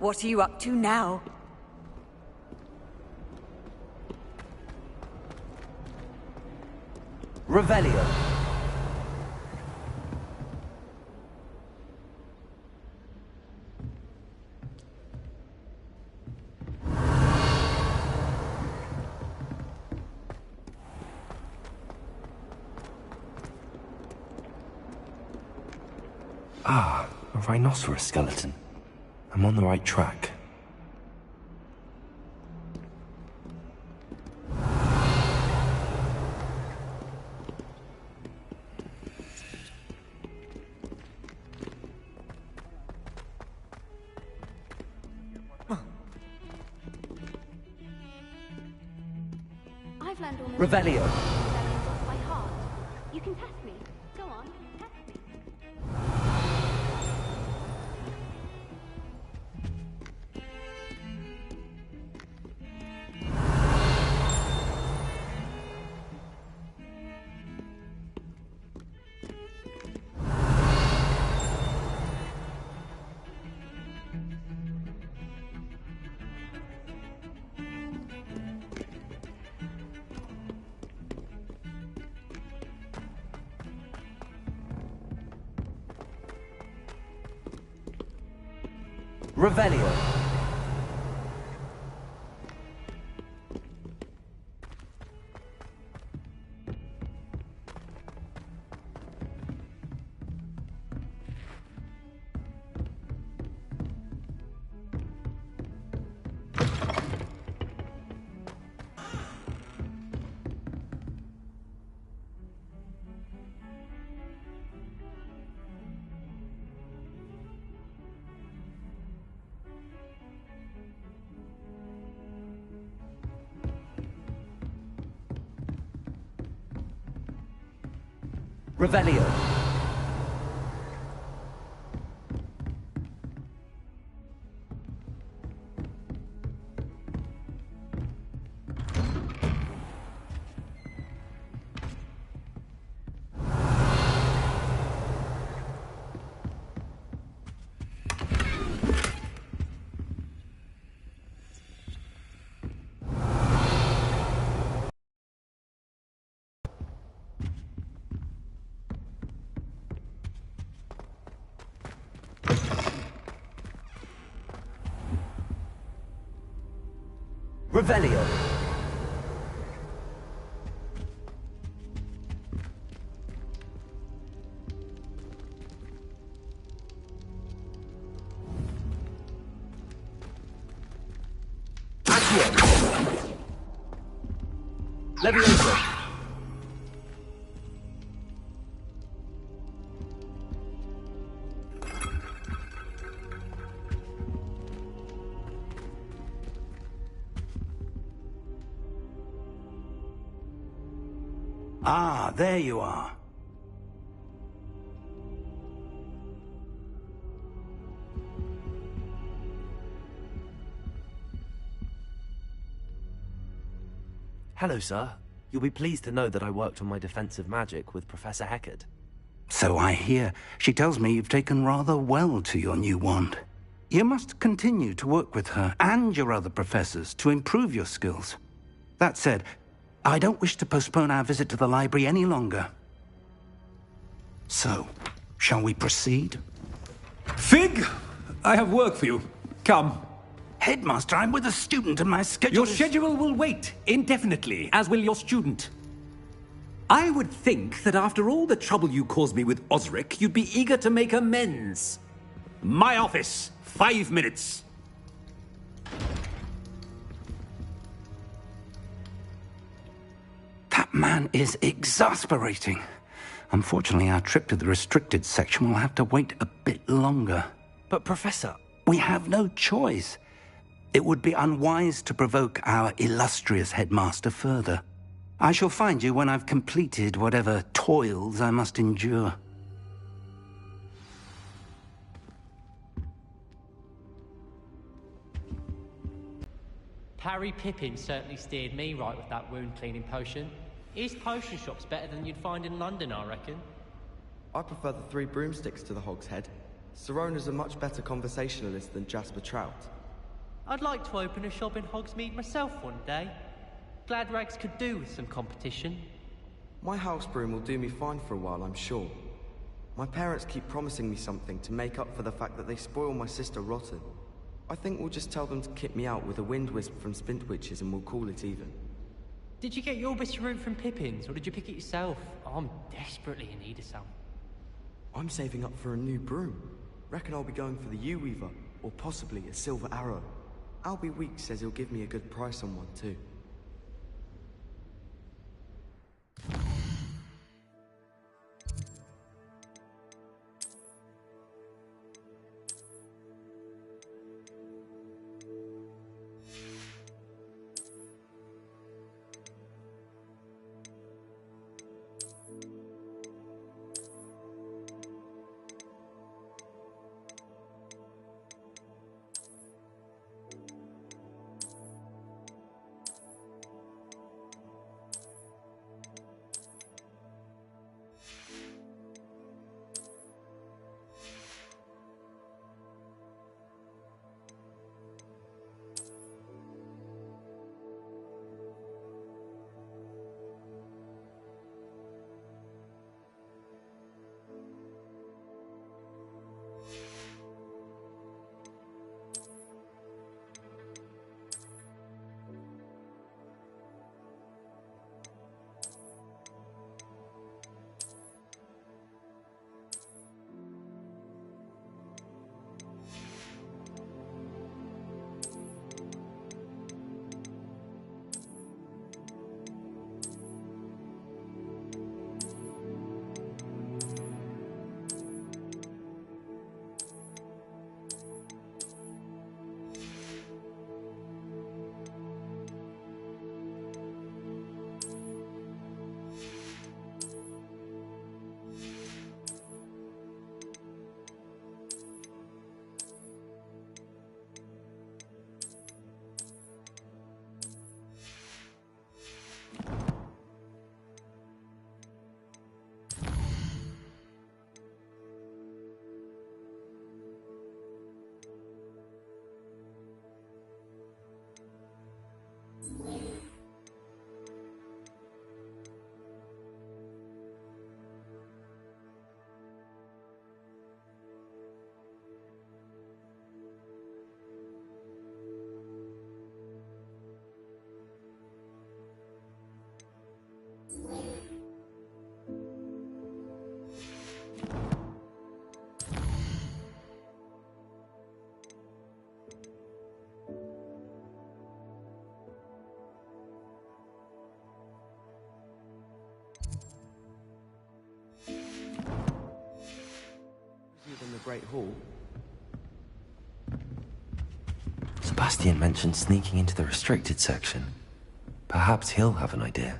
What are you up to now? Revelio. Ah, a rhinoceros skeleton. I'm on the right track. I've learned almost Revelio. by heart. You can test me. Go on, test me. Revelio. Revelio. Revelio. Accio. Levioso. Ah, there you are. Hello, sir. You'll be pleased to know that I worked on my defensive magic with Professor Heckard. So I hear. She tells me you've taken rather well to your new wand. You must continue to work with her and your other professors to improve your skills. That said, I don't wish to postpone our visit to the library any longer. So, shall we proceed? Fig! I have work for you. Come. Headmaster, I'm with a student and my schedule Your is... schedule will wait indefinitely, as will your student. I would think that after all the trouble you caused me with Osric, you'd be eager to make amends. My office, 5 minutes. That man is exasperating. Unfortunately, our trip to the restricted section will have to wait a bit longer. But, Professor... We have no choice. It would be unwise to provoke our illustrious headmaster further. I shall find you when I've completed whatever toils I must endure. Parry Pippin certainly steered me right with that wound cleaning potion. His potion shop's better than you'd find in London, I reckon. I prefer the 3 broomsticks to the Hog's Head. Sirona's a much better conversationalist than Jasper Trout. I'd like to open a shop in Hogsmeade myself one day. Glad Rags could do with some competition. My house broom will do me fine for a while, I'm sure. My parents keep promising me something to make up for the fact that they spoil my sister rotten. I think we'll just tell them to kit me out with a wind wisp from Spintwitches and we'll call it even. Did you get your bit of root from Pippin's, or did you pick it yourself? I'm desperately in need of some. I'm saving up for a new broom. Reckon I'll be going for the U-Weaver, or possibly a Silver Arrow. Albie Weeks says he'll give me a good price on one too. In the Great Hall. Sebastian mentioned sneaking into the restricted section. Perhaps he'll have an idea.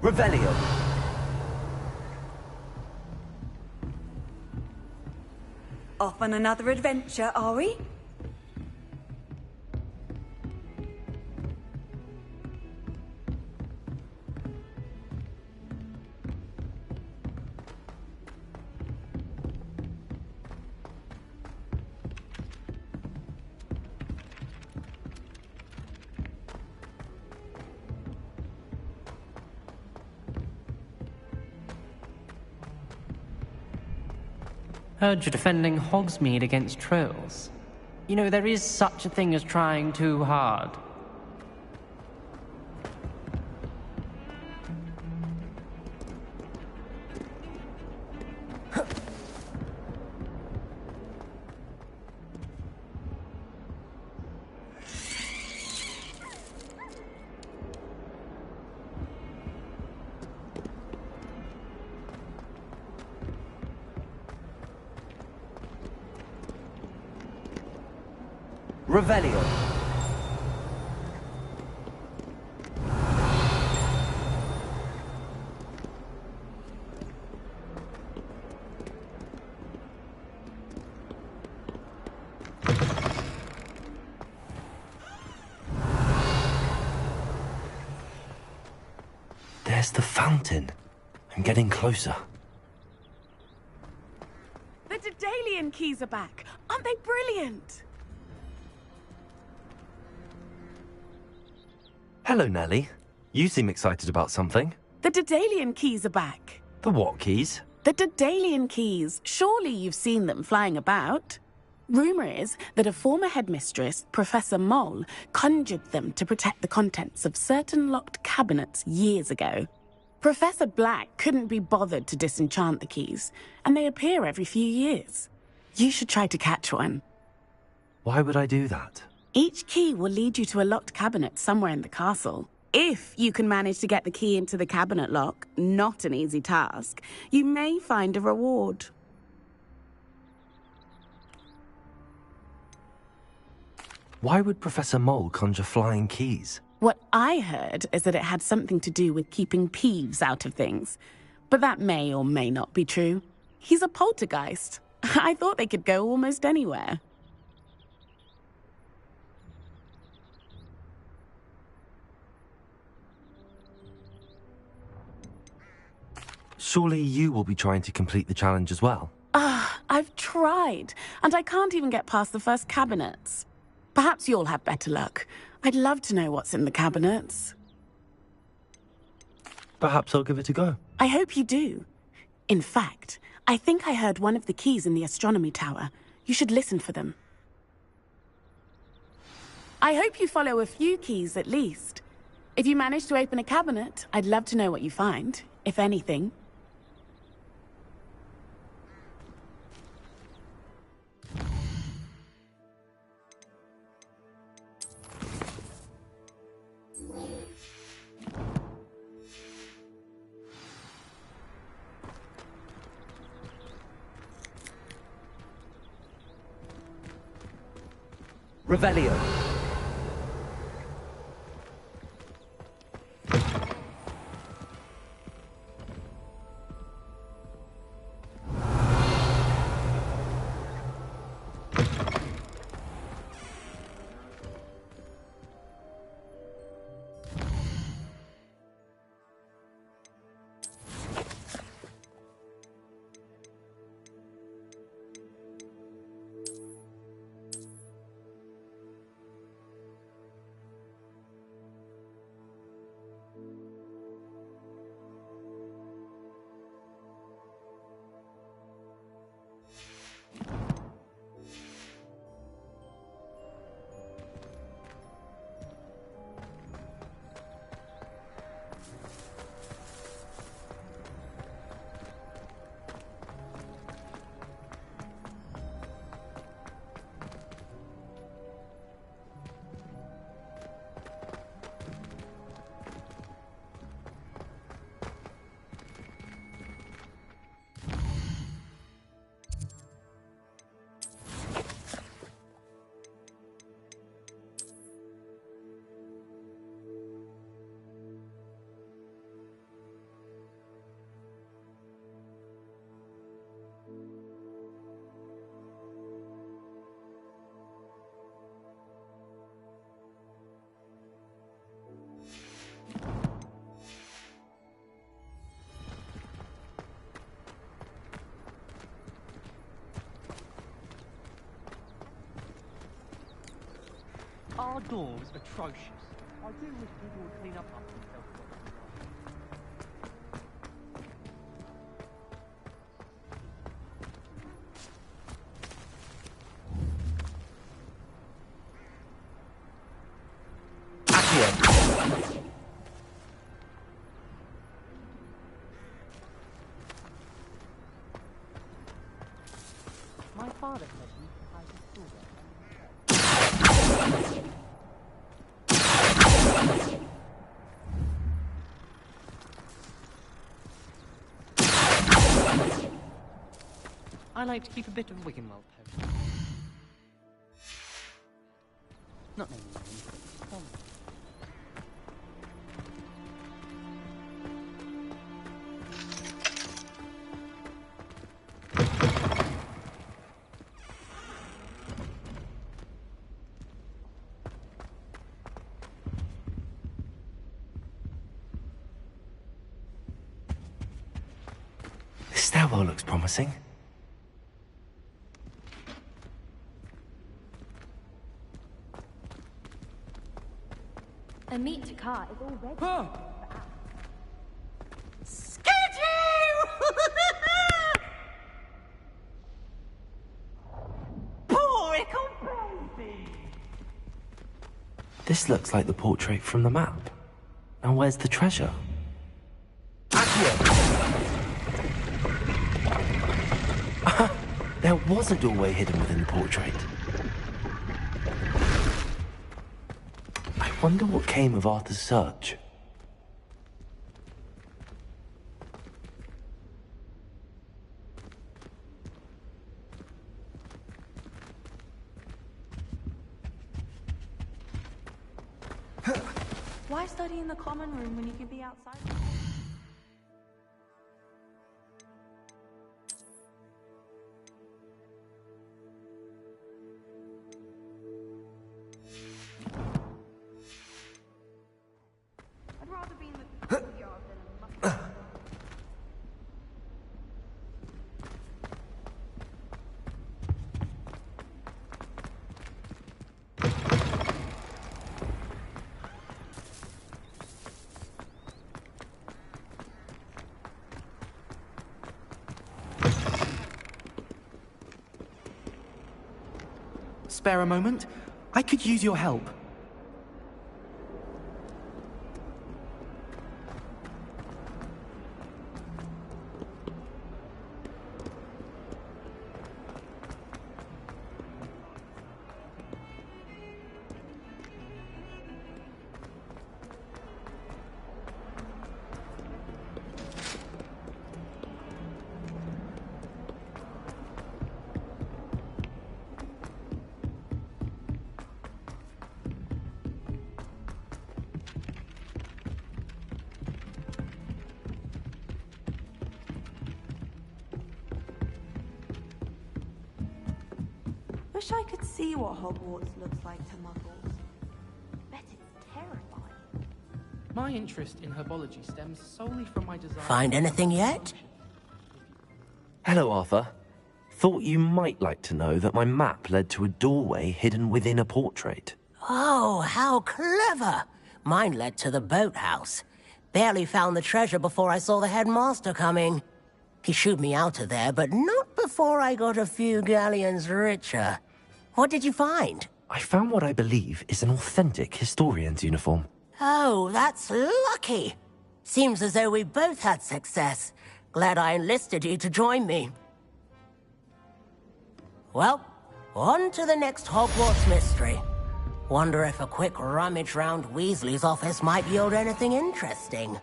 Revelio. Off on another adventure, are we? Heard you're defending Hogsmeade against trolls. You know, there is such a thing as trying too hard. Revelio. There's the fountain. I'm getting closer. The Daedalian keys are back. Aren't they brilliant? Hello, Nellie. You seem excited about something. The Daedalian keys are back. The what keys? The Daedalian keys. Surely you've seen them flying about. Rumour is that a former headmistress, Professor Moll, conjured them to protect the contents of certain locked cabinets years ago. Professor Black couldn't be bothered to disenchant the keys, and they appear every few years. You should try to catch one. Why would I do that? Each key will lead you to a locked cabinet somewhere in the castle. If you can manage to get the key into the cabinet lock, not an easy task, you may find a reward. Why would Professor Mole conjure flying keys? What I heard is that it had something to do with keeping Peeves out of things. But that may or may not be true. He's a poltergeist. I thought they could go almost anywhere. Surely you will be trying to complete the challenge as well. I've tried, and I can't even get past the first cabinets. Perhaps you'll have better luck. I'd love to know what's in the cabinets. Perhaps I'll give it a go. I hope you do. In fact, I think I heard one of the keys in the astronomy tower. You should listen for them. I hope you follow a few keys at least. If you manage to open a cabinet, I'd love to know what you find, if anything. Revelio. Our door was atrocious. I do wish people would clean up after themselves. My father said he used to hide his school there. I like to keep a bit of Wiggenweld post. Not naming names. Come. stairwell looks promising. A meet to car is already. This looks like the portrait from the map. Now where's the treasure? There was a doorway hidden within the portrait. I wonder what came of Arthur's search. Why study in the common room when you could be outside? I'd rather be in the courtyard than a Spare a moment? I could use your help. Wish I could see what Hogwarts looks like to muggles. Bet it's terrifying. My interest in herbology stems solely from my desire... Find anything yet? Hello, Arthur. Thought you might like to know that my map led to a doorway hidden within a portrait. Oh, how clever! Mine led to the boathouse. Barely found the treasure before I saw the headmaster coming. He shooed me out of there, but not before I got a few galleons richer. What did you find? I found what I believe is an authentic historian's uniform. Oh, that's lucky. Seems as though we both had success. Glad I enlisted you to join me. Well, on to the next Hogwarts mystery. Wonder if a quick rummage round Weasley's office might yield anything interesting.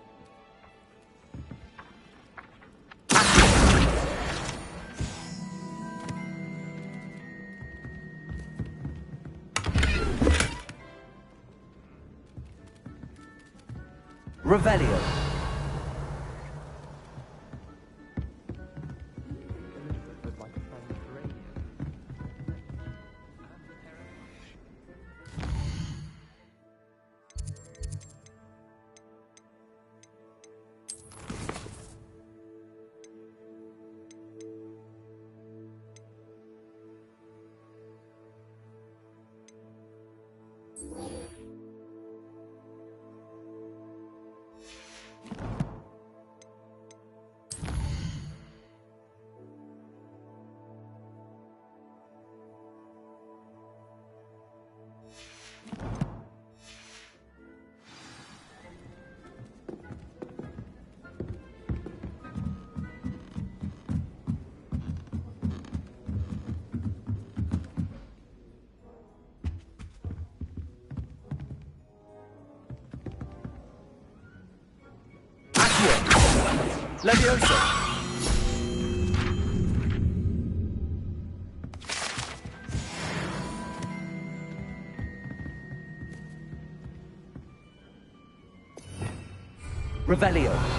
Revelio. Leviosa. Revelio.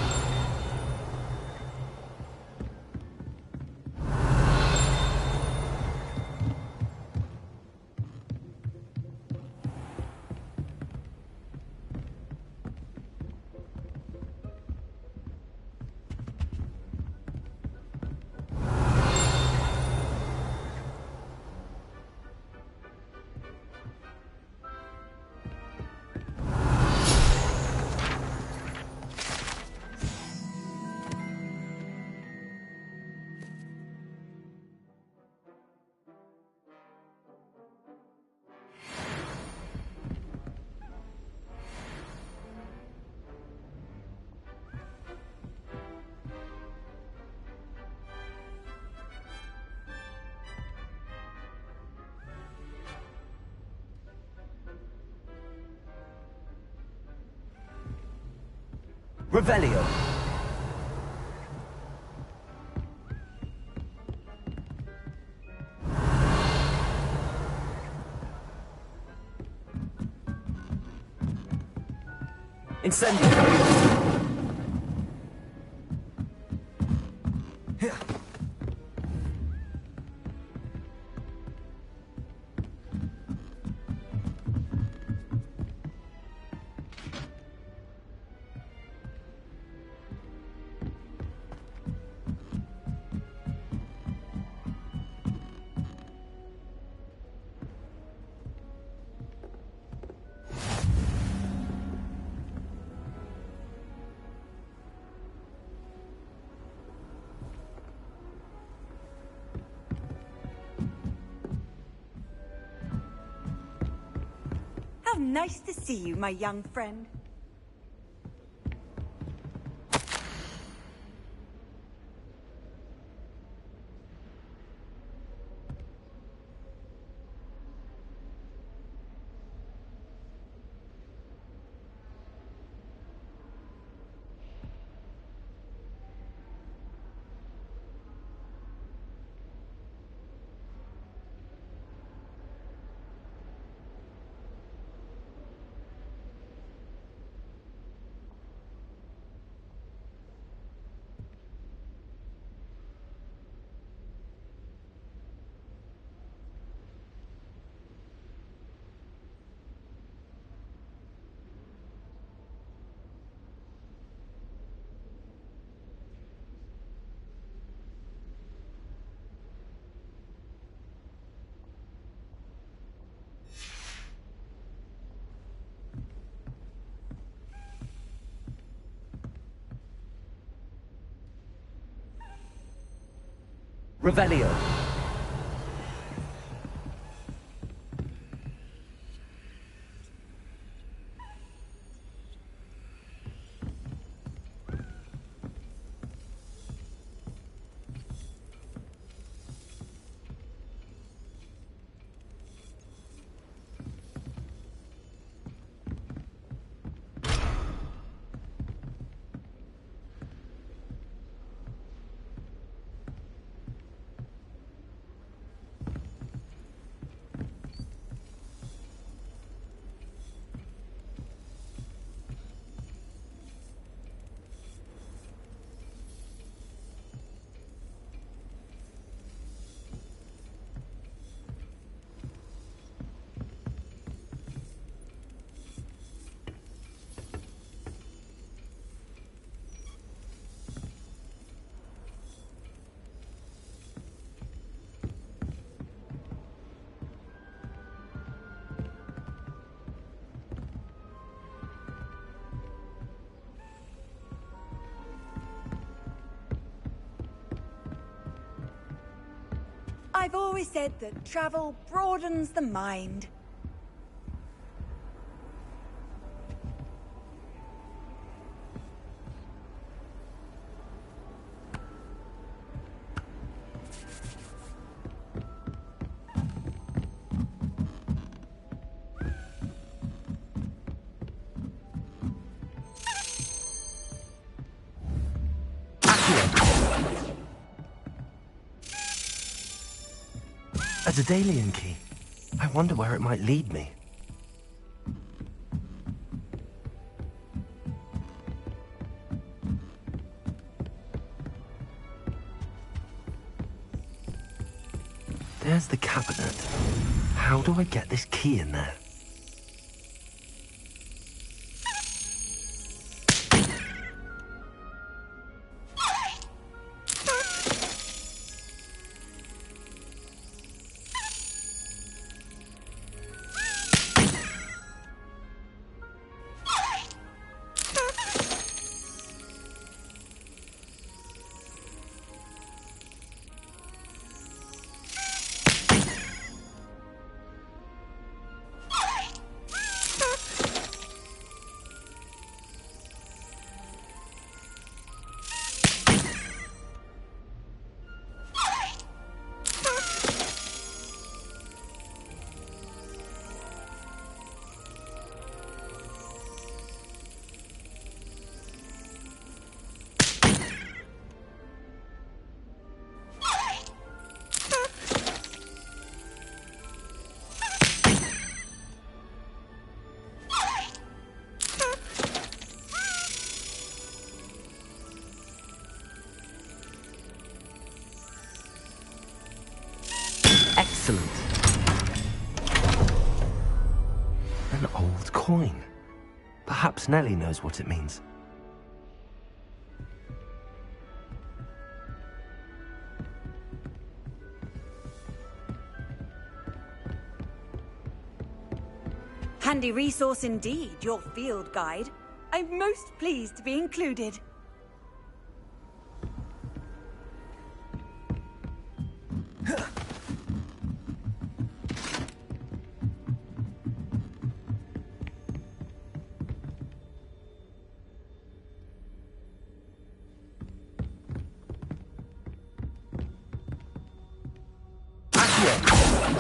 Revelio. Incendio. How nice to see you, my young friend. Revelio. I've always said that travel broadens the mind. A Daedalian key. I wonder where it might lead me. There's the cabinet. How do I get this key in there? Excellent. An old coin. Perhaps Nellie knows what it means. Handy resource indeed, your field guide. I'm most pleased to be included.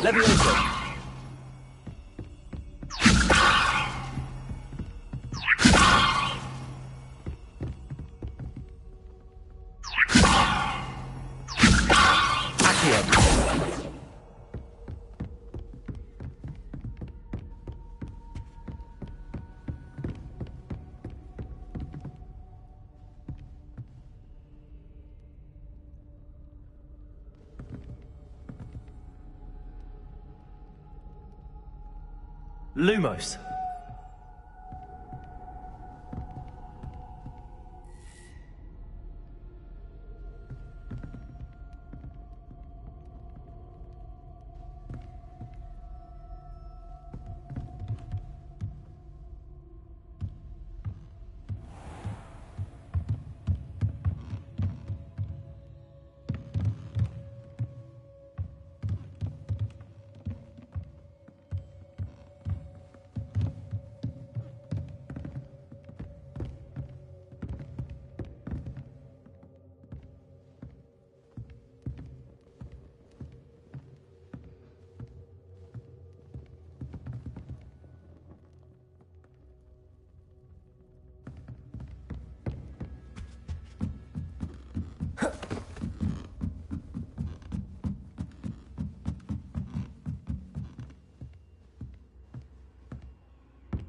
Levioso! Lumos.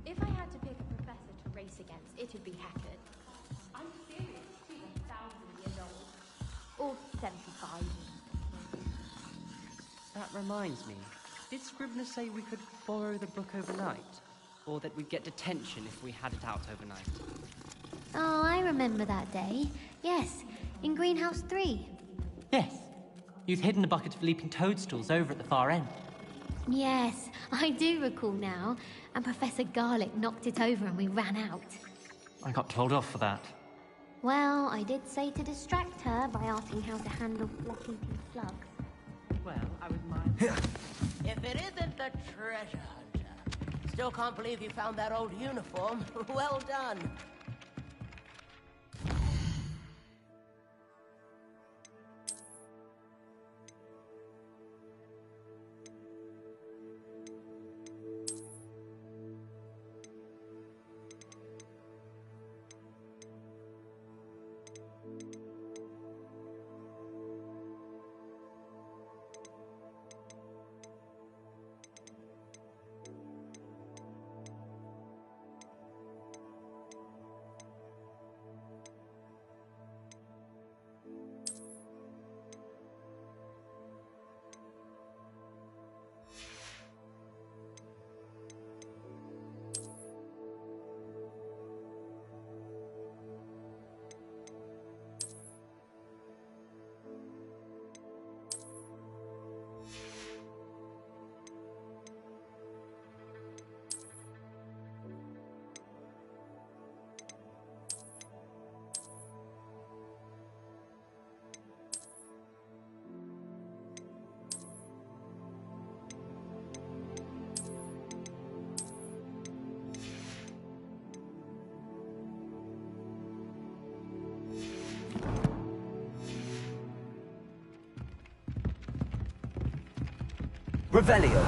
If I had to pick a professor to race against, it'd be Hackett. I'm serious, she's 1,000 years old. Or 75. That reminds me. Did Scribner say we could borrow the book overnight? Or that we'd get detention if we had it out overnight? Oh, I remember that day. Yes, in Greenhouse 3. Yes. You'd hidden a bucket of leaping toadstools over at the far end. Yes, I do recall now. And Professor Garlick knocked it over and we ran out. I got told off for that. Well, I did say to distract her by asking how to handle flesh-eating slugs. Well, I would mind. If it isn't the treasure hunter. Still can't believe you found that old uniform. Well done. Revelio.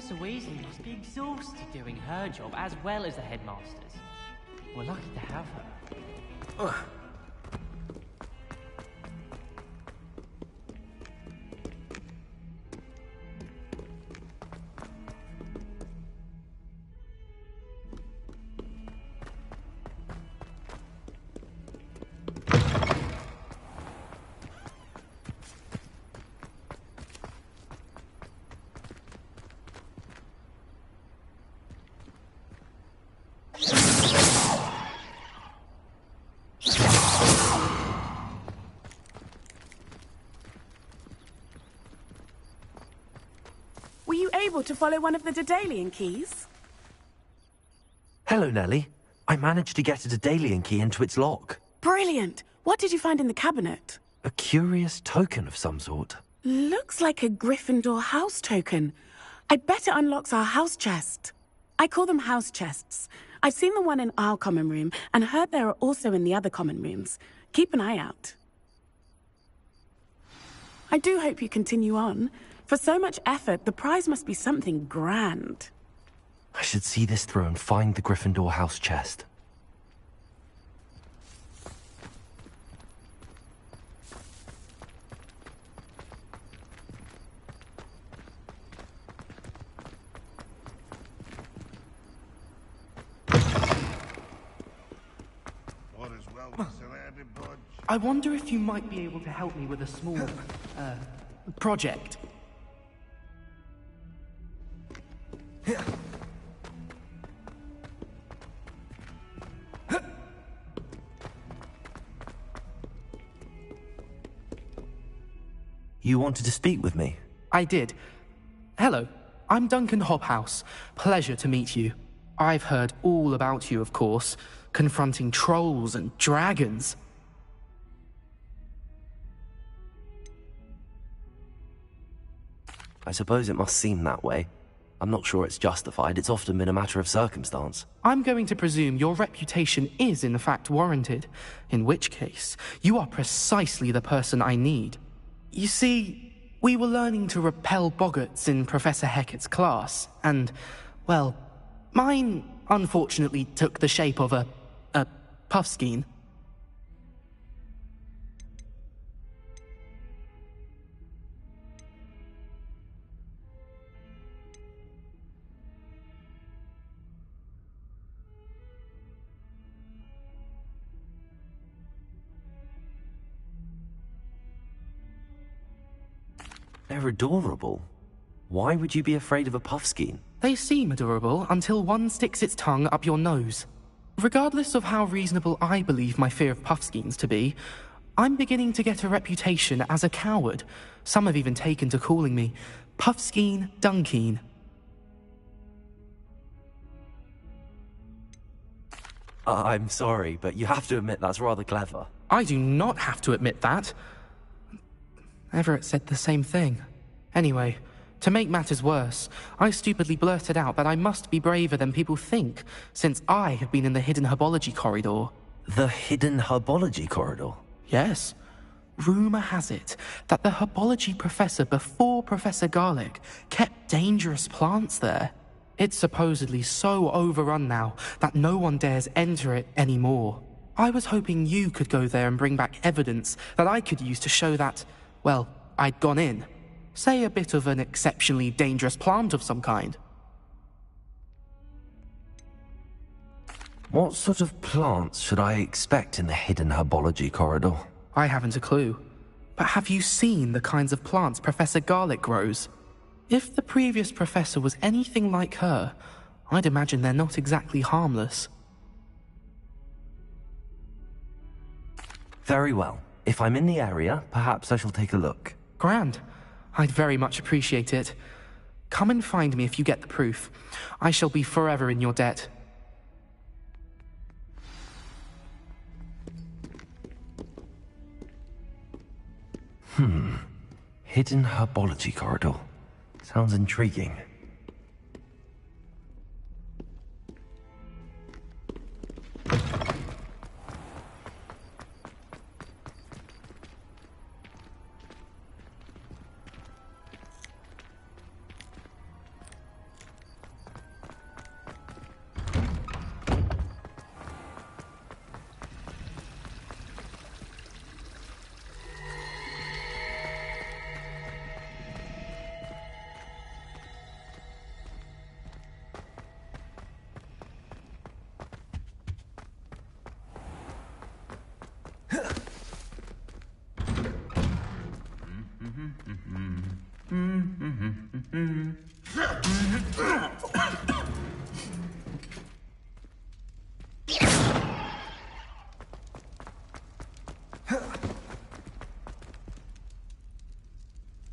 Professor Weasley must be exhausted doing her job as well as the headmaster's. We're lucky to have her. Ugh. Were you able to follow one of the Daedalian keys? Hello, Nellie. I managed to get a Daedalian key into its lock. Brilliant! What did you find in the cabinet? A curious token of some sort. Looks like a Gryffindor house token. I bet it unlocks our house chest. I call them house chests. I've seen the one in our common room and heard there are also in the other common rooms. Keep an eye out. I do hope you continue on. For so much effort, the prize must be something grand. I should see this through and find the Gryffindor house chest. I wonder if you might be able to help me with a small, project. You wanted to speak with me? I did. Hello, I'm Duncan Hobhouse. Pleasure to meet you. I've heard all about you, of course, confronting trolls and dragons. I suppose it must seem that way. I'm not sure it's justified. It's often been a matter of circumstance. I'm going to presume your reputation is in fact warranted, in which case, you are precisely the person I need. You see, we were learning to repel boggarts in Professor Hecat's class, and, well, mine unfortunately took the shape of a puffskein. They're adorable. Why would you be afraid of a puffskein? They seem adorable until one sticks its tongue up your nose. Regardless of how reasonable I believe my fear of puffskeins to be, I'm beginning to get a reputation as a coward. Some have even taken to calling me Puffskein Dunkeen. I'm sorry, but you have to admit that's rather clever. I do not have to admit that. Everett said the same thing. Anyway, to make matters worse, I stupidly blurted out that I must be braver than people think, since I have been in the hidden herbology corridor. The hidden herbology corridor? Yes. Rumour has it that the herbology professor before Professor Garlick kept dangerous plants there. It's supposedly so overrun now that no one dares enter it anymore. I was hoping you could go there and bring back evidence that I could use to show that, well, I'd gone in. Say a bit of an exceptionally dangerous plant of some kind. What sort of plants should I expect in the hidden herbology corridor? I haven't a clue. But have you seen the kinds of plants Professor Garlick grows? If the previous professor was anything like her, I'd imagine they're not exactly harmless. Very well. If I'm in the area, perhaps I shall take a look. Grand. I'd very much appreciate it. Come and find me if you get the proof. I shall be forever in your debt. Hidden herbology corridor. Sounds intriguing.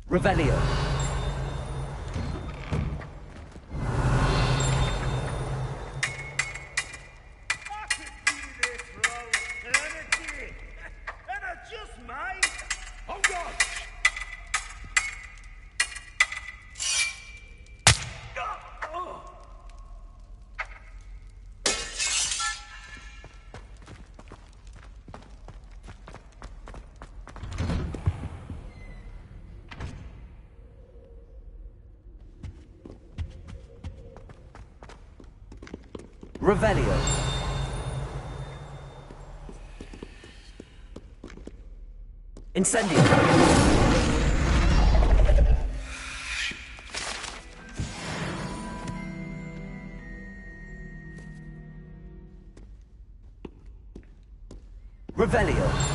Revelio. Revelio. Incendio. Revelio.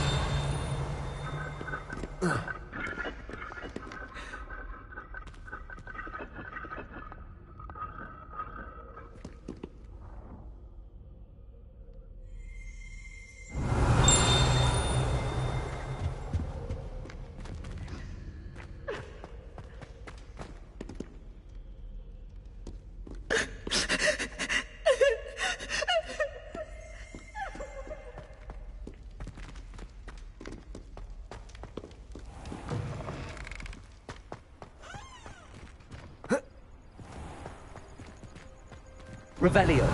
Revelio.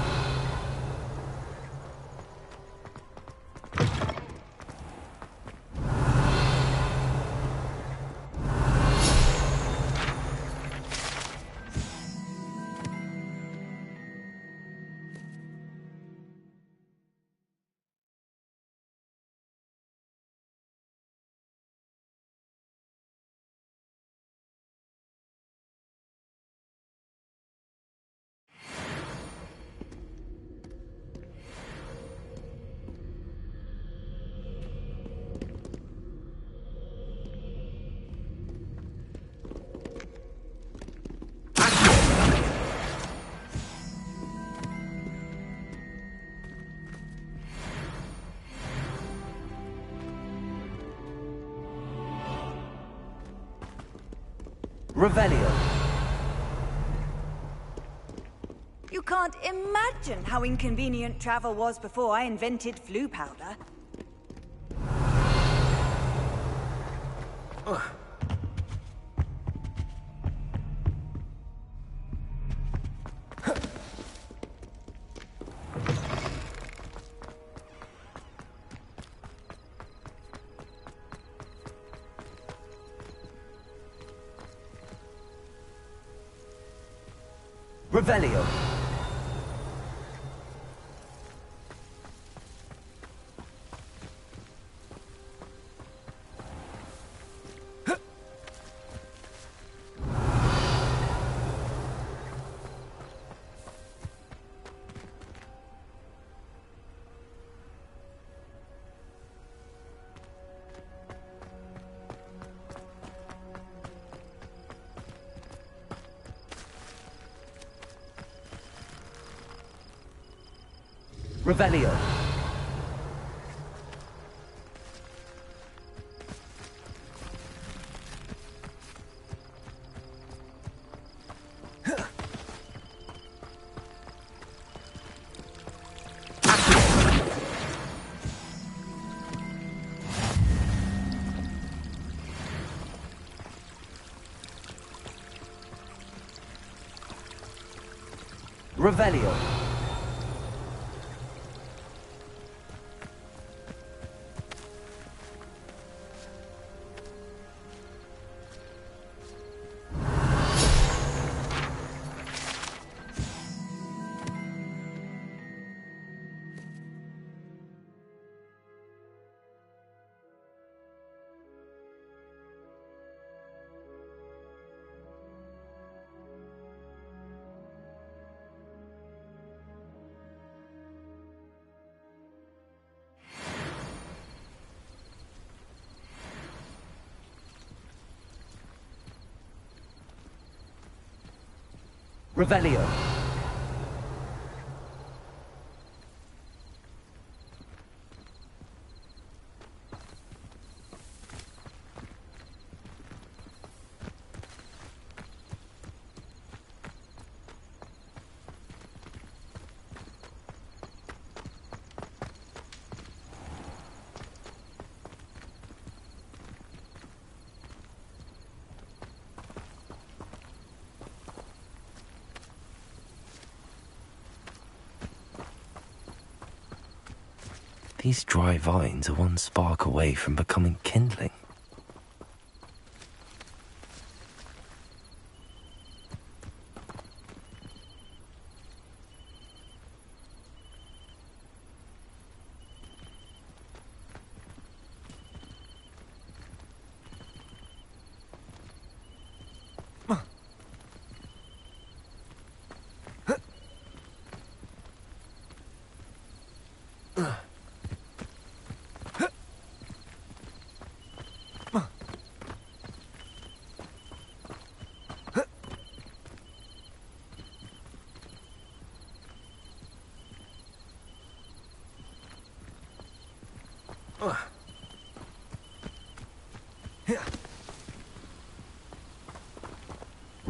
Revelio. You can't imagine how inconvenient travel was before I invented flu powder. Revelio. Revelio. Revelio. Revelio. These dry vines are one spark away from becoming kindling.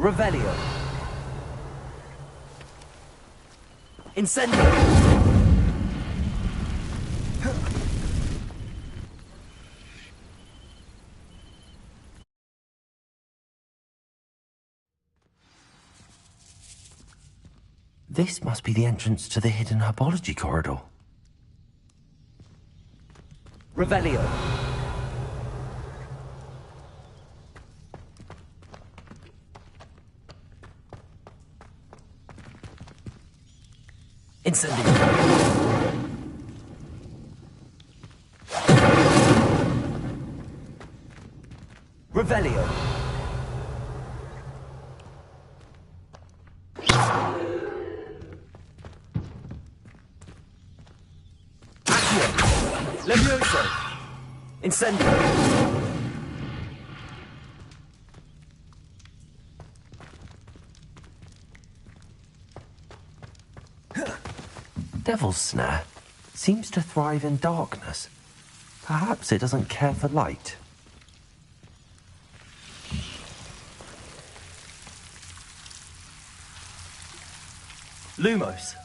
Revelio. Incendio. This must be the entrance to the hidden herbology corridor. Revelio. Incendio. Revelio. Accio. Levioso. Incendio. Devil's Snare seems to thrive in darkness. Perhaps it doesn't care for light. Lumos.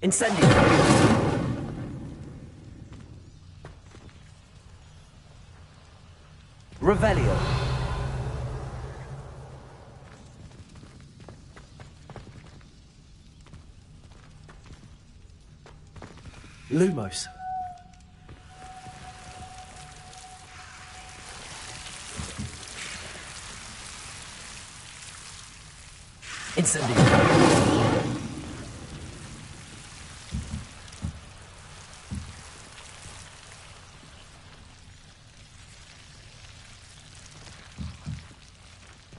Incendio. Revelio. Lumos. Incendio.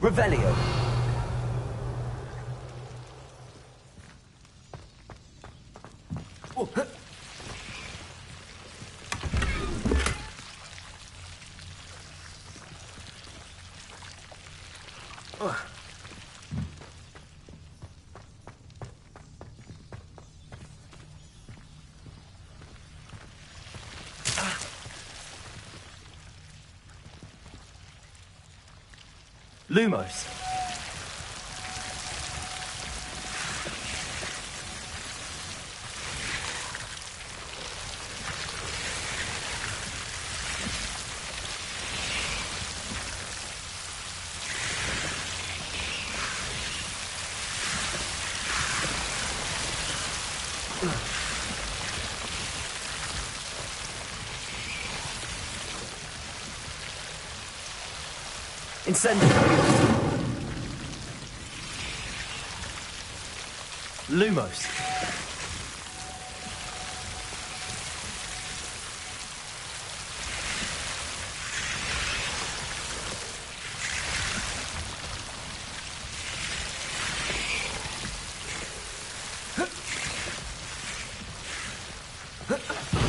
Revelio. Lumos. Incendio. Lumos.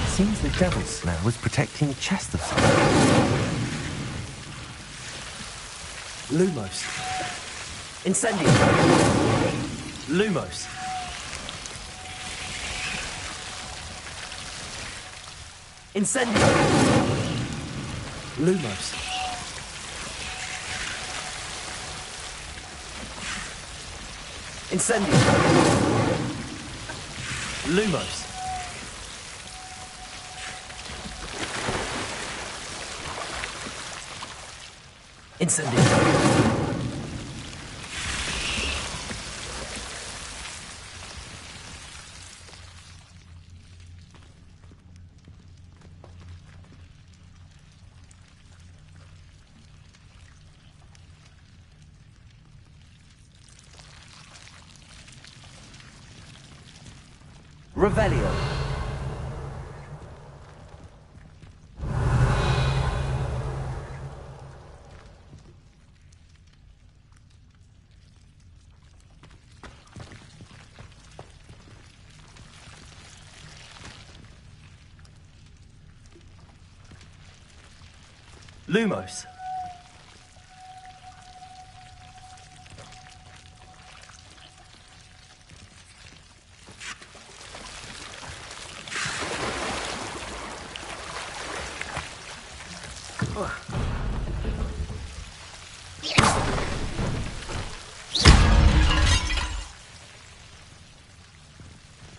Seems the devil's snare was protecting a chest of something. Lumos. Incendio. Lumos. Incendio. Lumos. Incendio. Lumos. Incendio. Revelio. Lumos.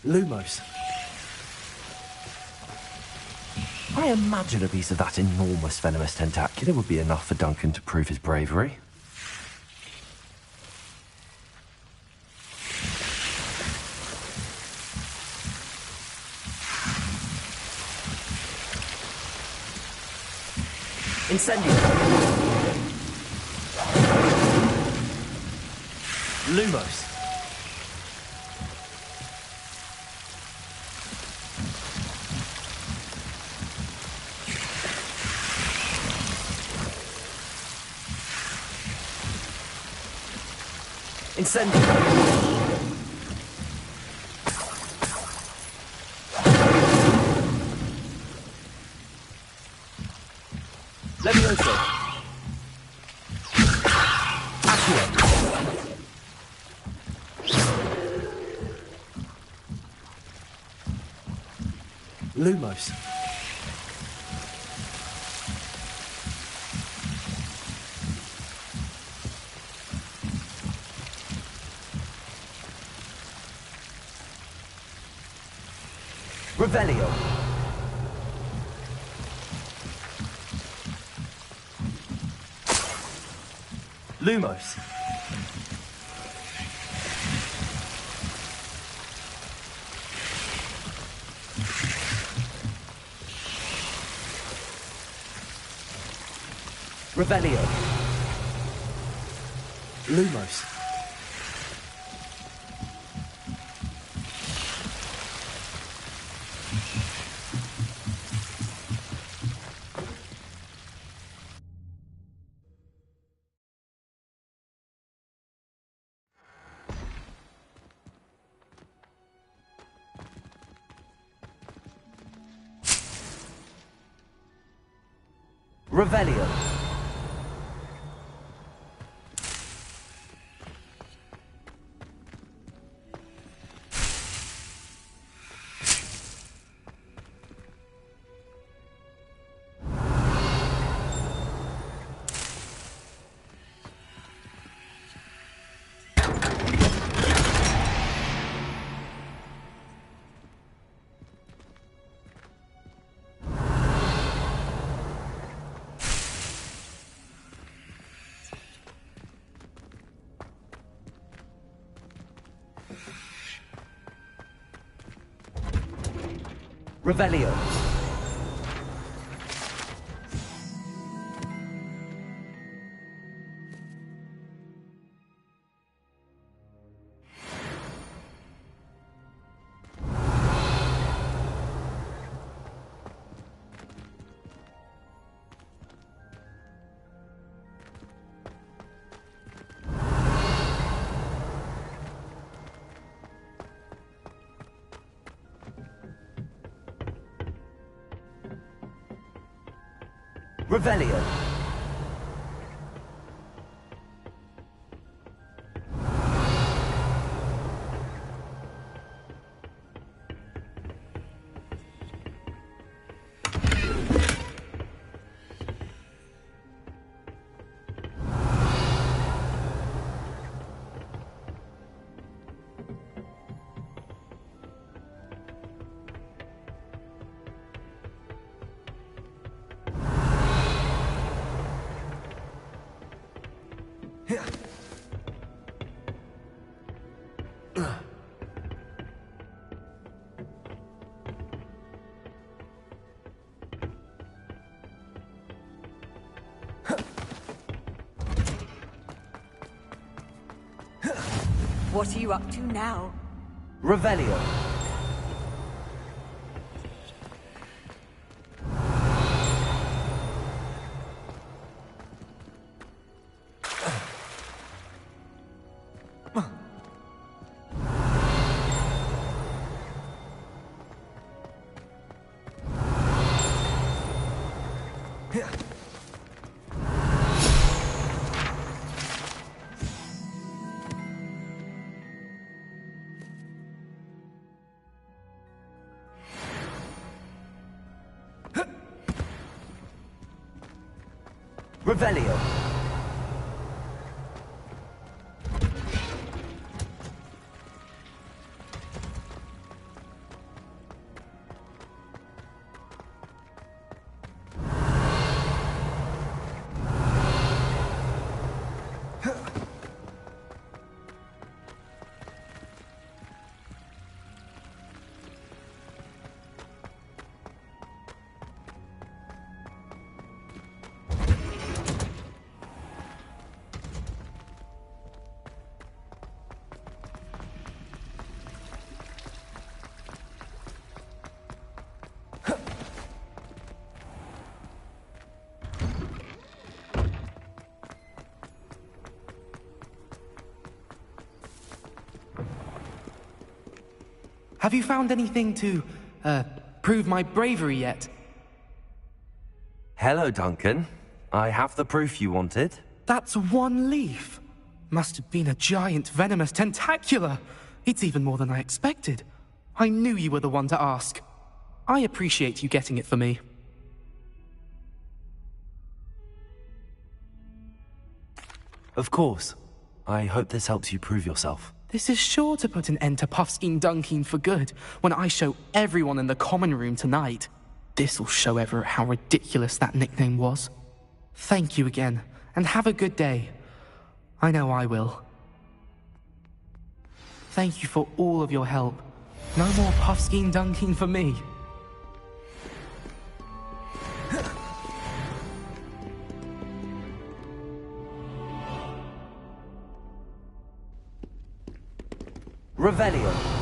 Lumos. I imagine a piece of that enormous venomous tentacular would be enough for Duncan to prove his bravery. Incendio. Lumos. Incendio. Levioso. Accio. Lumos. Revelio. Lumos. Revelio. Lumos. Revelio. Revelio. Revelio. What are you up to now? Revelio. Revelio. Have you found anything to, prove my bravery yet? Hello, Duncan. I have the proof you wanted. That's one leaf. Must have been a giant venomous tentacula. It's even more than I expected. I knew you were the one to ask. I appreciate you getting it for me. Of course. I hope this helps you prove yourself. This is sure to put an end to Puffskein Dunkin for good when I show everyone in the common room tonight. This'll show Everett how ridiculous that nickname was. Thank you again, and have a good day. I know I will. Thank you for all of your help. No more Puffskein Dunkin for me. Revelio.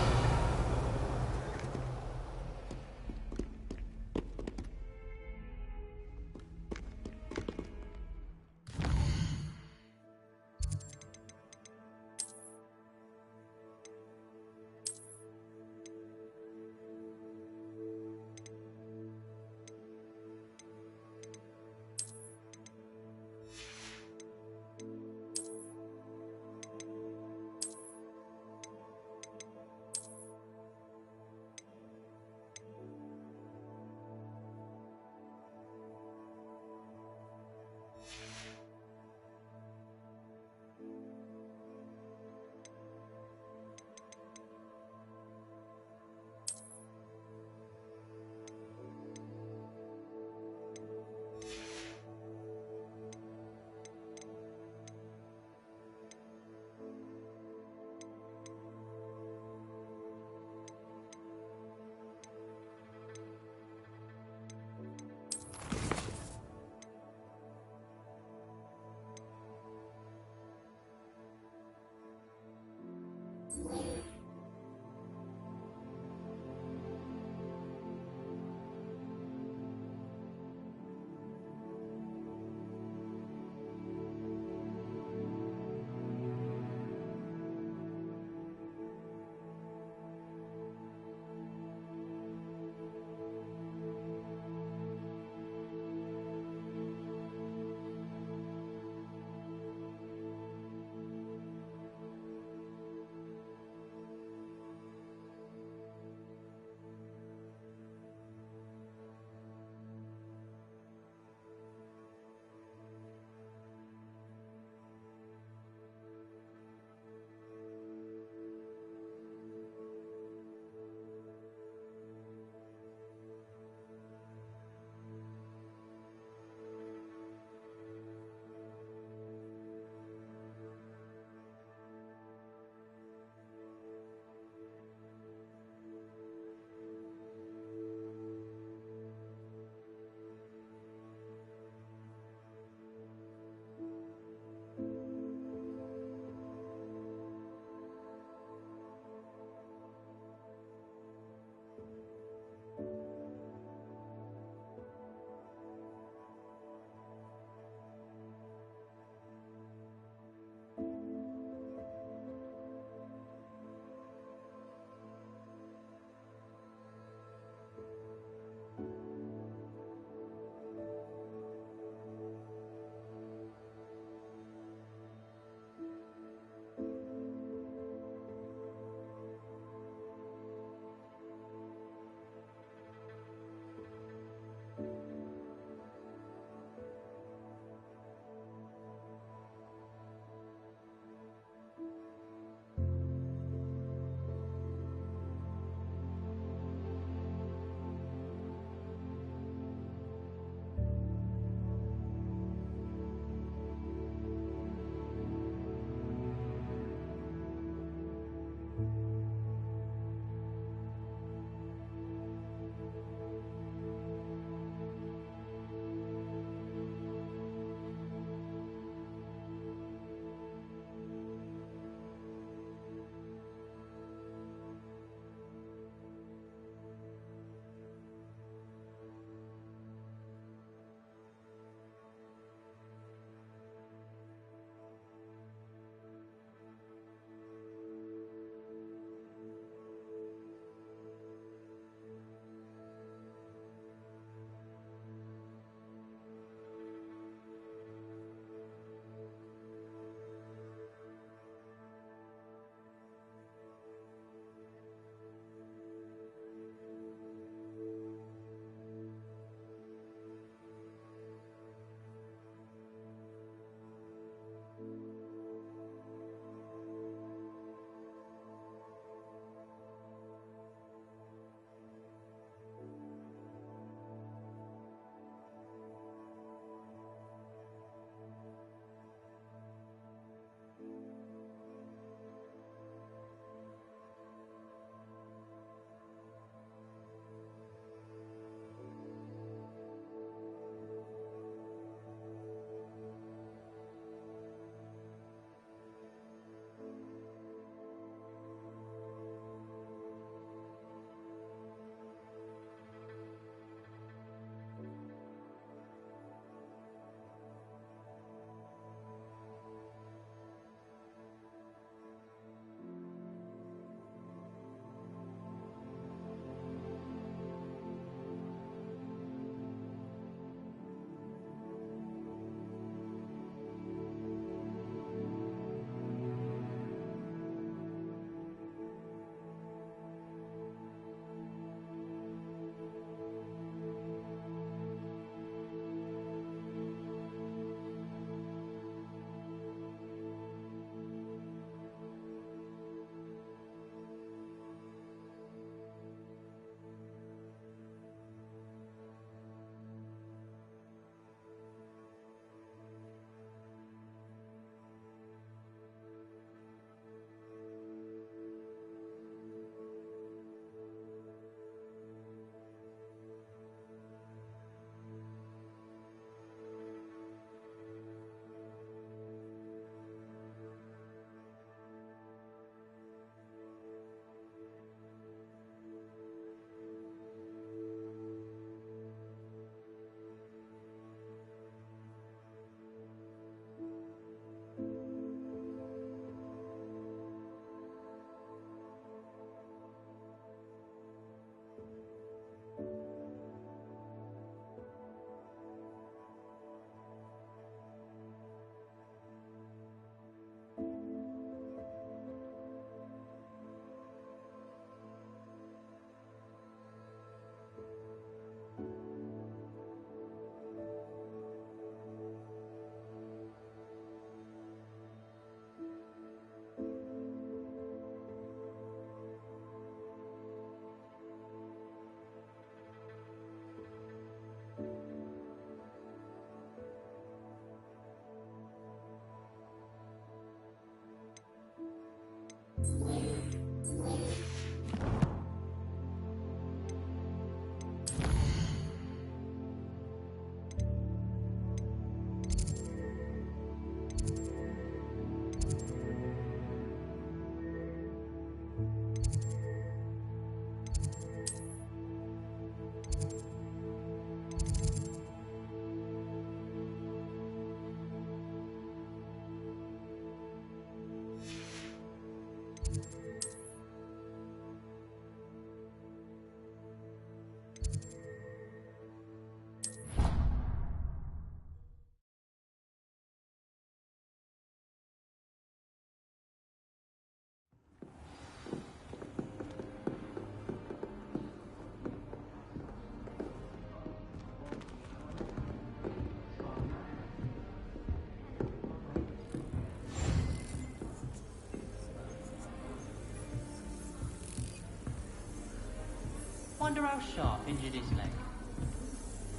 Wonder how Sharp injured his leg.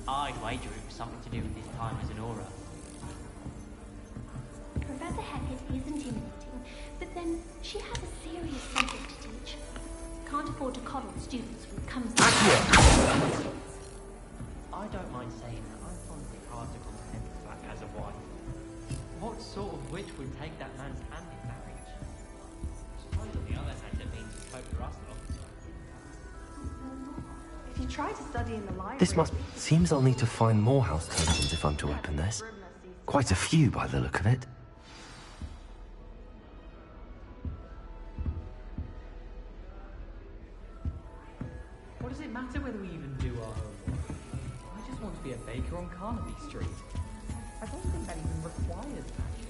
I'd wager it was something to do with his time as an aura. Professor Hackett is intimidating, but then she has a serious subject to teach. Can't afford to coddle students when it comes to... I don't mind saying that I find it hard to comprehend the fact as a wife. What sort of witch would take that man's hand in marriage? Suppose on the other hand it means it's hope for us lot. If you try to study in the library... This seems I'll need to find more house tokens if I'm to open this. Quite a few by the look of it. What does it matter whether we even do our homework? I just want to be a baker on Carnaby Street. I don't think that even requires magic.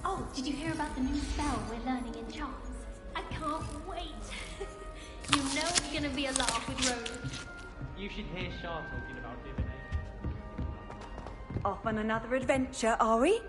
Oh, did you hear about the new spell we're learning in charms? I can't wait. You know it's gonna be a laugh with Rose. You should hear Shah talking about divination. Off on another adventure, are we?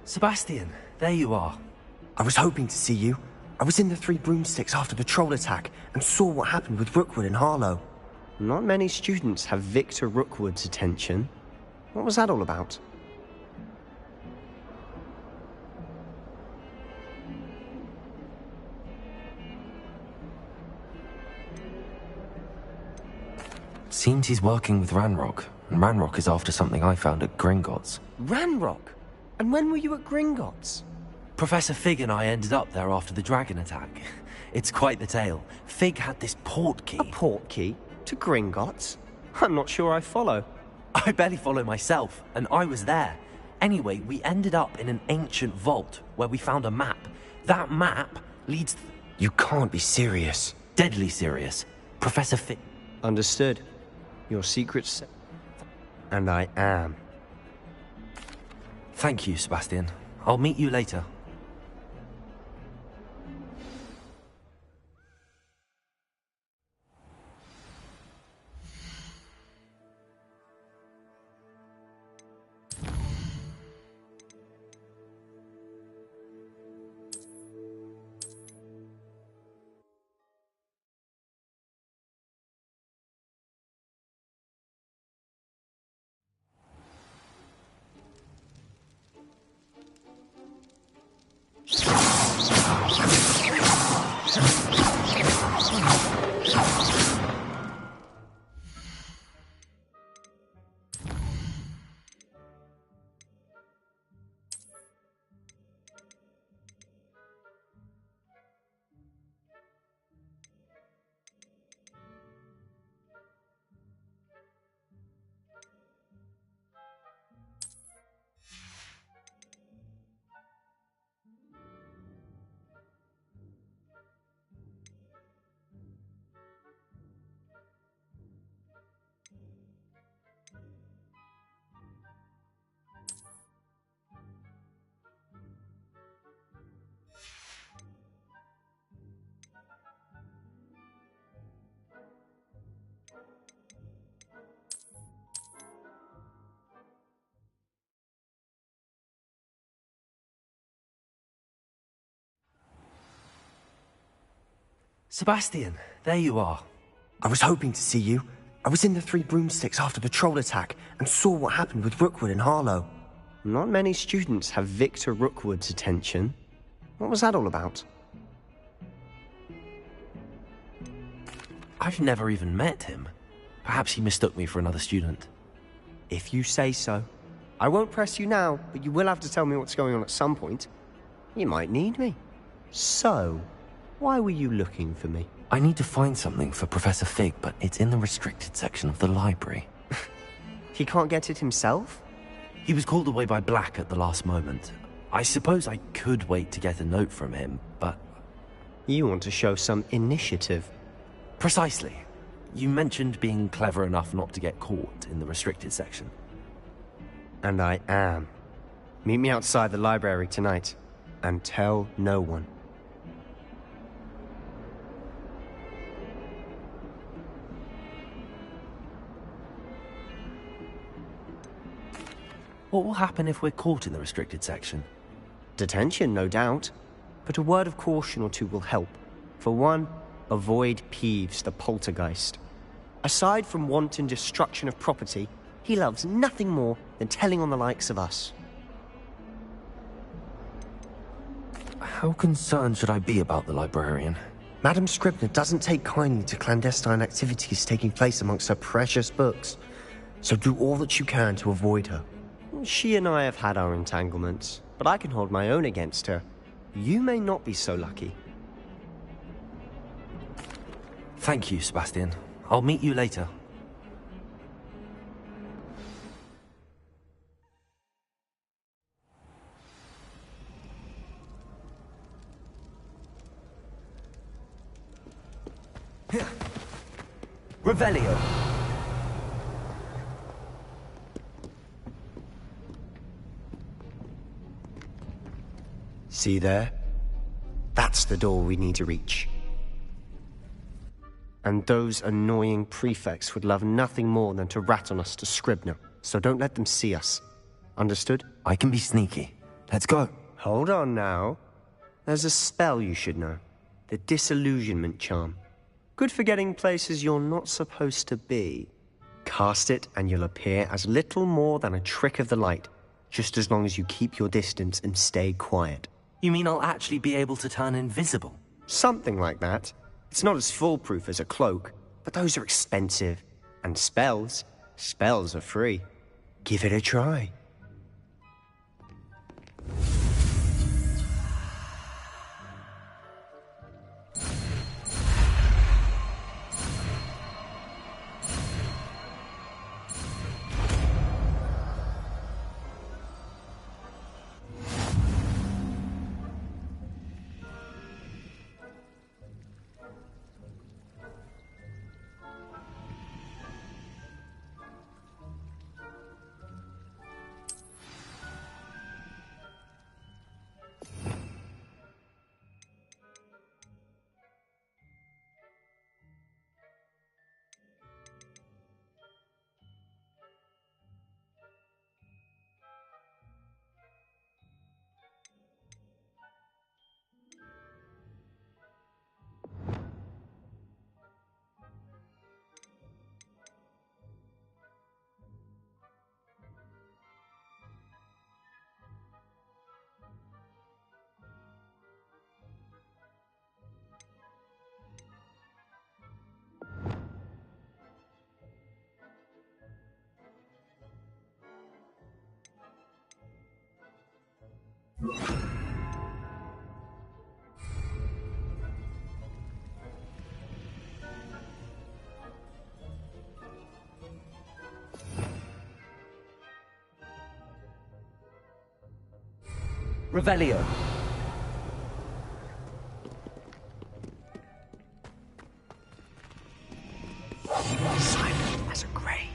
Sebastian, there you are. I was hoping to see you. I was in the Three Broomsticks after the troll attack and saw what happened with Rookwood and Harlow. Not many students have Victor Rookwood's attention. What was that all about? Seems he's working with Ranrock, and Ranrock is after something I found at Gringotts. Ranrock? And when were you at Gringotts? Professor Fig and I ended up there after the dragon attack. It's quite the tale. Fig had this port key. A port key? To Gringotts? I'm not sure I follow. I barely follow myself, and I was there. Anyway, we ended up in an ancient vault where we found a map. That map leads... You can't be serious. Deadly serious. Professor Fig... Understood. Your secret's... And I am. Thank you, Sebastian. I'll meet you later. Sebastian, there you are. I was hoping to see you. I was in the Three Broomsticks after the troll attack and saw what happened with Rookwood and Harlow. Not many students have Victor Rookwood's attention. What was that all about? I've never even met him. Perhaps he mistook me for another student. If you say so. I won't press you now, but you will have to tell me what's going on at some point. You might need me. So, why were you looking for me? I need to find something for Professor Fig, but it's in the restricted section of the library. He can't get it himself? He was called away by Black at the last moment. I suppose I could wait to get a note from him, but... You want to show some initiative. Precisely. You mentioned being clever enough not to get caught in the restricted section. And I am. Meet me outside the library tonight, and tell no one. What will happen if we're caught in the restricted section? Detention, no doubt. But a word of caution or two will help. For one, avoid Peeves, the poltergeist. Aside from wanton destruction of property, he loves nothing more than telling on the likes of us. How concerned should I be about the librarian? Madam Scribner doesn't take kindly to clandestine activities taking place amongst her precious books, so do all that you can to avoid her. She and I have had our entanglements, but I can hold my own against her. You may not be so lucky. Thank you, Sebastian. I'll meet you later. Revelio. See there? That's the door we need to reach. And those annoying prefects would love nothing more than to rat on us to Scribner, so don't let them see us. Understood? I can be sneaky. Let's go. Hold on now. There's a spell you should know. The Disillusionment Charm. Good for getting places you're not supposed to be. Cast it and you'll appear as little more than a trick of the light, just as long as you keep your distance and stay quiet. You mean I'll actually be able to turn invisible? Something like that. It's not as foolproof as a cloak, but those are expensive. And spells are free. Give it a try. Revelio. Silent as a grave.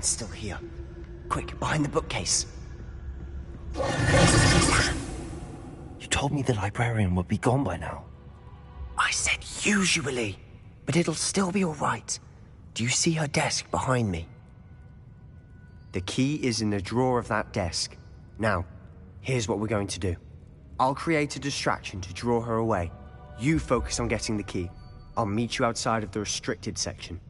Still here. Quick, behind the bookcase. You told me the librarian would be gone by now. I said usually, but it'll still be all right. Do you see her desk behind me? The key is in the drawer of that desk. Now, here's what we're going to do. I'll create a distraction to draw her away. You focus on getting the key. I'll meet you outside of the restricted section.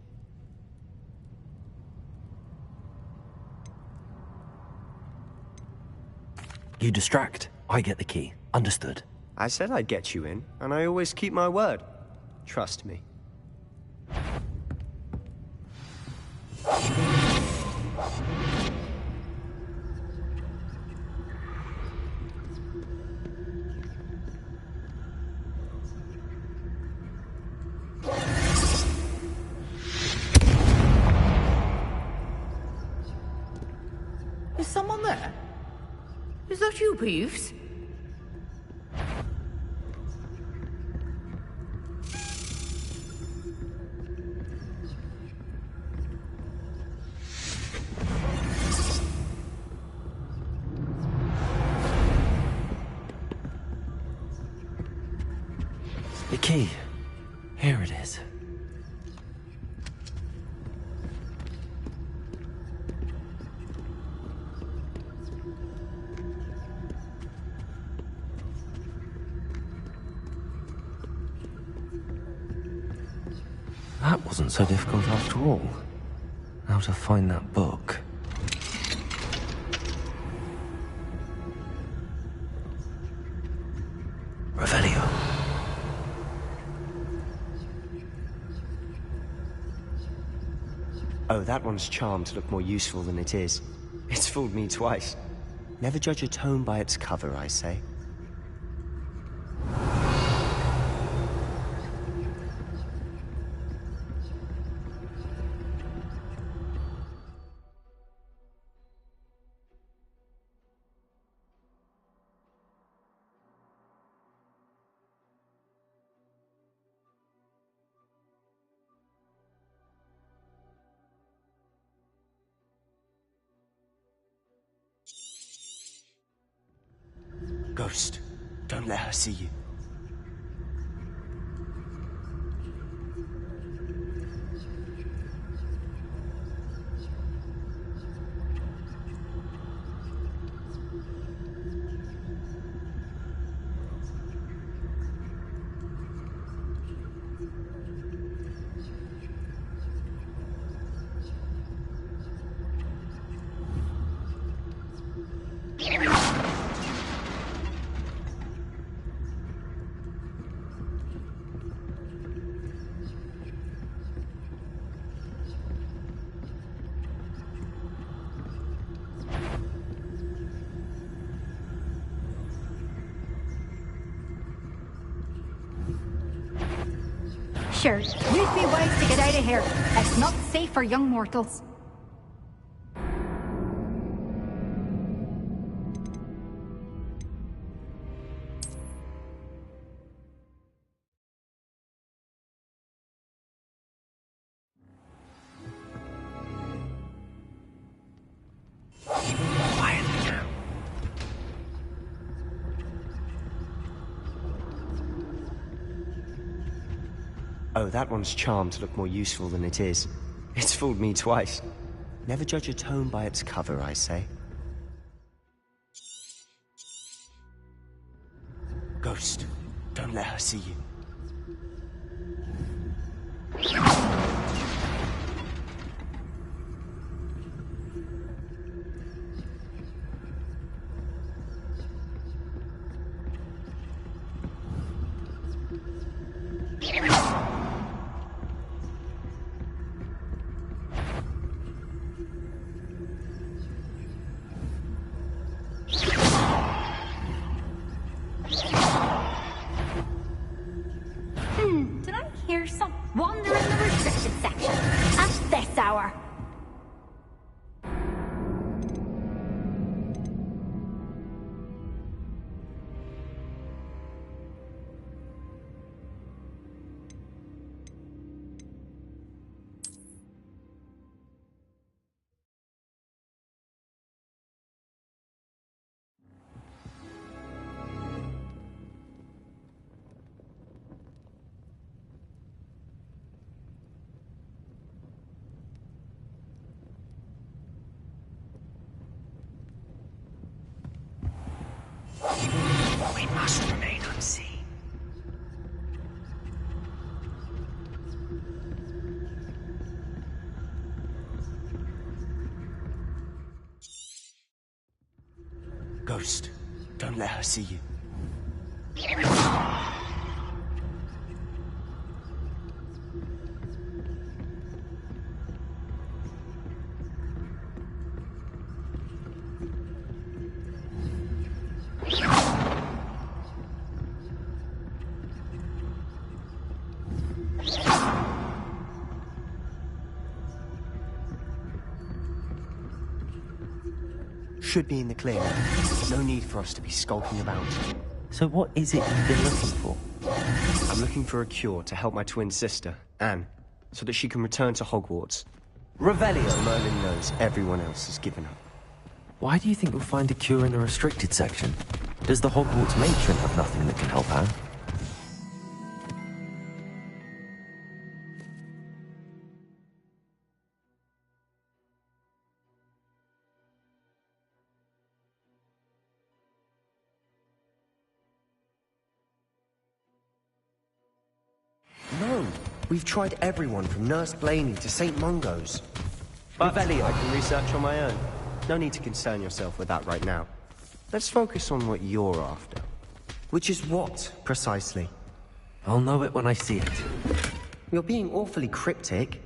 You distract, I get the key. Understood. I said I'd get you in, and I always keep my word. Trust me. Is someone there? Is that you, Peeves? The key. Here it is. That wasn't so difficult after all. Now to find that book. Revelio. Oh, that one's charmed to look more useful than it is. It's fooled me twice. Never judge a tome by its cover, I say. Ghost, don't let her see you. Sure, you'd be wise to get out of here. It's not safe for young mortals. Oh, that one's charmed to look more useful than it is. It's fooled me twice. Never judge a tome by its cover, I say. Ghost, don't let her see you. We must remain unseen. Ghost, don't let her see you. Should be in the clear. No need for us to be skulking about. So what is it you've been looking for? I'm looking for a cure to help my twin sister, Anne, so that she can return to Hogwarts. Revelio. Merlin knows everyone else has given up. Why do you think you'll find a cure in the restricted section? Does the Hogwarts matron have nothing that can help Anne? No, we've tried everyone from Nurse Blaney to St. Mungo's. But Revelio, I can research on my own. No need to concern yourself with that right now. Let's focus on what you're after. Which is what, precisely? I'll know it when I see it. You're being awfully cryptic.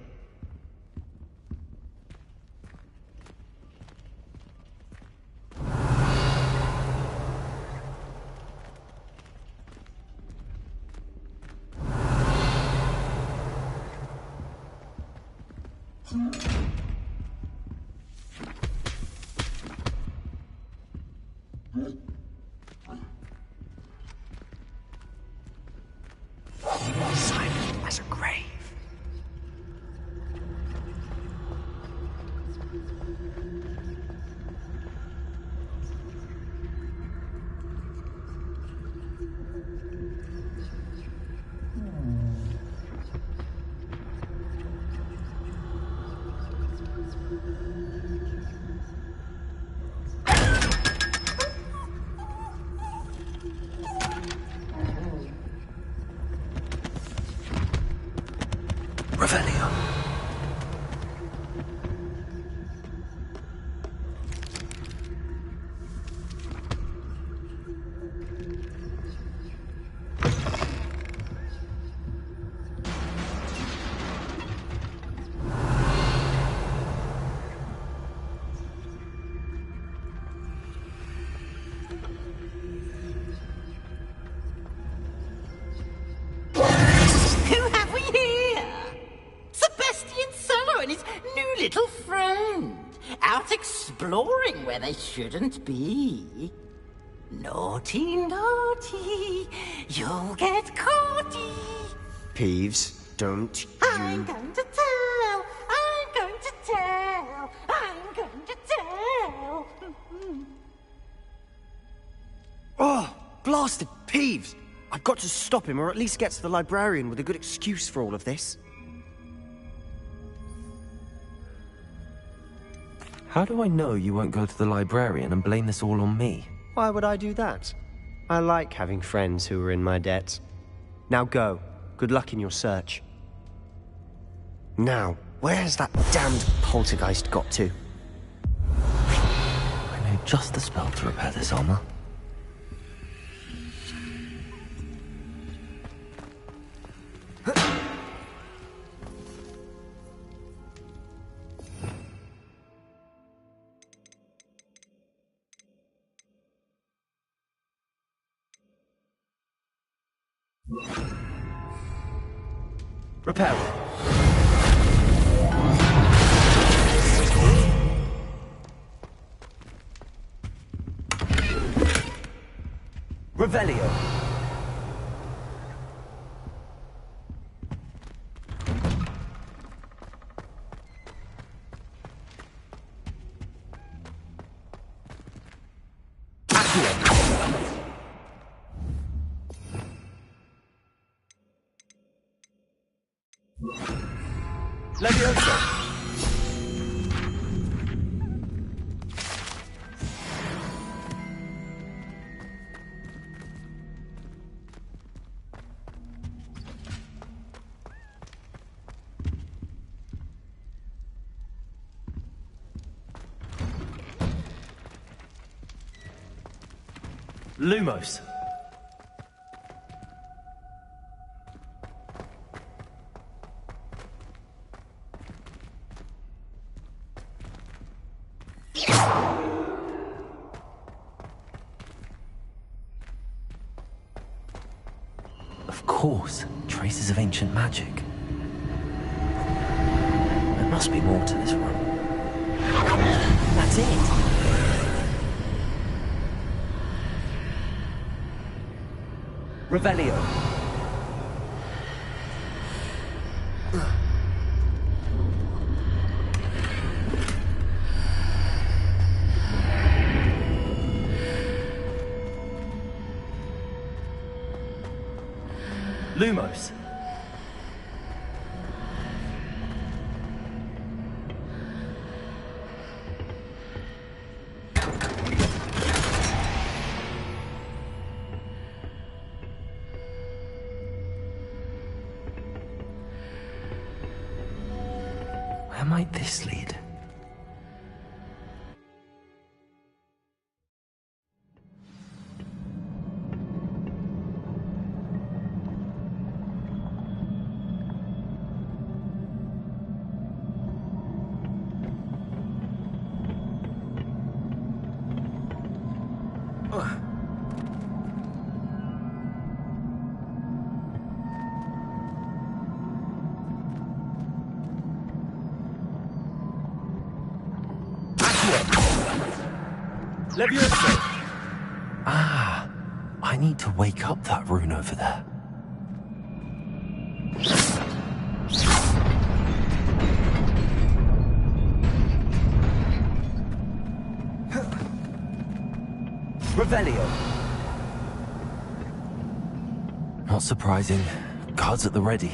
Silent as a grave. Revelio. Who have we here? Sebastian Solo and his new little friend. Out exploring where they shouldn't be. Naughty, naughty. You'll get caughty. Peeves, don't I'm you... going to tell. I'm going to tell. I'm going to tell. Oh, blasted Peeves! I've got to stop him, or at least get to the librarian with a good excuse for all of this. How do I know you won't go to the librarian and blame this all on me? Why would I do that? I like having friends who are in my debt. Now go. Good luck in your search. Now, where's that damned poltergeist got to? I know just the spell to repair this armor. Repair it. Revelio. Leviosa. Lumos. Of course, traces of ancient magic. There must be more to this room. That's it! Revelio. Lumos. Where might this lead? Levioso! Ah, I need to wake up that rune over there. Revelio. Not surprising. Guards at the ready.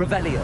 Revelio.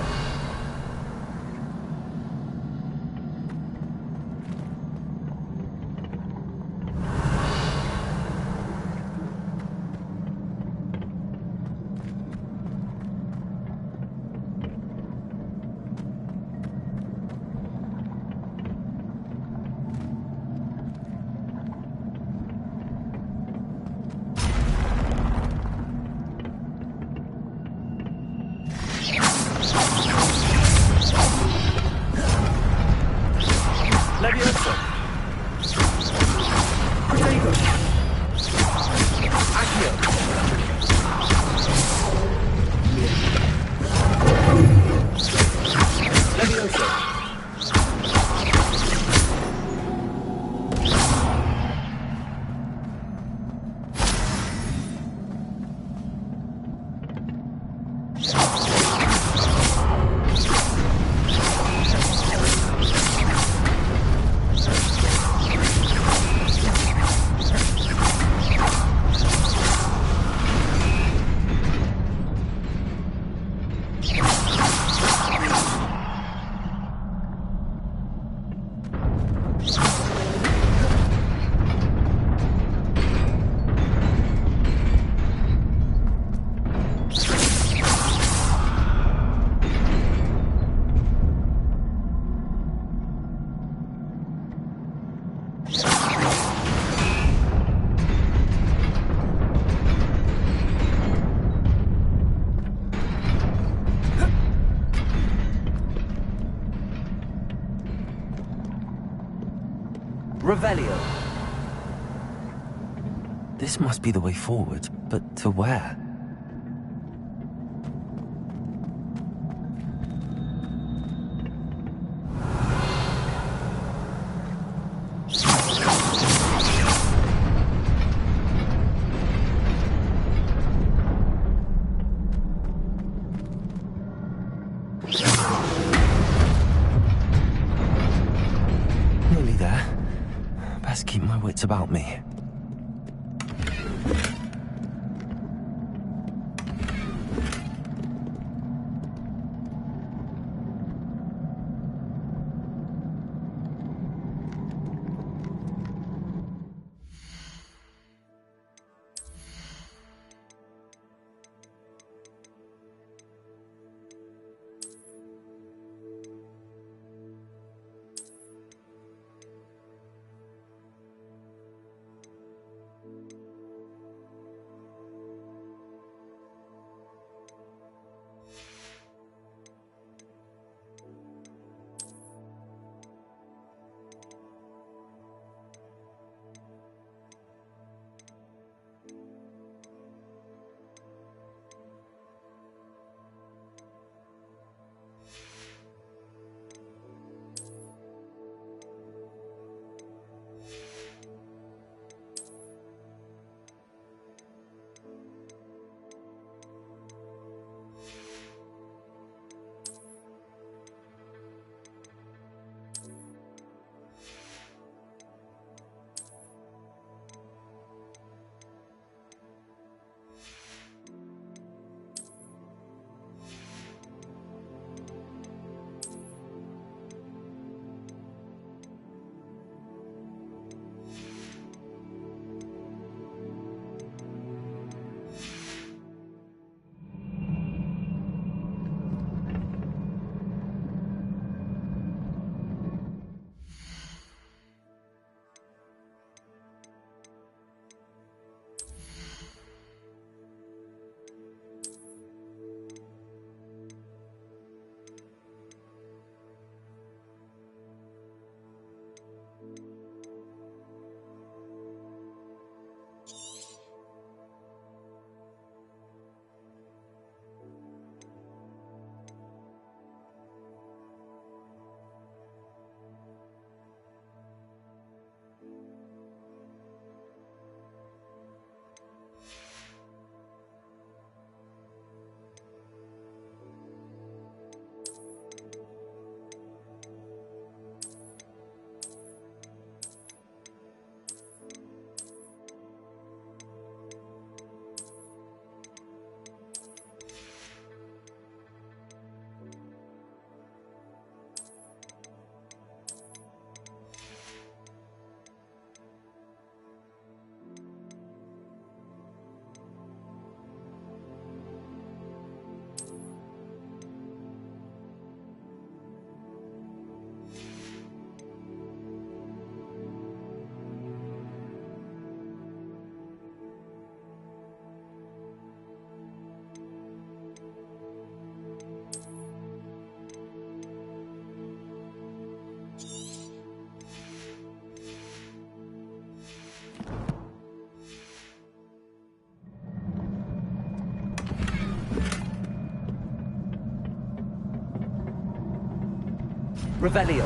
Revelio. This must be the way forward, but to where? Nearly there. Best keep my wits about me. Revelio.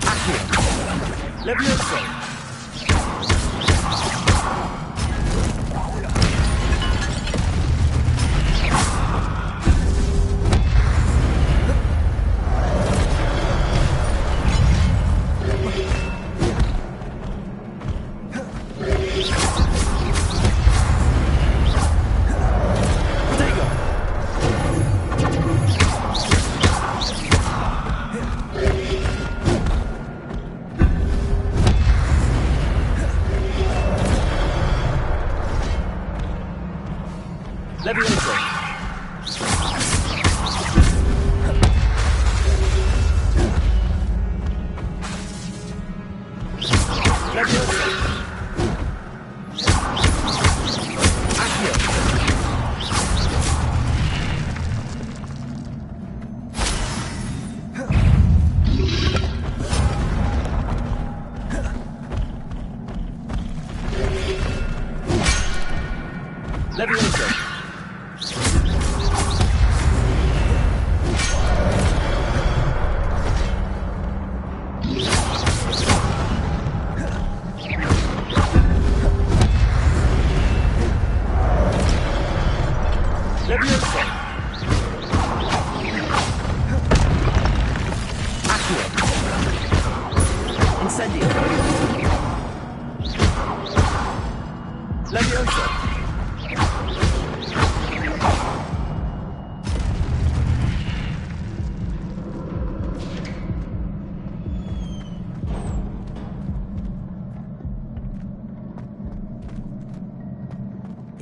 Accio. Levioso.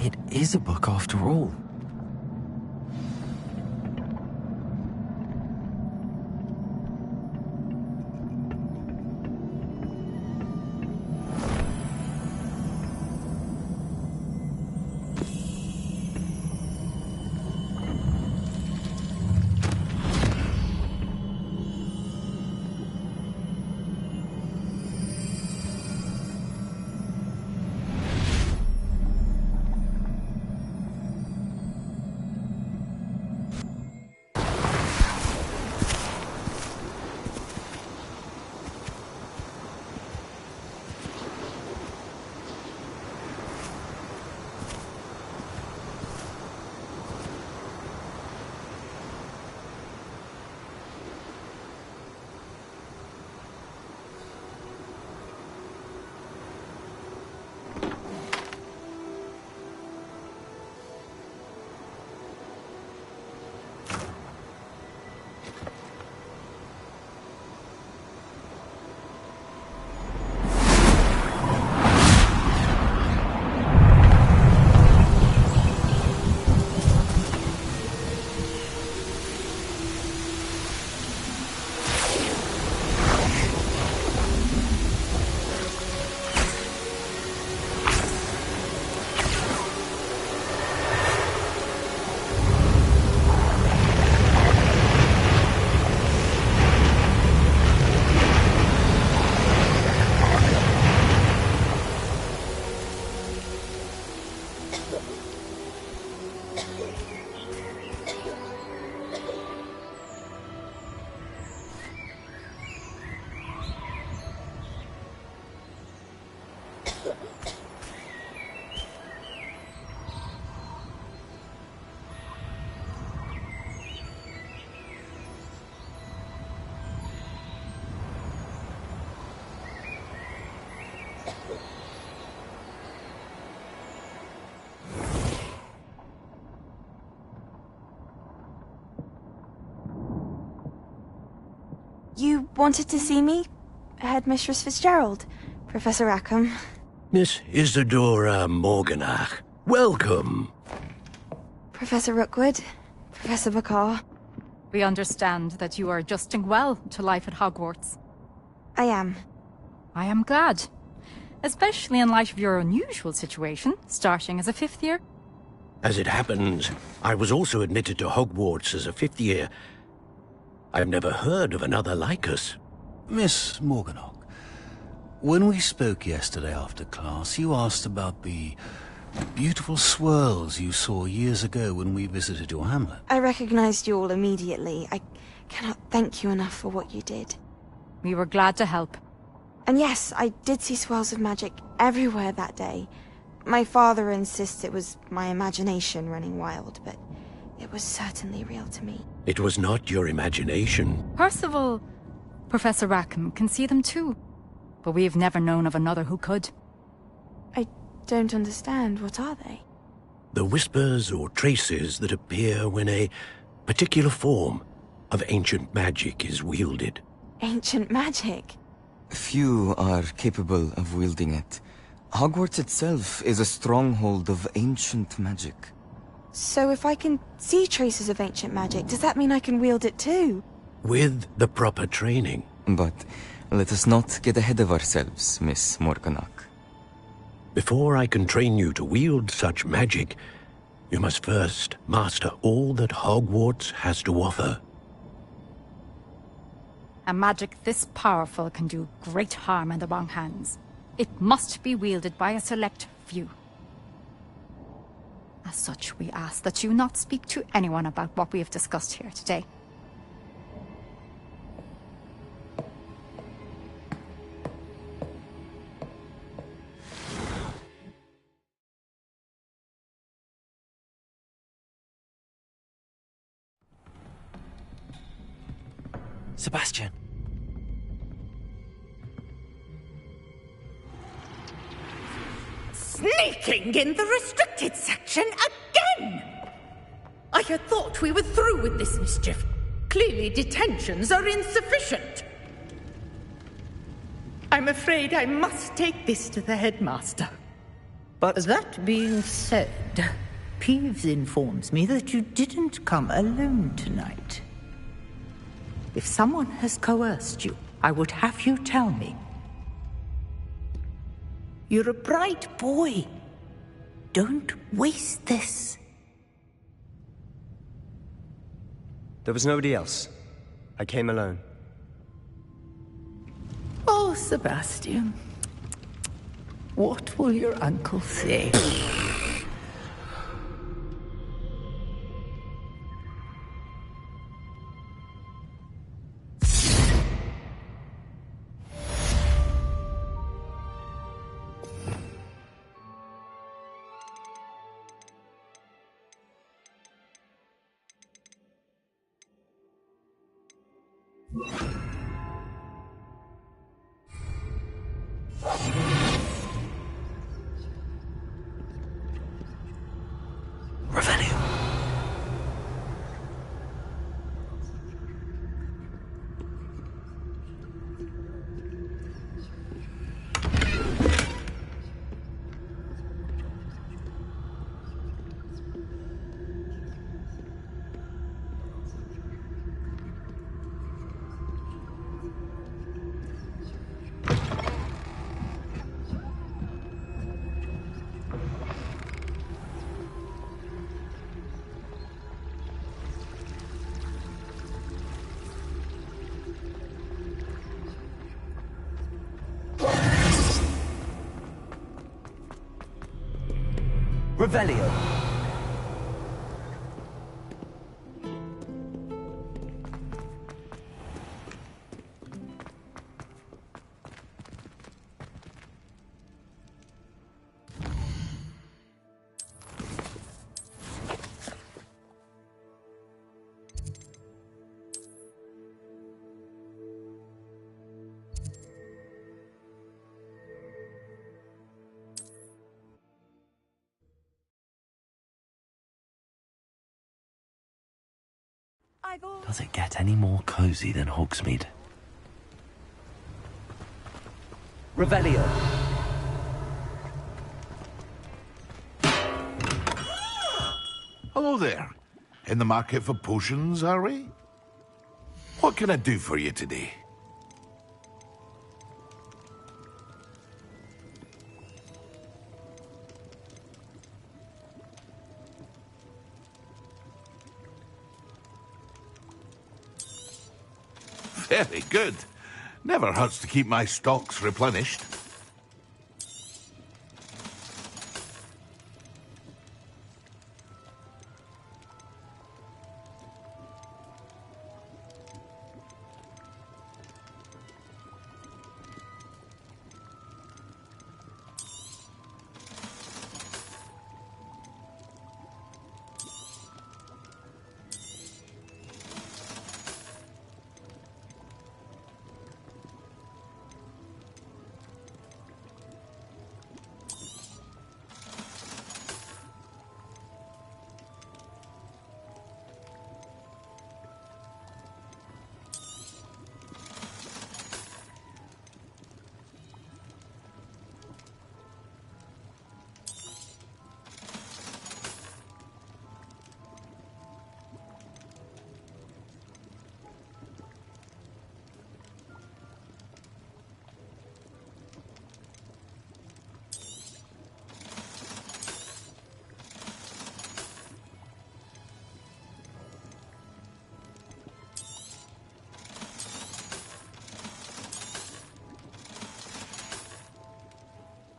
It is a book after all. You wanted to see me? Headmistress Fitzgerald? Professor Rackham? Miss Isadora Morganach, welcome. Professor Rookwood? Professor Bakar? We understand that you are adjusting well to life at Hogwarts. I am. I am glad. Especially in light of your unusual situation, starting as a 5th year. As it happens, I was also admitted to Hogwarts as a 5th year. I've never heard of another like us. Miss Morganach, when we spoke yesterday after class, you asked about the beautiful swirls you saw years ago when we visited your hamlet. I recognized you all immediately. I cannot thank you enough for what you did. We were glad to help. And yes, I did see swirls of magic everywhere that day. My father insists it was my imagination running wild, but it was certainly real to me. It was not your imagination. Percival, Professor Rackham can see them too. But we have never known of another who could. I don't understand. What are they? The whispers or traces that appear when a particular form of ancient magic is wielded. Ancient magic? Few are capable of wielding it. Hogwarts itself is a stronghold of ancient magic. So if I can see traces of ancient magic, does that mean I can wield it too? With the proper training. But let us not get ahead of ourselves, Miss Morganach. Before I can train you to wield such magic, you must first master all that Hogwarts has to offer. A magic this powerful can do great harm in the wrong hands. It must be wielded by a select few. A As such, we ask that you not speak to anyone about what we have discussed here today. Sebastian. Sneaking in the restricted section again! I had thought we were through with this mischief. Clearly detentions are insufficient. I'm afraid I must take this to the headmaster. But that being said, Peeves informs me that you didn't come alone tonight. If someone has coerced you, I would have you tell me. You're a bright boy. Don't waste this. there was nobody else. I came alone. Oh, Sebastian. What will your uncle say? Revelio. Does it get any more cozy than Hogsmeade? Revelio. Hello there. In the market for potions, are we? What can I do for you today? Very good. Never hurts to keep my stocks replenished.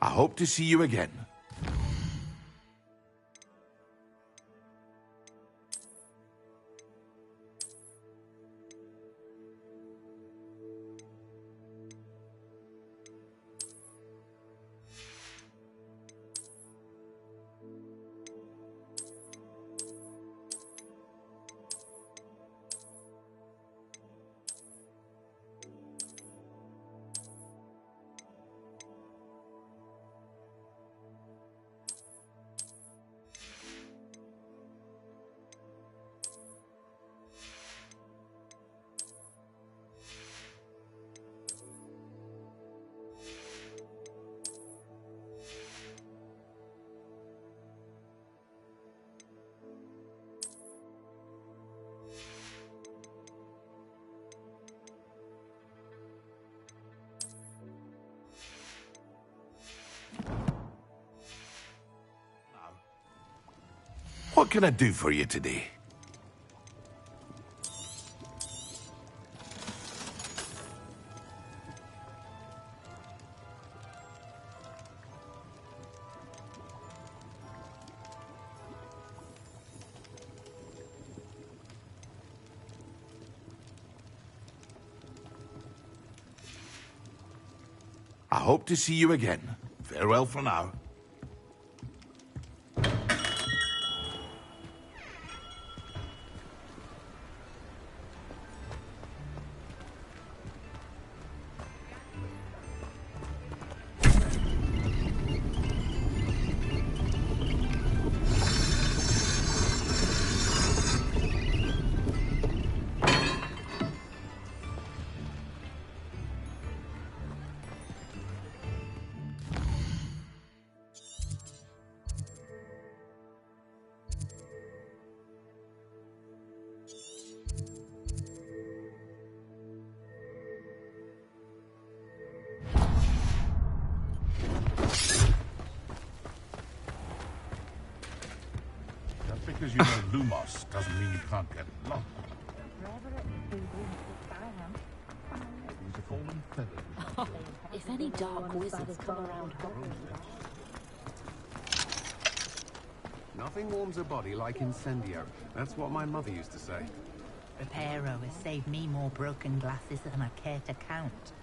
I hope to see you again. What can I do for you today? I hope to see you again. Farewell for now. Because you know Lumos doesn't mean you can't get lost. If any dark wizards come around Nothing warms a body like incendio. That's what my mother used to say. Reparo has saved me more broken glasses than I care to count.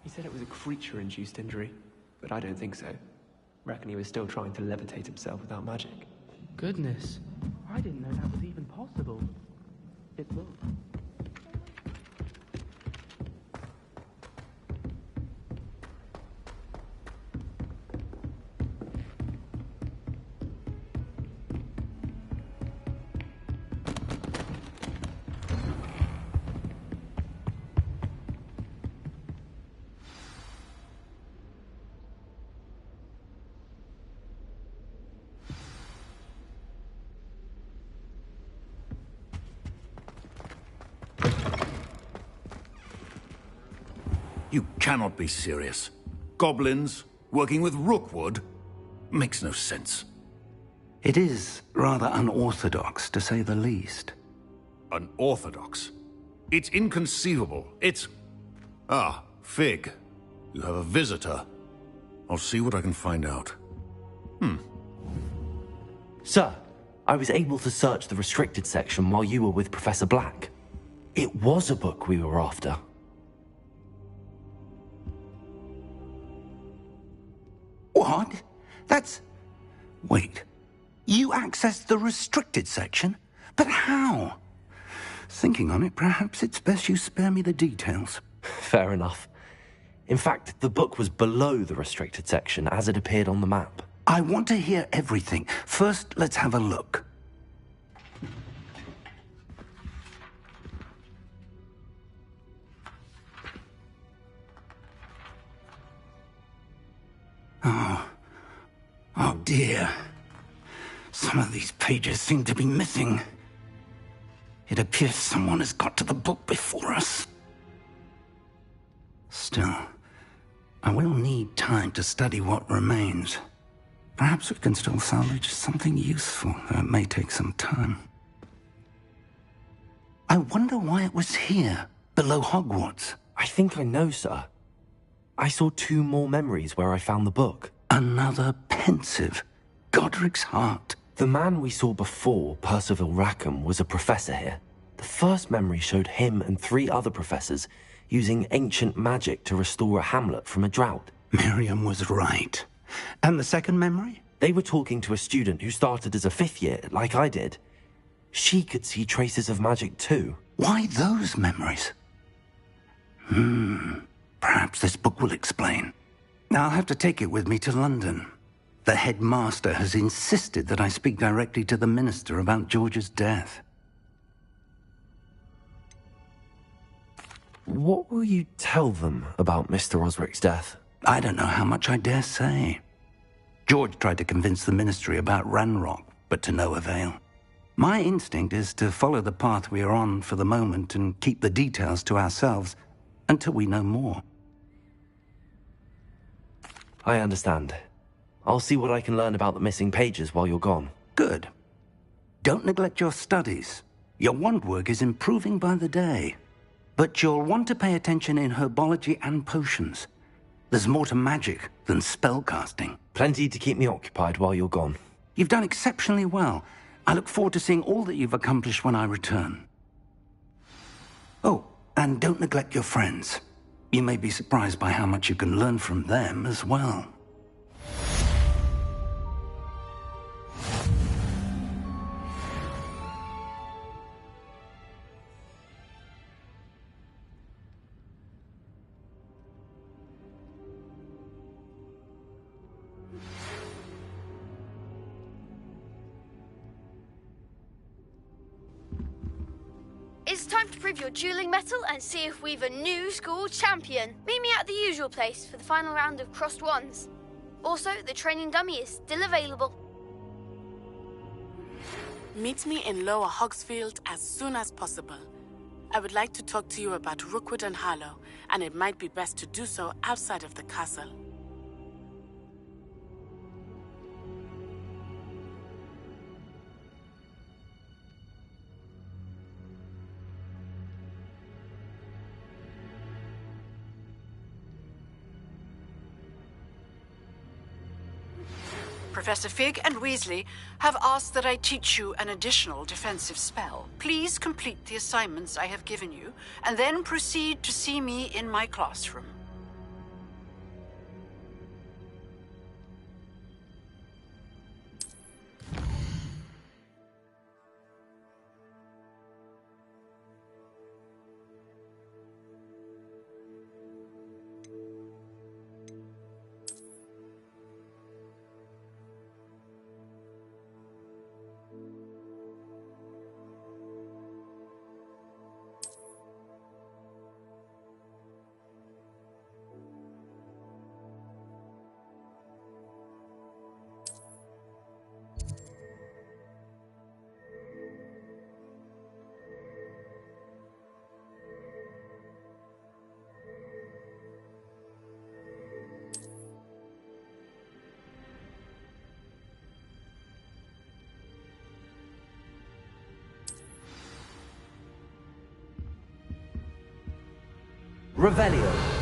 He said it was a creature-induced injury, but I don't think so. Reckon he was still trying to levitate himself without magic. Goodness, I didn't know that was even possible. It looked. You cannot be serious. Goblins working with Rookwood? Makes no sense. It is rather unorthodox, to say the least. Unorthodox? It's inconceivable. It's... Ah, Fig. You have a visitor. I'll see what I can find out. Sir, I was able to search the restricted section while you were with Professor Black. It was a book we were after. What? That's... Wait. You accessed the restricted section? But how? Thinking on it, perhaps it's best you spare me the details. Fair enough. In fact, the book was below the restricted section as it appeared on the map. I want to hear everything. First, let's have a look. Oh dear. Some of these pages seem to be missing. It appears someone has got to the book before us. Still, I will need time to study what remains. Perhaps we can still salvage something useful, though it may take some time. I wonder why it was here, below Hogwarts. I think I know, sir. I saw 2 more memories where I found the book. Another pensive. Godric's heart. The man we saw before, Percival Rackham, was a professor here. The first memory showed him and 3 other professors using ancient magic to restore a hamlet from a drought. Miriam was right. And the second memory? They were talking to a student who started as a 5th year, like I did. She could see traces of magic too. Why those memories? Perhaps this book will explain. I'll have to take it with me to London. The headmaster has insisted that I speak directly to the minister about George's death. What will you tell them about Mr. Osric's death? I don't know how much I dare say. George tried to convince the ministry about Ranrock, but to no avail. My instinct is to follow the path we are on for the moment and keep the details to ourselves until we know more. I understand. I'll see what I can learn about the missing pages while you're gone. Good. Don't neglect your studies. Your wand work is improving by the day. But you'll want to pay attention in herbology and potions. There's more to magic than spellcasting. Plenty to keep me occupied while you're gone. You've done exceptionally well. I look forward to seeing all that you've accomplished when I return. Oh, and don't neglect your friends. You may be surprised by how much you can learn from them as well. It's time to prove your dueling mettle and see if we've a new school champion. Meet me at the usual place for the final round of crossed wands. Also, the training dummy is still available. Meet me in Lower Hogsfield as soon as possible. I would like to talk to you about Rookwood and Harlow, and it might be best to do so outside of the castle. Professor Fig and Weasley have asked that I teach you an additional defensive spell. Please complete the assignments I have given you, and then proceed to see me in my classroom. Revelio.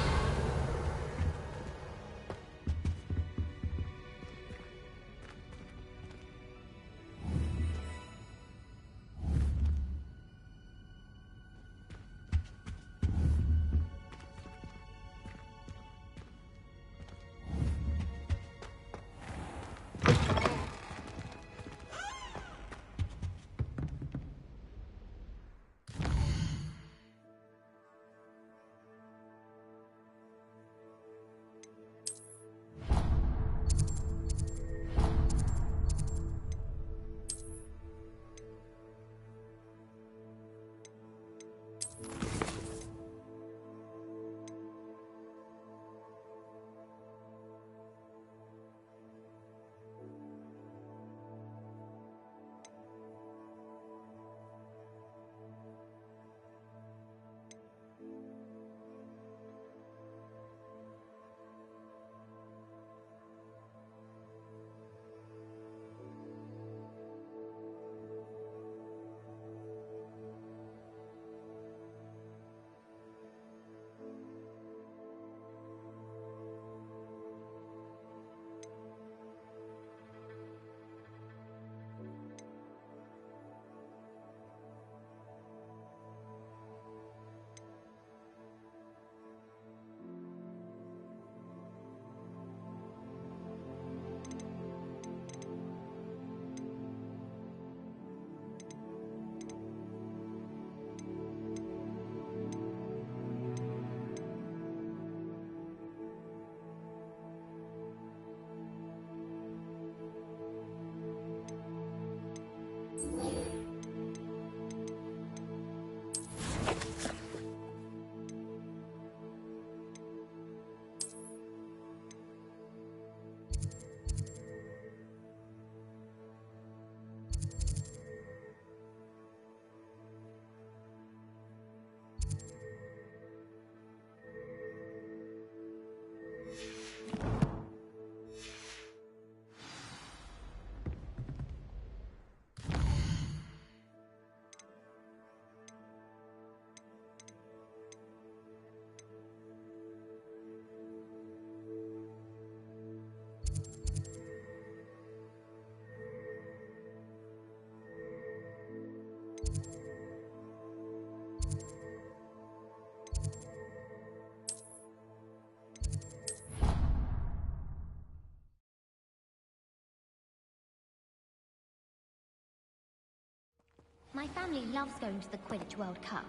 My family loves going to the Quidditch World Cup.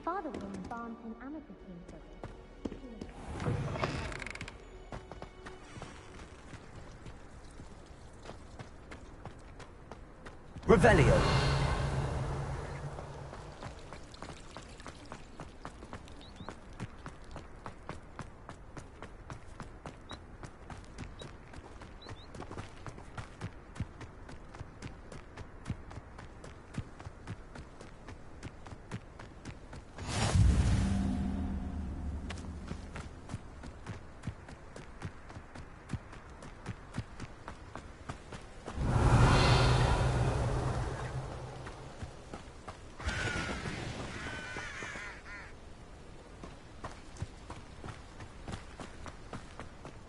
Father was on the Barnton amateur team for this. Revelio.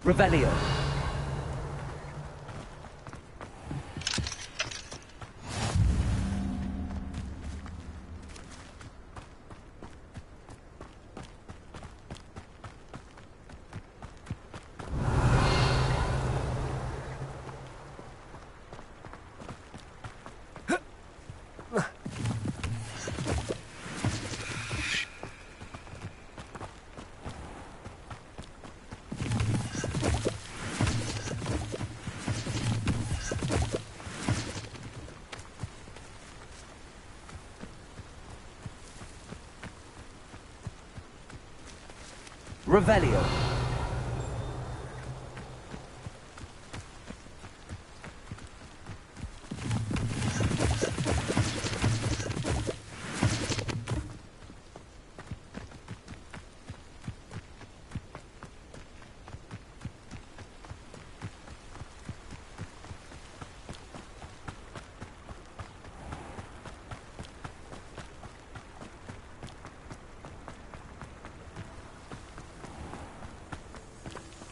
Revelio. Revelio.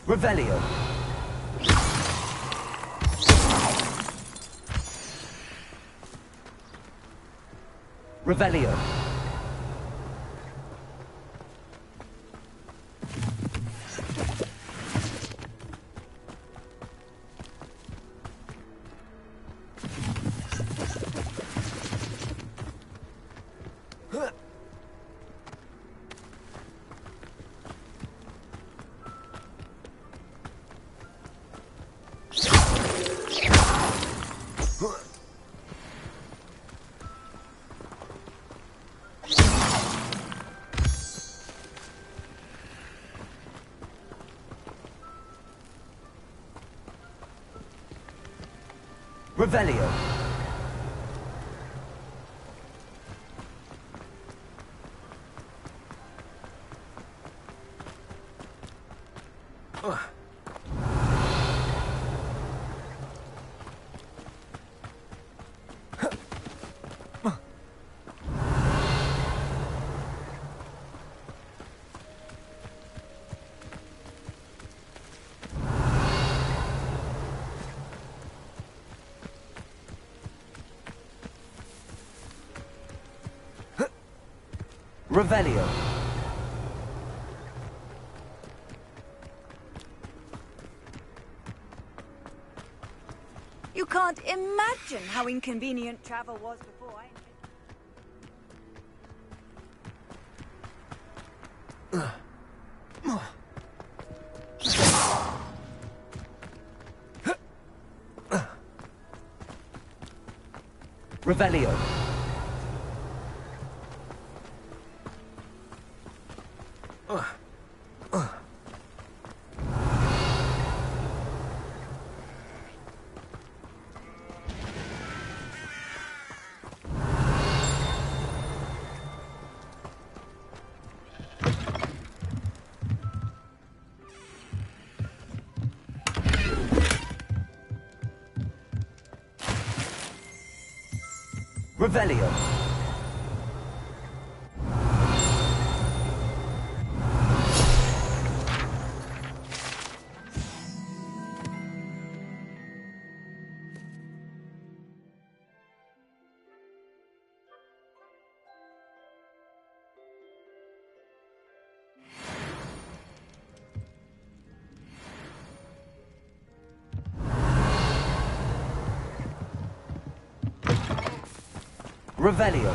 Revelio. Revelio. Revelio. Revelio. You can't imagine how inconvenient travel was before Revelio. Revelio. Revelio.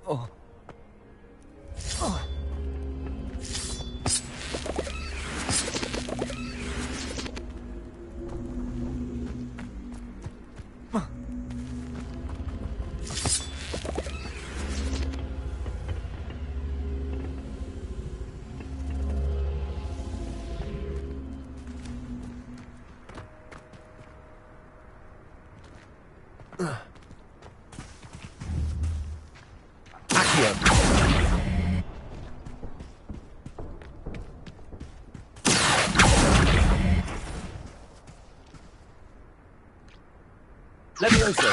Oh. Levioso.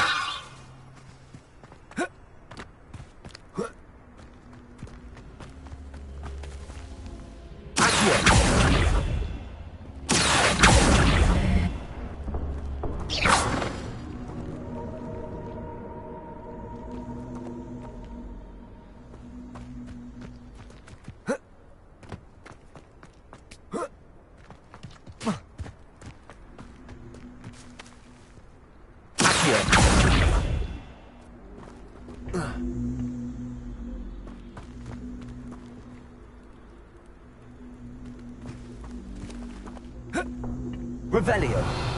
Revelio.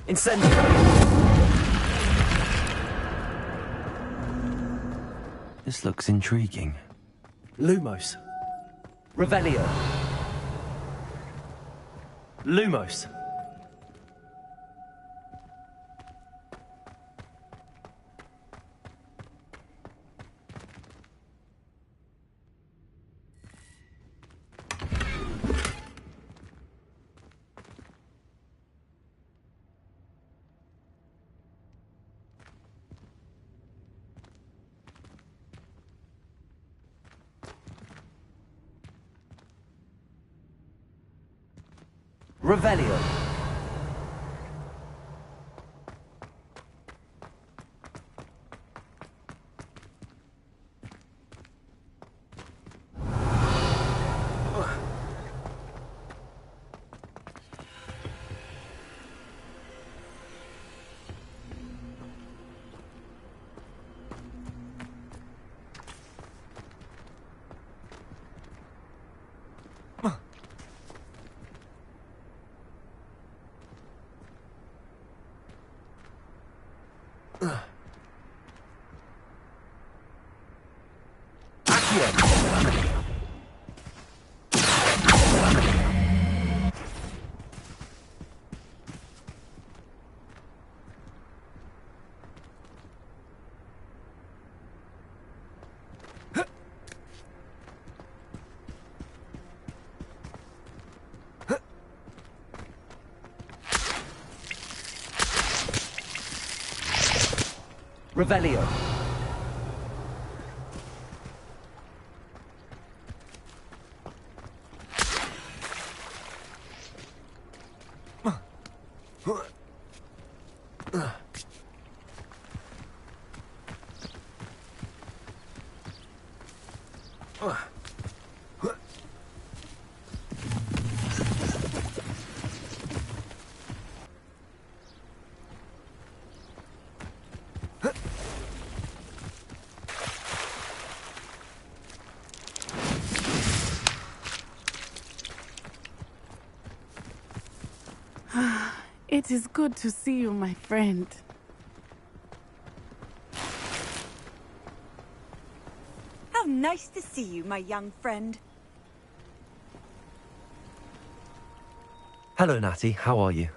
Incendio! This looks intriguing. Lumos. Revelio. Lumos. Revelio. Revelio. It is good to see you, my friend. How nice to see you, my young friend. Hello, Natty. How are you?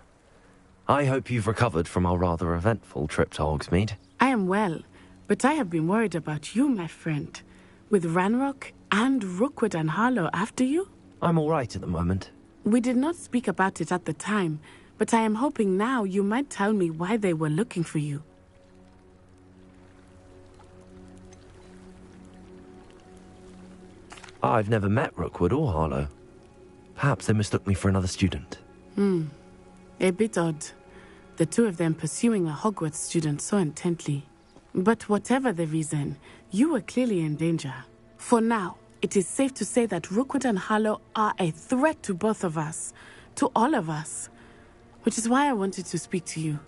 I hope you've recovered from our rather eventful trip to Hogsmeade. I am well, but I have been worried about you, my friend. With Ranrock and Rookwood and Harlow after you? I'm all right at the moment. We did not speak about it at the time, but I am hoping now you might tell me why they were looking for you. I've never met Rookwood or Harlow. Perhaps they mistook me for another student. A bit odd. The two of them pursuing a Hogwarts student so intently. But whatever the reason, you were clearly in danger. For now, it is safe to say that Rookwood and Harlow are a threat to both of us, to all of us. Which is why I wanted to speak to you.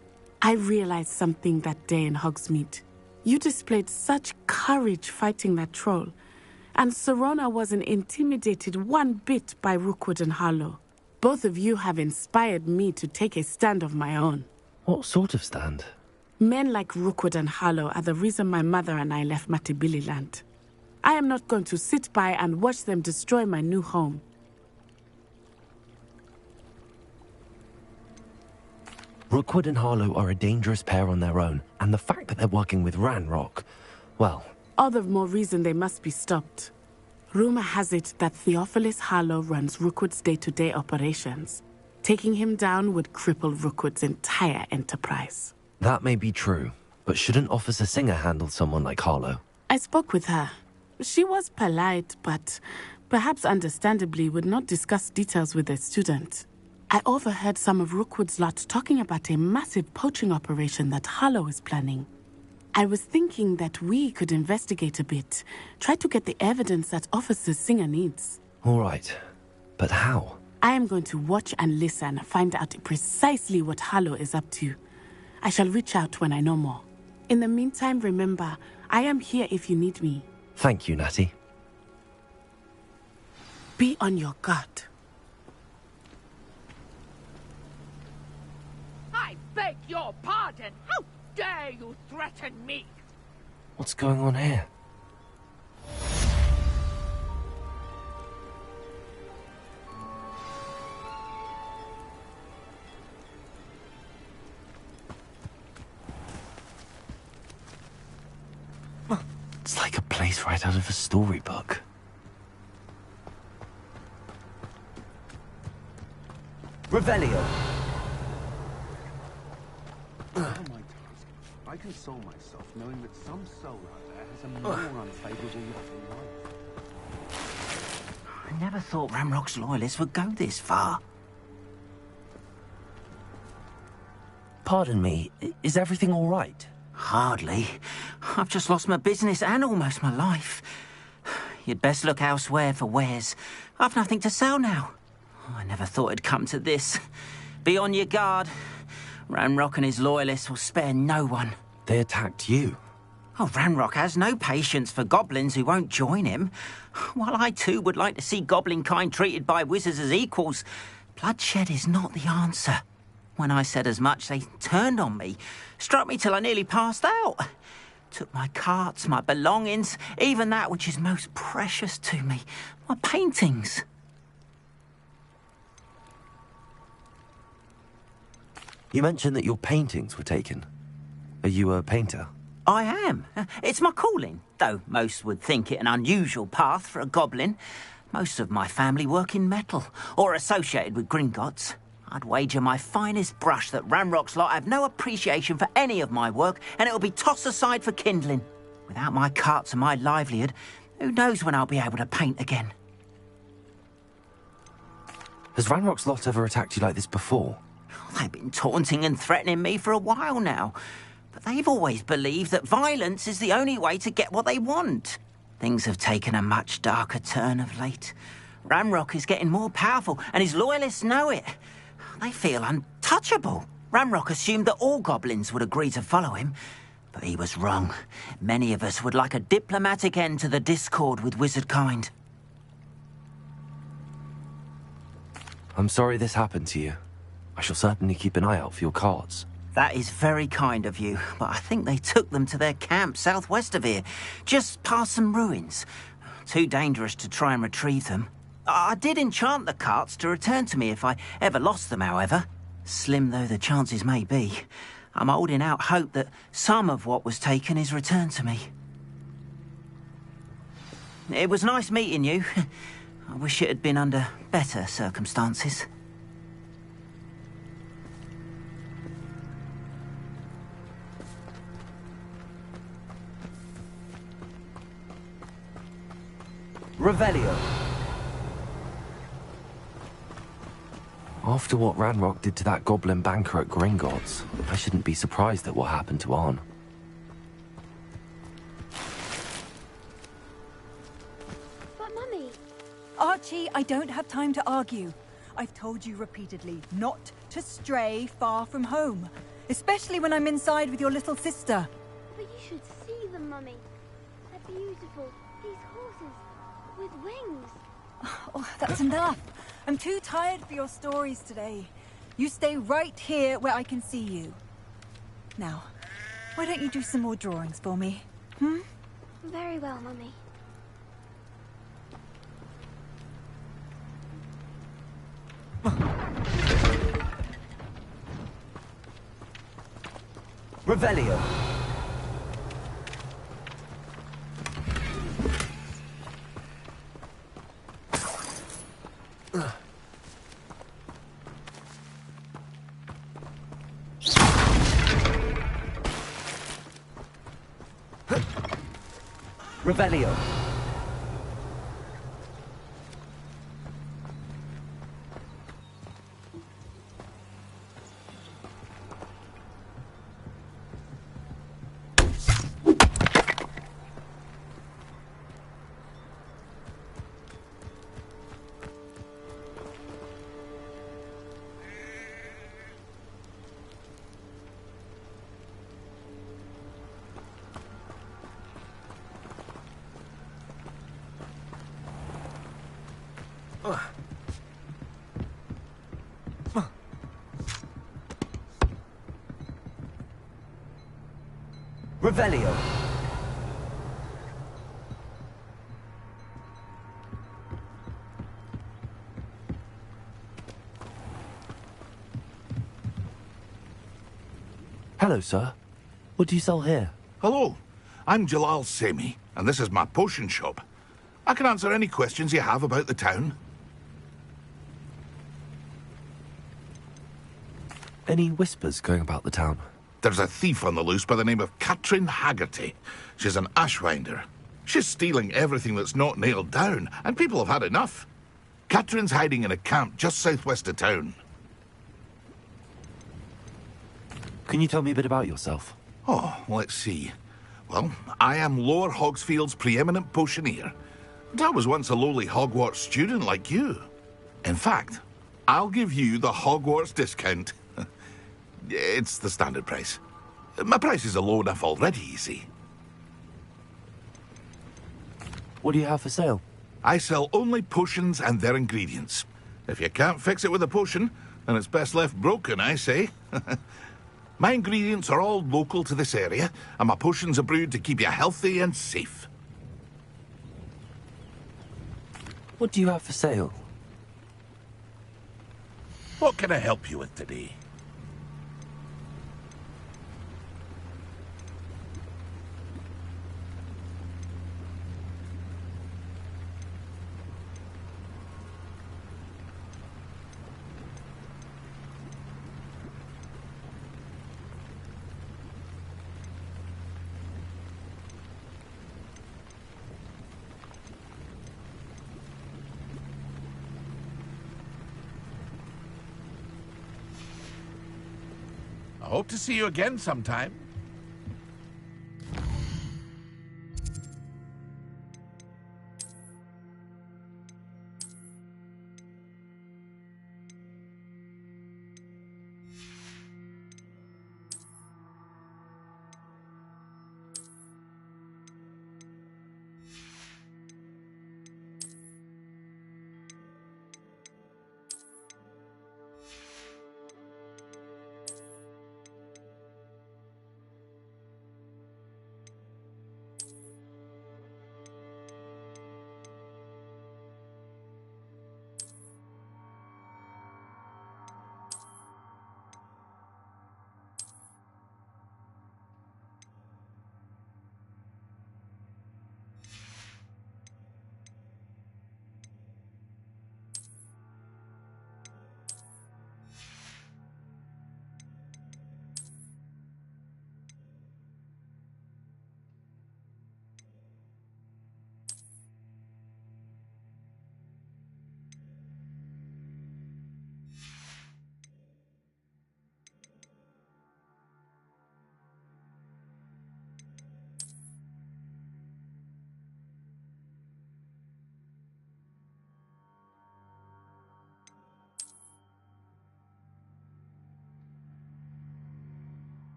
I realized something that day in Hogsmeade. You displayed such courage fighting that troll, and Serona wasn't intimidated one bit by Rookwood and Harlow. Both of you have inspired me to take a stand of my own. What sort of stand? Men like Rookwood and Harlow are the reason my mother and I left Matibili Land. I am not going to sit by and watch them destroy my new home. Rookwood and Harlow are a dangerous pair on their own, and the fact that they're working with Ranrock, well... All the more reason they must be stopped. Rumor has it that Theophilus Harlow runs Rookwood's day-to-day operations. Taking him down would cripple Rookwood's entire enterprise. That may be true, but shouldn't Officer Singer handle someone like Harlow? I spoke with her. She was polite, but perhaps understandably would not discuss details with a student. I overheard some of Rookwood's lot talking about a massive poaching operation that Harlow is planning. I was thinking that we could investigate a bit, try to get the evidence that Officer Singer needs. All right, but how? I am going to watch and listen, find out precisely what Harlow is up to. I shall reach out when I know more. In the meantime, remember, I am here if you need me. Thank you, Natty. Be on your guard. I beg dare you threaten me? What's going on here? It's like a place right out of a storybook. Revelio! Oh, my task. I console myself knowing that some soul out there has a more unfavorable lot in life. I never thought Ranrock's loyalists would go this far. Pardon me, is everything all right? Hardly. I've just lost my business and almost my life. You'd best look elsewhere for wares. I've nothing to sell now. I never thought it'd come to this. Be on your guard. Ranrock and his loyalists will spare no one. They attacked you? Oh, Ranrock has no patience for goblins who won't join him. While I too would like to see goblin kind treated by wizards as equals, bloodshed is not the answer. When I said as much, they turned on me, struck me till I nearly passed out. Took my carts, my belongings, even that which is most precious to me, my paintings. You mentioned that your paintings were taken. Are you a painter? I am. It's my calling, though most would think it an unusual path for a goblin. Most of my family work in metal, or associated with Gringotts. I'd wager my finest brush that Ranrock's lot have no appreciation for any of my work, and it'll be tossed aside for kindling. Without my carts and my livelihood, who knows when I'll be able to paint again? Has Ranrock's lot ever attacked you like this before? They've been taunting and threatening me for a while now, but they've always believed that violence is the only way to get what they want. Things have taken a much darker turn of late. Ranrock is getting more powerful, and his loyalists know it. They feel untouchable. Ranrock assumed that all goblins would agree to follow him, but he was wrong. Many of us would like a diplomatic end to the discord with wizard kind. I'm sorry this happened to you. I shall certainly keep an eye out for your carts. That is very kind of you, but I think they took them to their camp southwest of here, just past some ruins. Too dangerous to try and retrieve them. I did enchant the carts to return to me if I ever lost them, however. Slim though the chances may be, I'm holding out hope that some of what was taken is returned to me. It was nice meeting you. I wish it had been under better circumstances. Revelio. After what Ranrock did to that goblin banker at Gringotts, I shouldn't be surprised at what happened to Arn. But Mummy... Archie, I don't have time to argue. I've told you repeatedly not to stray far from home, especially when I'm inside with your little sister. But you should see them, Mummy. They're beautiful. These horses with wings. Oh, that's enough. I'm too tired for your stories today. You stay right here where I can see you. Now, why don't you do some more drawings for me? Hmm? Very well, Mummy. Revelio. Revelio. Revelio. Hello, sir. What do you sell here? Hello, I'm Jalal Semi, and this is my potion shop. I can answer any questions you have about the town. Any whispers going about the town? There's a thief on the loose by the name of Katrin Haggerty. She's an ashwinder. She's stealing everything that's not nailed down, and people have had enough. Katrin's hiding in a camp just southwest of town. Can you tell me a bit about yourself? Oh, let's see. Well, I am Lower Hogsfield's preeminent potioneer. But I was once a lowly Hogwarts student like you. In fact, I'll give you the Hogwarts discount. It's the standard price. My prices are low enough already, you see. What do you have for sale? I sell only potions and their ingredients. If you can't fix it with a potion, then it's best left broken, I say. My ingredients are all local to this area, and my potions are brewed to keep you healthy and safe. What do you have for sale? What can I help you with today? I hope to see you again sometime.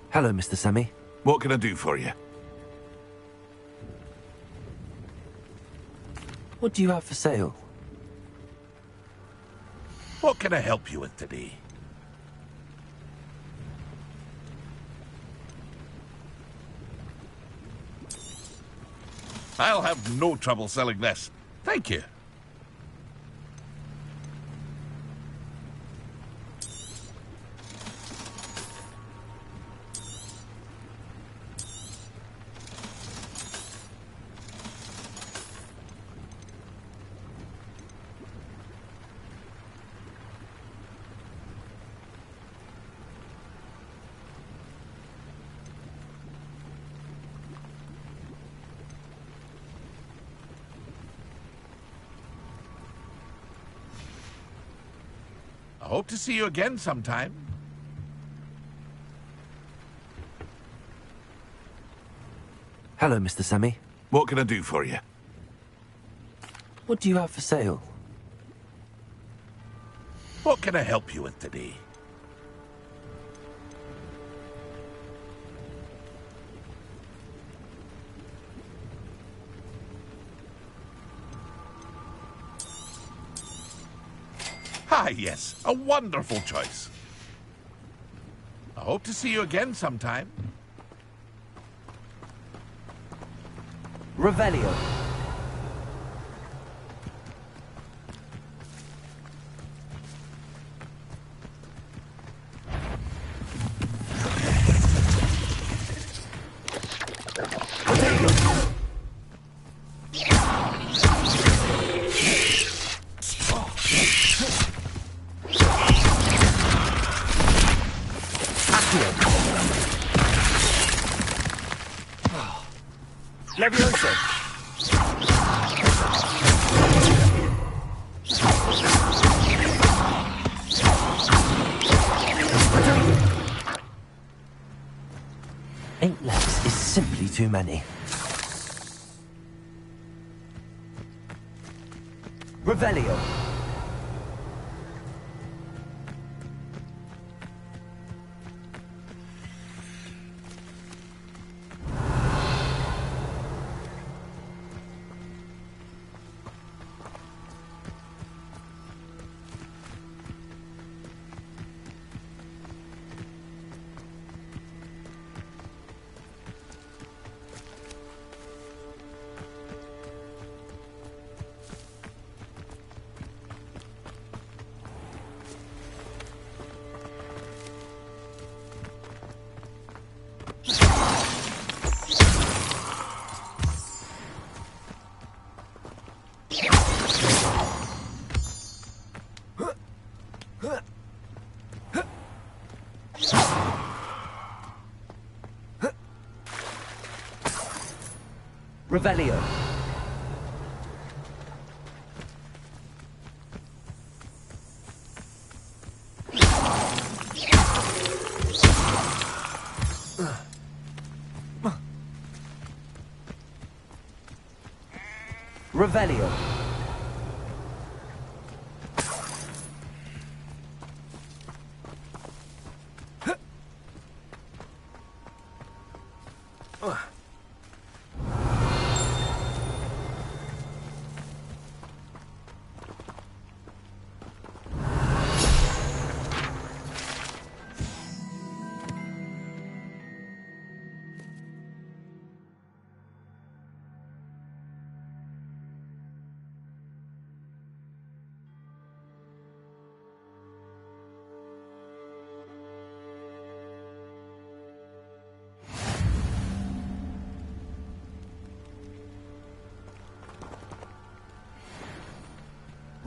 Hello, Mr. Semi. What can I do for you? What do you have for sale? What can I help you with today? I'll have no trouble selling this. Thank you. I hope to see you again sometime. Hello, Mr. Semi. What can I do for you? What do you have for sale? What can I help you with today? Ah, yes, a wonderful choice. I hope to see you again sometime. Revelio. Levioso. Eight legs is simply too many. Revelio. Revelio. Revelio.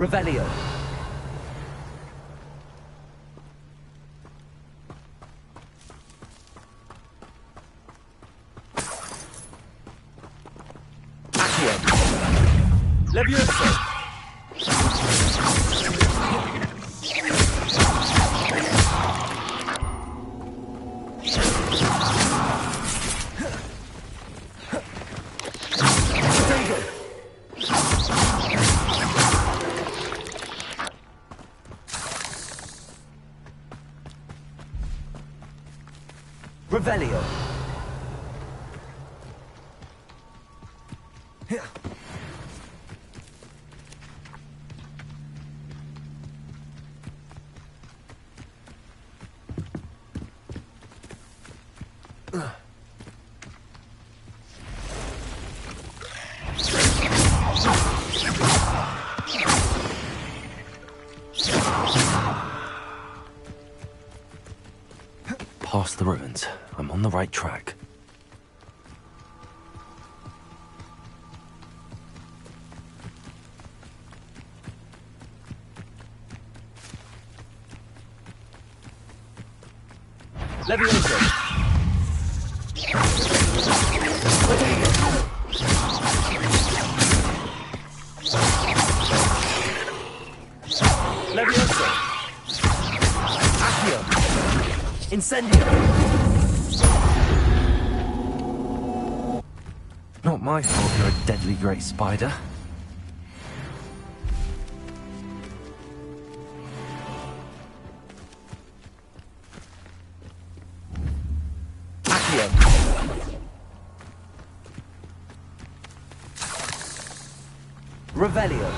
Revelio. Accio. Levioso. Revelio. Past the ruins. I'm on the right track. Levioso. Levioso. Accio. Incendio. Not my fault you're a deadly great spider. Accio. Revelio.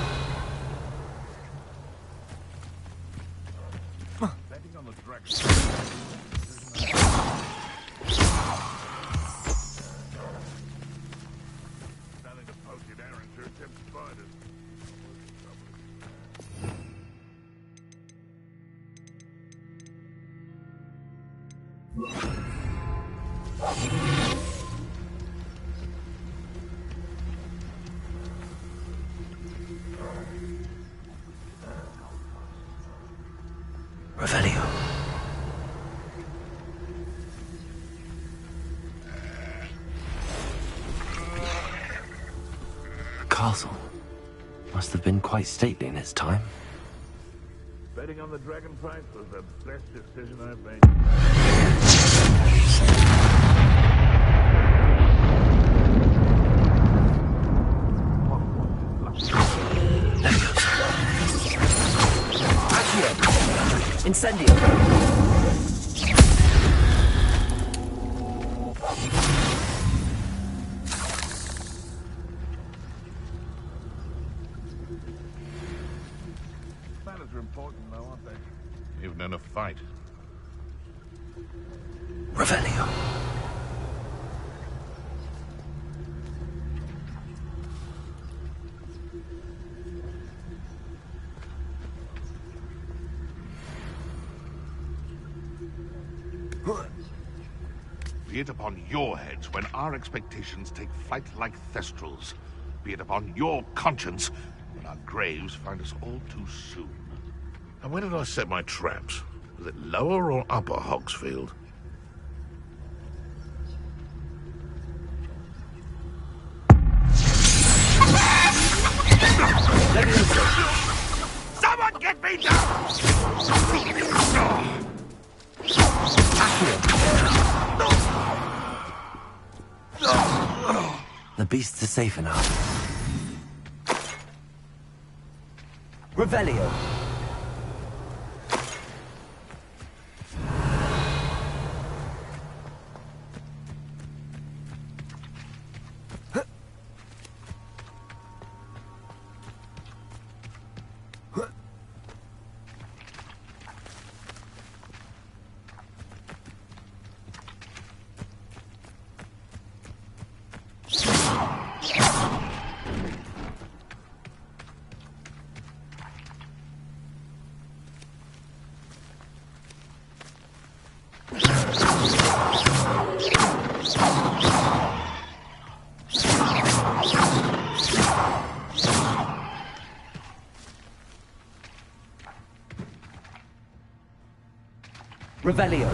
Revelio. The castle must have been quite stately in its time. Betting on the dragon price was the best decision I've made. Incendio! Manners are important, though, aren't they? Even in a fight. Revelio. Be it upon your heads when our expectations take flight like thestrals. Be it upon your conscience when our graves find us all too soon. And where did I set my traps? Was it lower or upper Hogsfield? Someone get me down! The beasts are safe enough. Revelio. Revelio.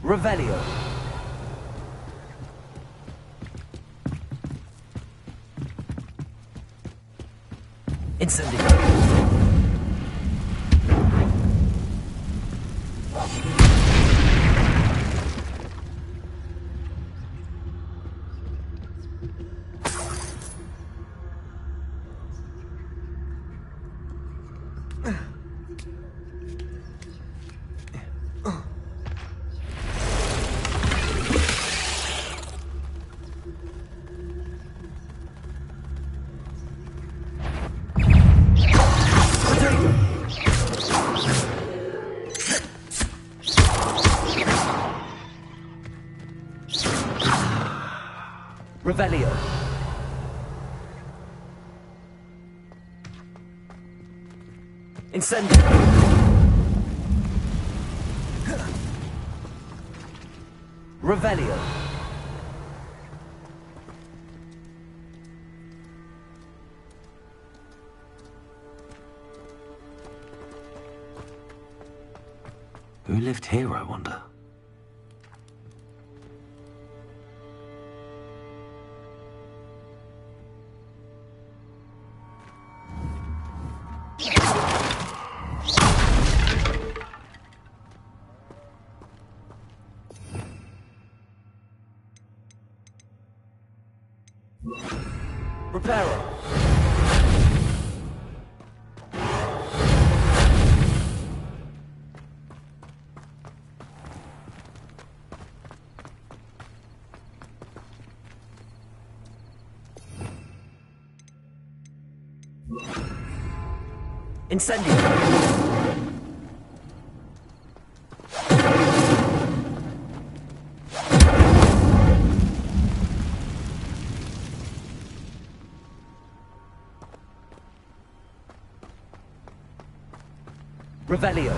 Revelio. Incendio. Revelio. Incendio. Revelio. Who lived here, I wonder? Reparo. Incendio. Revelio.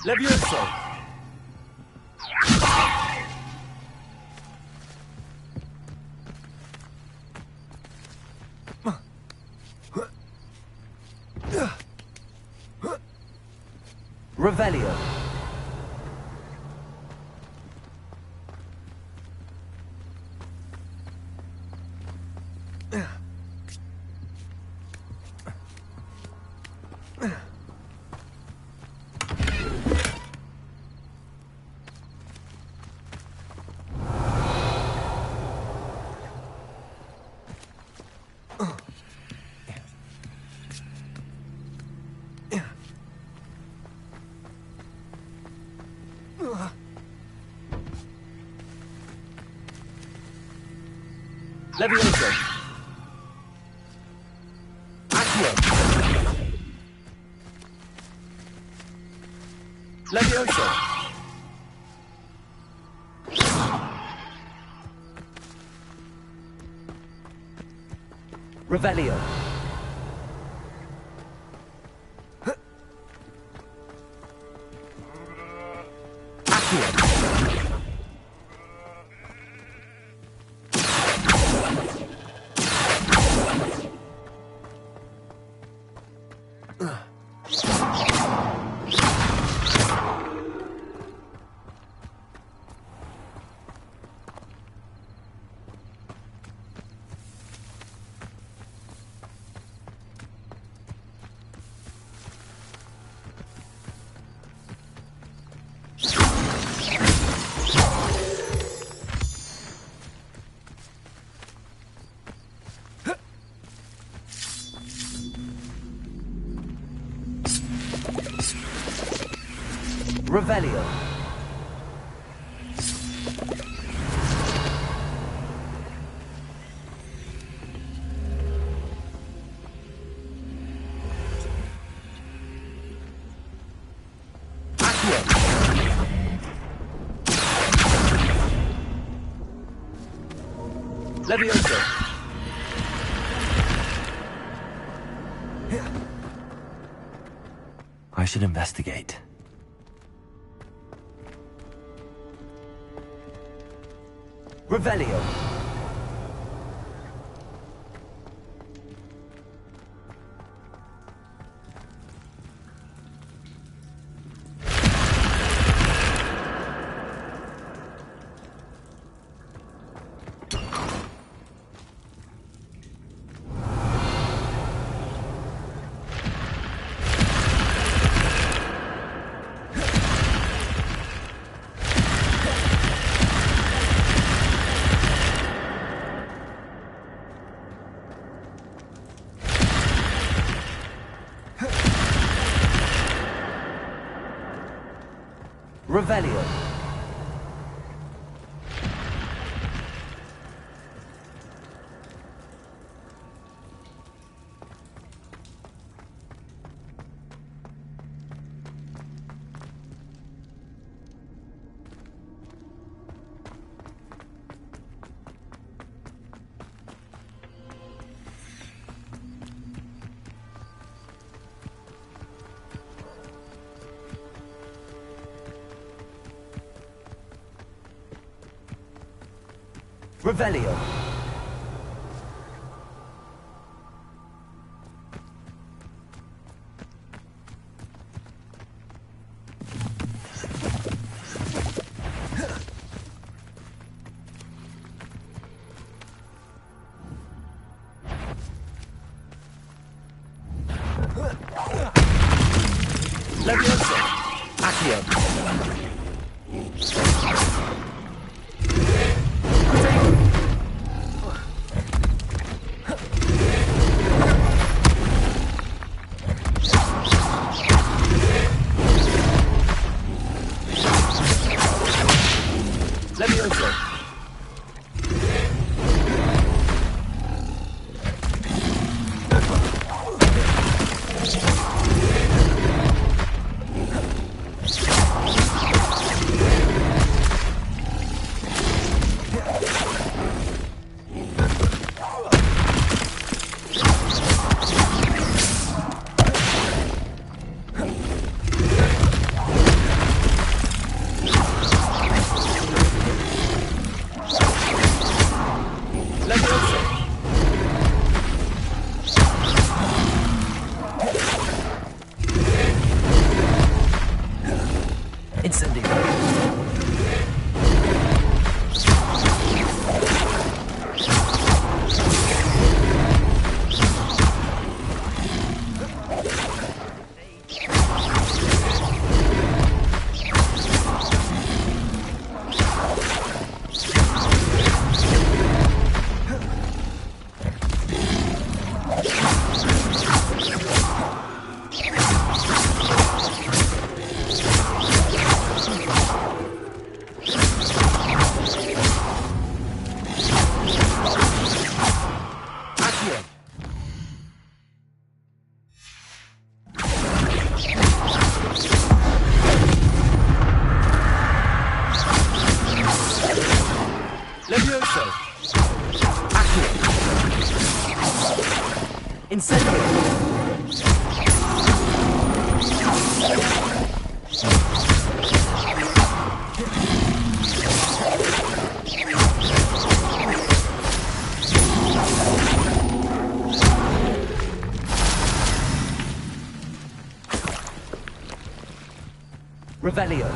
Levioso. Revelio. Levioso. Accio. Levioso. Revelio. Accio. Revelio. Accio. Levioso. I should investigate. Revelio. Revelio. Revelio. Levioso. Accio. Revelio.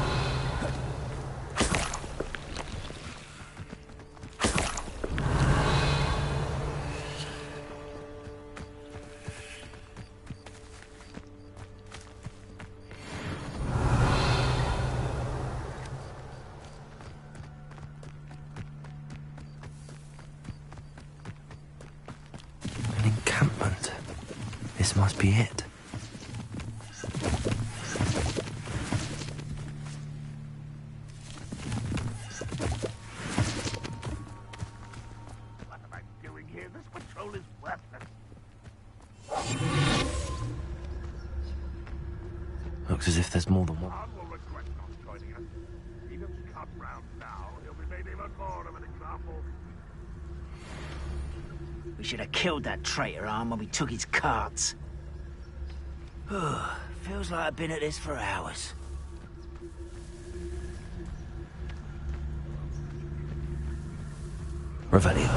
An encampment. This must be it. Looks as if there's more than one. We should have killed that traitor arm when we took his carts. Feels like I've been at this for hours. Revelio.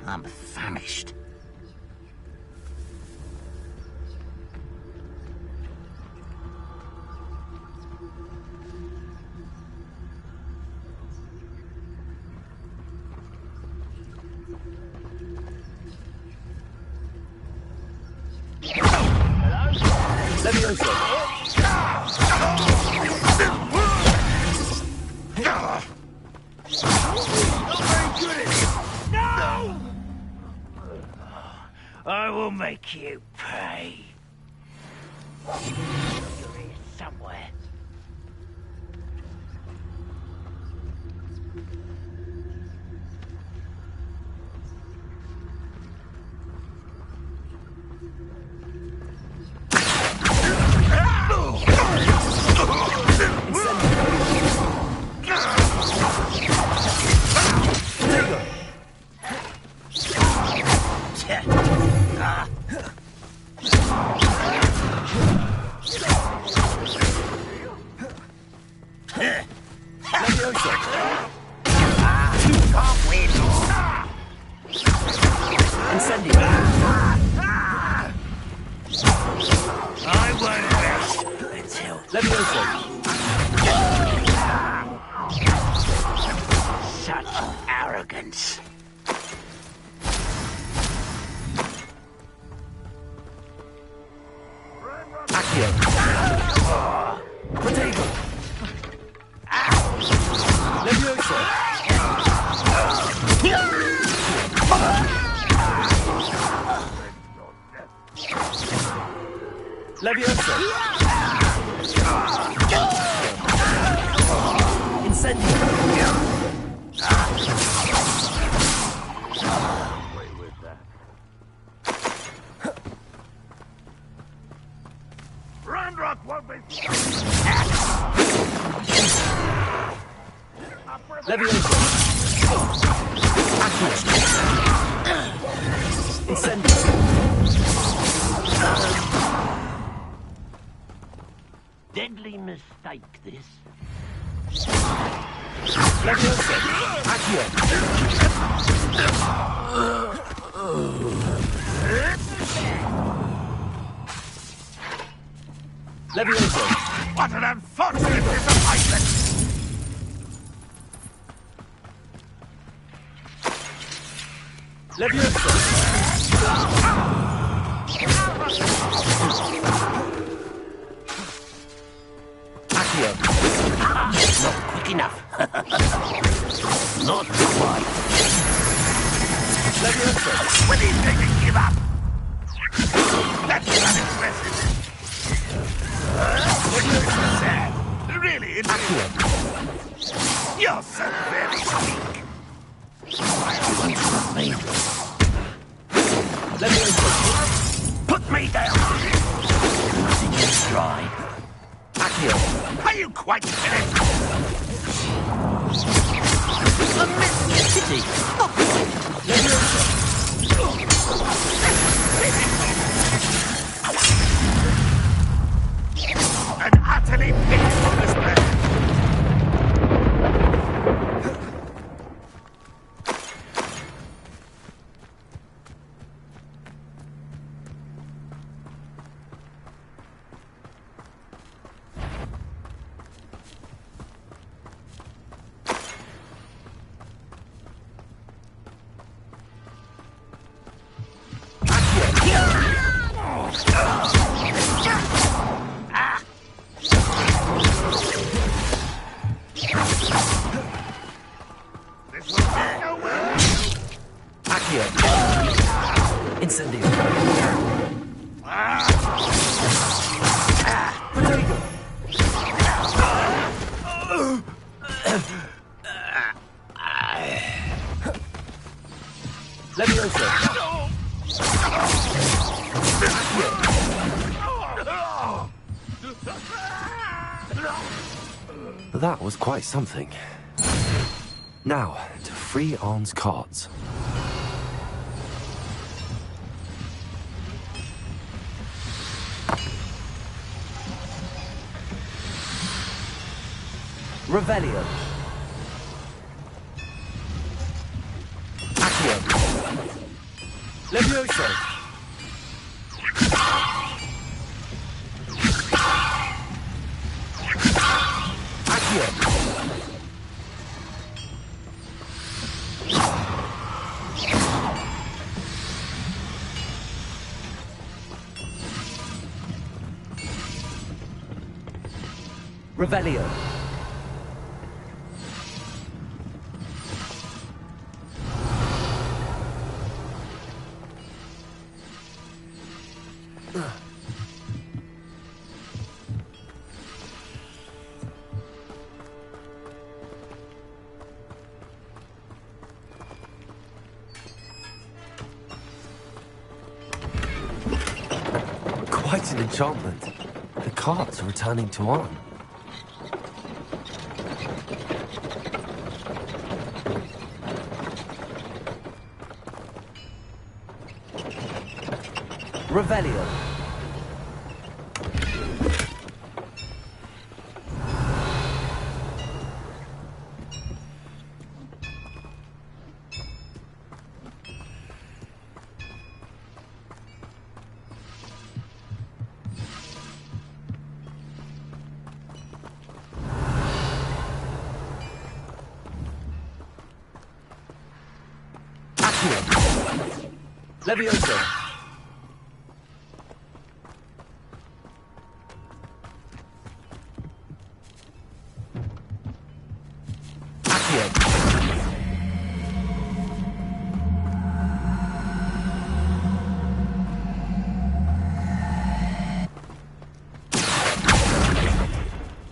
I'm famished. I will make you pay. You're here somewhere. Such arrogance. Accio. Potato. Levioso. Levioso. Incendio. Ranrock won't be... Levioso. Incendio. Deadly mistake, this. Levioso. Accio. Levioso. What an unfortunate disappointment! Levioso. Accio. Not quick enough. Not quite. Levioso. When do you think you give up? That's unimpressive. Sad. Really, it You're so very weak. Why do you want to stop me? Levioso. Put me down. Did you try? Accio. Are you quite finished? A messy city. Not quite. Levioso. An utterly pitiful man. Incendio. Levioso. That was quite something. Now, to free Arn's cards. Revelio. Accio. Levioso. Accio. Revelio. Quite an enchantment. The cards are returning to on. Revelio. Accio. Levioso.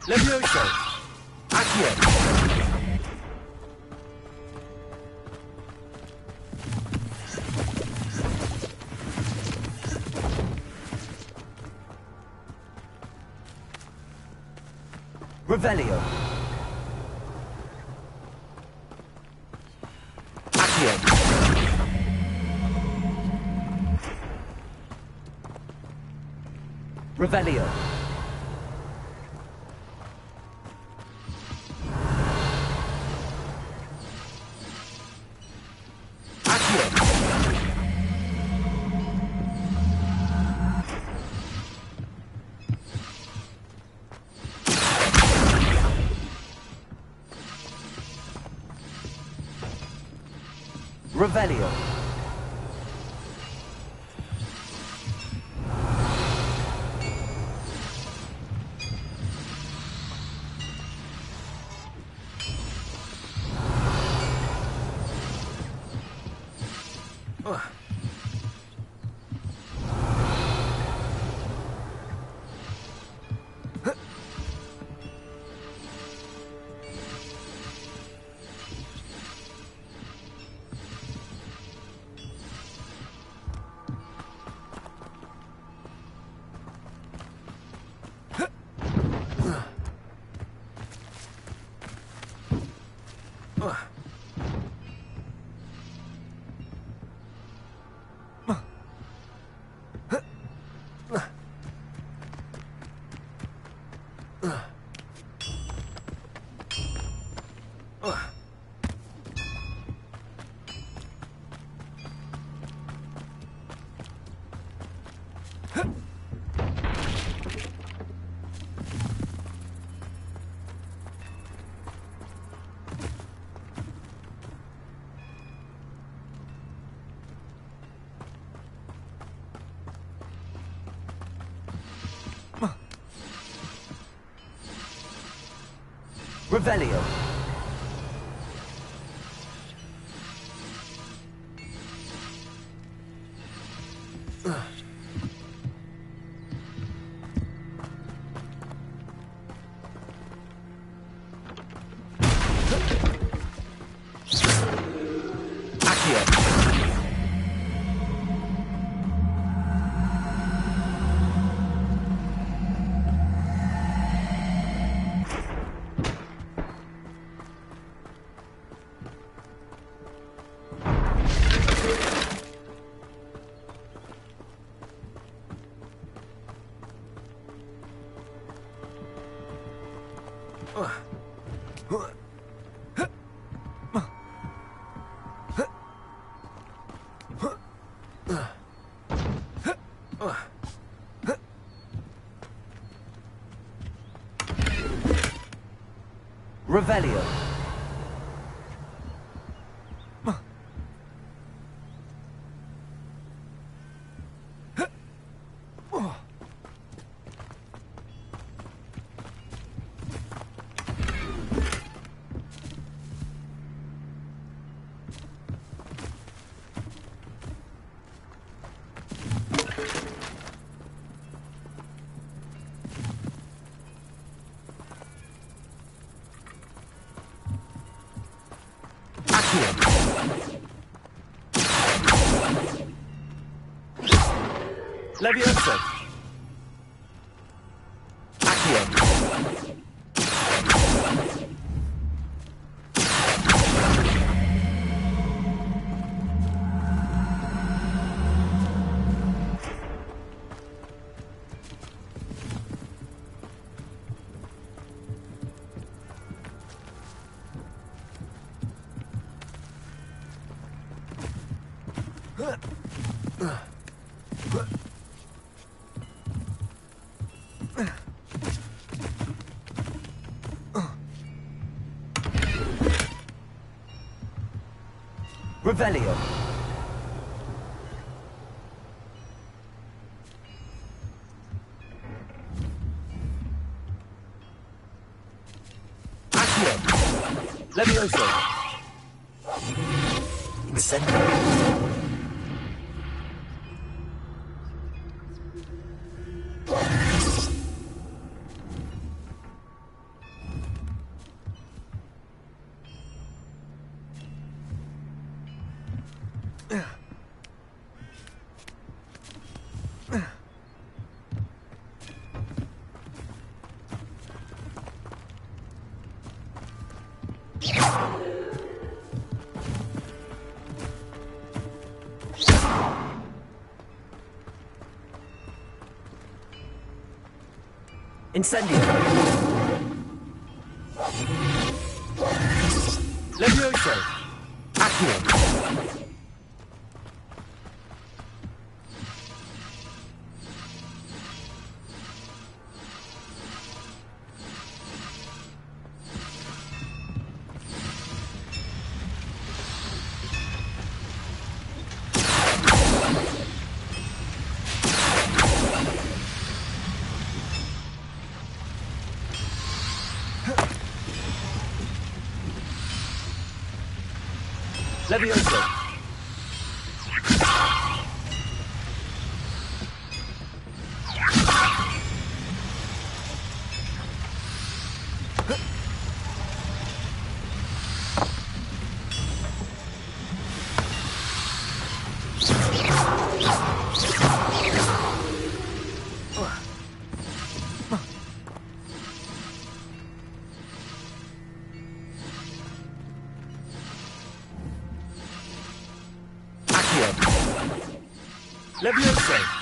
Levioso. Accio. Revelio. Accio. Revelio. Revelio. Revelio. Revelio. Levioso. Accio. Revelio. Accio. Levioso. Incendio. Incendio. Levioso. Accio. Levioso. Levioso.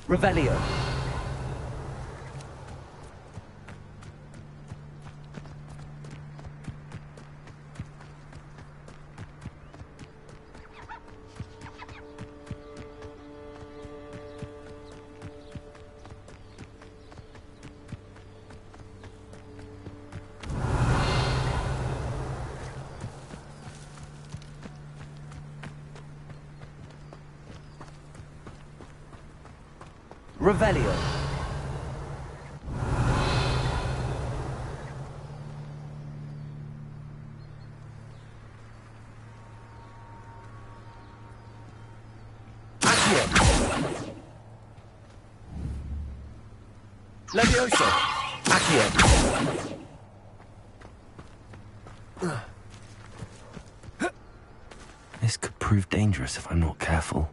Revelio. Revelio. Levioso. Accio. This could prove dangerous if I'm not careful.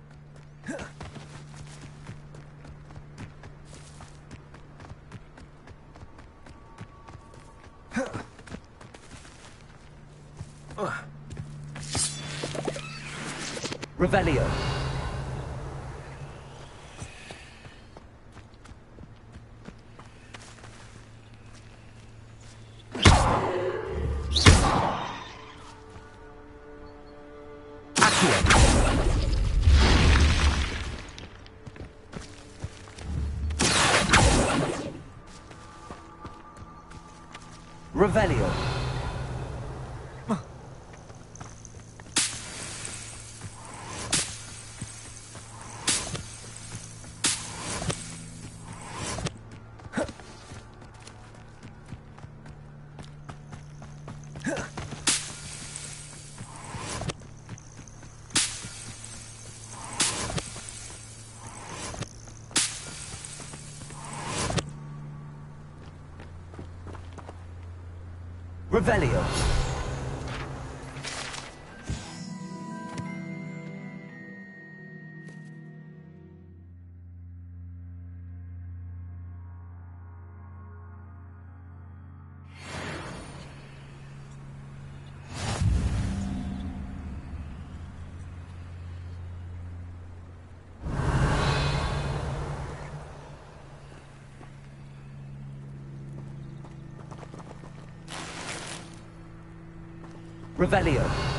Revelio. Revelio. Revelio. Revelio.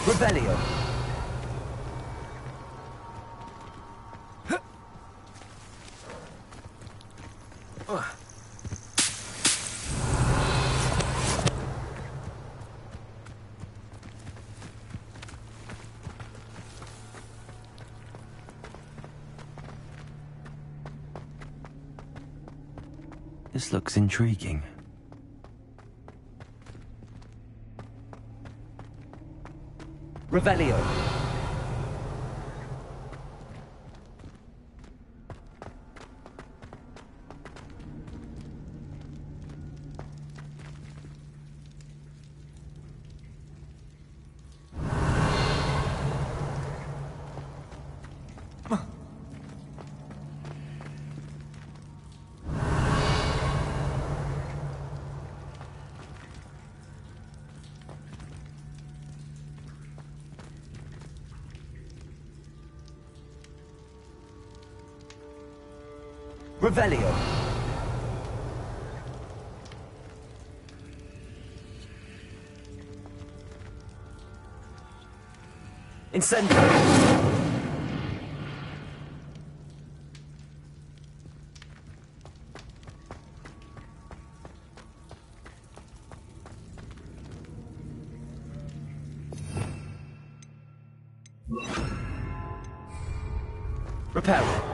Revelio. This looks intriguing. Revelio. Revelio. Incendio. Reparo.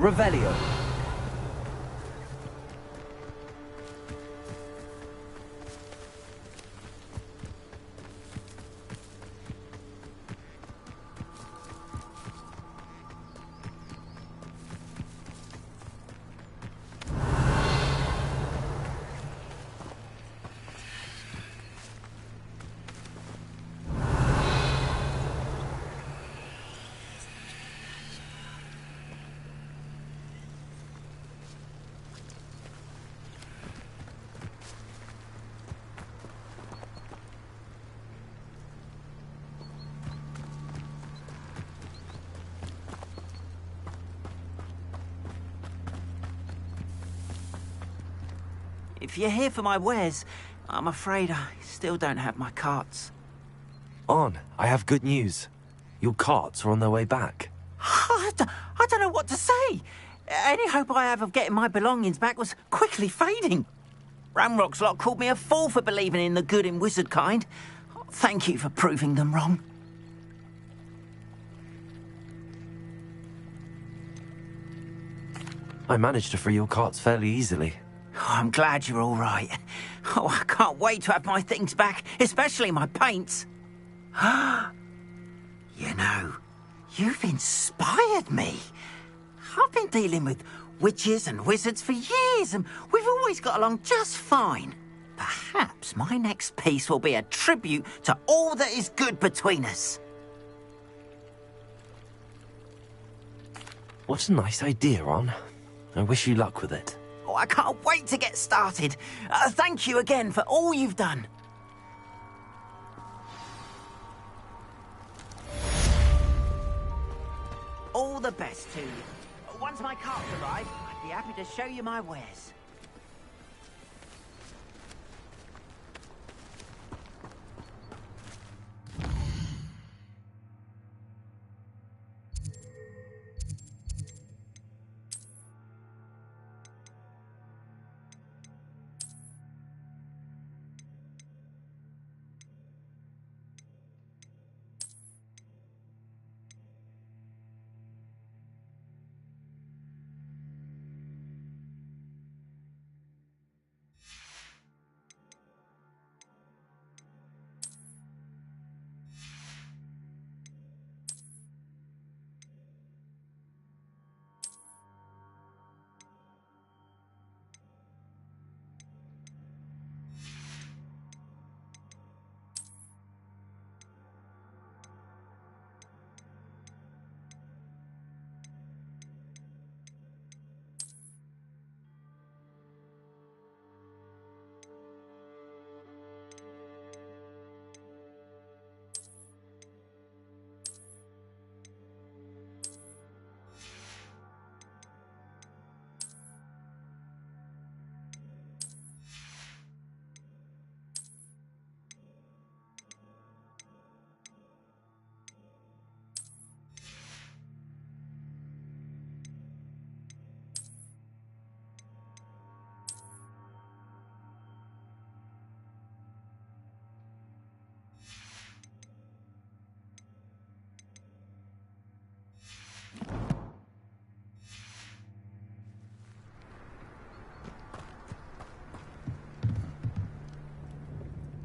Revelio. If you're here for my wares, I'm afraid I still don't have my carts. On, I have good news. Your carts are on their way back. I don't know what to say. Any hope I have of getting my belongings back was quickly fading. Ranrock's lot called me a fool for believing in the good in wizard kind. Thank you for proving them wrong. I managed to free your carts fairly easily. Oh, I'm glad you're all right. Oh, I can't wait to have my things back, especially my paints. You know, you've inspired me. I've been dealing with witches and wizards for years, and we've always got along just fine. Perhaps my next piece will be a tribute to all that is good between us. What a nice idea, Ron. I wish you luck with it. Oh, I can't wait to get started. Thank you again for all you've done. All the best to you. Once my carts arrive, I'd be happy to show you my wares.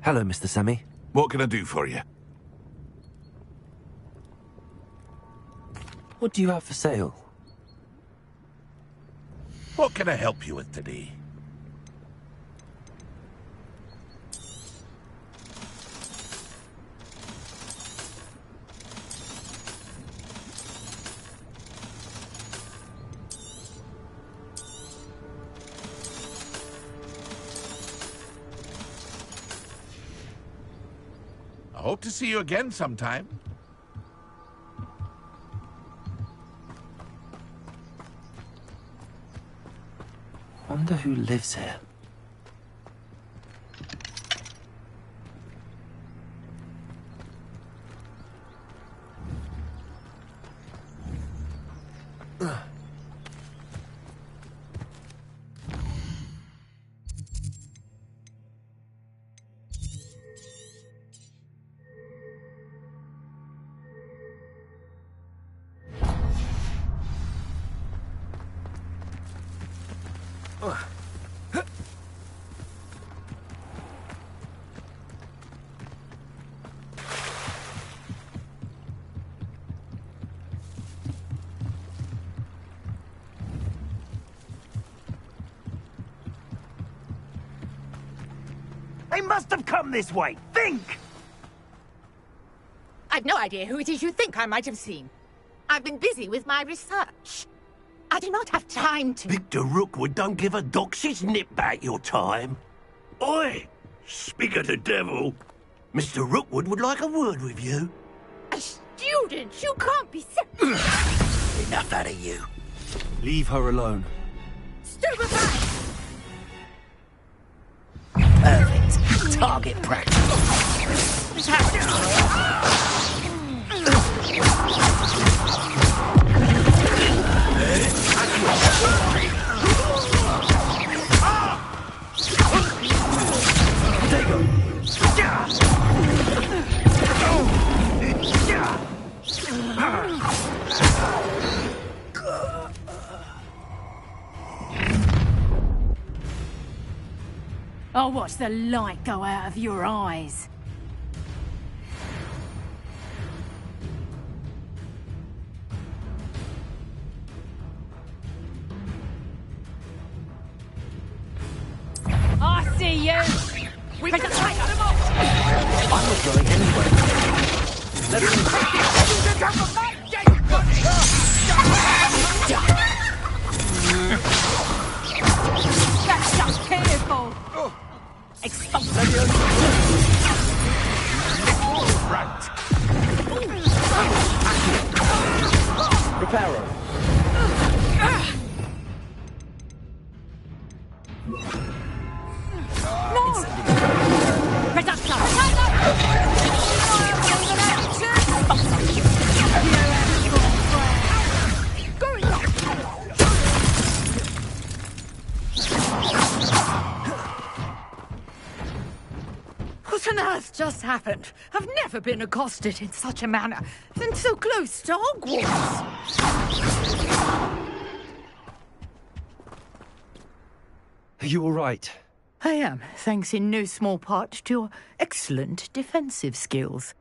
Hello, Mr. Semi. What can I do for you? What do you have for sale? What can I help you with today? I hope to see you again sometime. Wonder who lives here. They must have come this way. Think! I've no idea who it is you think I might have seen. I've been busy with my research. I do not have time to... Victor Rookwood don't give a doxy's nip back your time. Oi! Speak of the devil. Mr. Rookwood would like a word with you. A student? You can't be... Enough out of you. Leave her alone. Stupefy! Perfect. Target practice. I'll watch the light go out of your eyes. I see you! We can take them off! I'm not going anywhere. That's just careful! Expose Reparo. What on earth just happened? I've never been accosted in such a manner, and so close to Hogwarts. Are you all right? I am, thanks in no small part to your excellent defensive skills.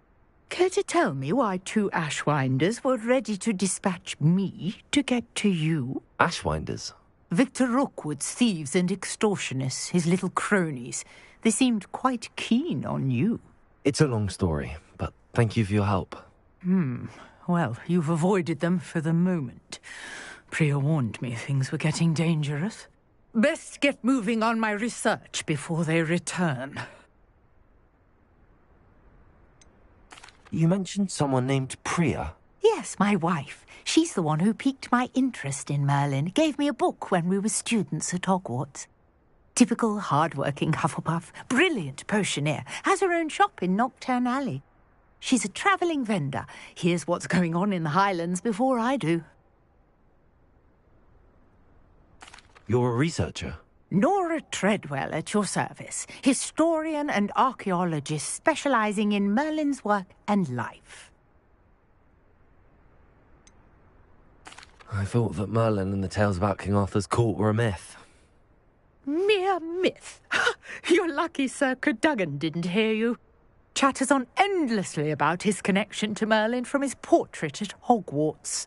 Care to tell me why 2 Ashwinders were ready to dispatch me to get to you? Ashwinders? Victor Rookwood's thieves and extortionists, his little cronies. They seemed quite keen on you. It's a long story, but thank you for your help. Well, you've avoided them for the moment. Priya warned me things were getting dangerous. Best get moving on my research before they return. You mentioned someone named Priya. Yes, my wife. She's the one who piqued my interest in Merlin. Gave me a book when we were students at Hogwarts. Typical hard-working Hufflepuff, brilliant potioneer, has her own shop in Knockturn Alley. She's a travelling vendor. Hears what's going on in the Highlands before I do. You're a researcher? Nora Treadwell at your service, historian and archaeologist specialising in Merlin's work and life. I thought that Merlin and the tales about King Arthur's court were a myth. Mere myth. You're lucky Sir Cadogan didn't hear you. Chatters on endlessly about his connection to Merlin from his portrait at Hogwarts.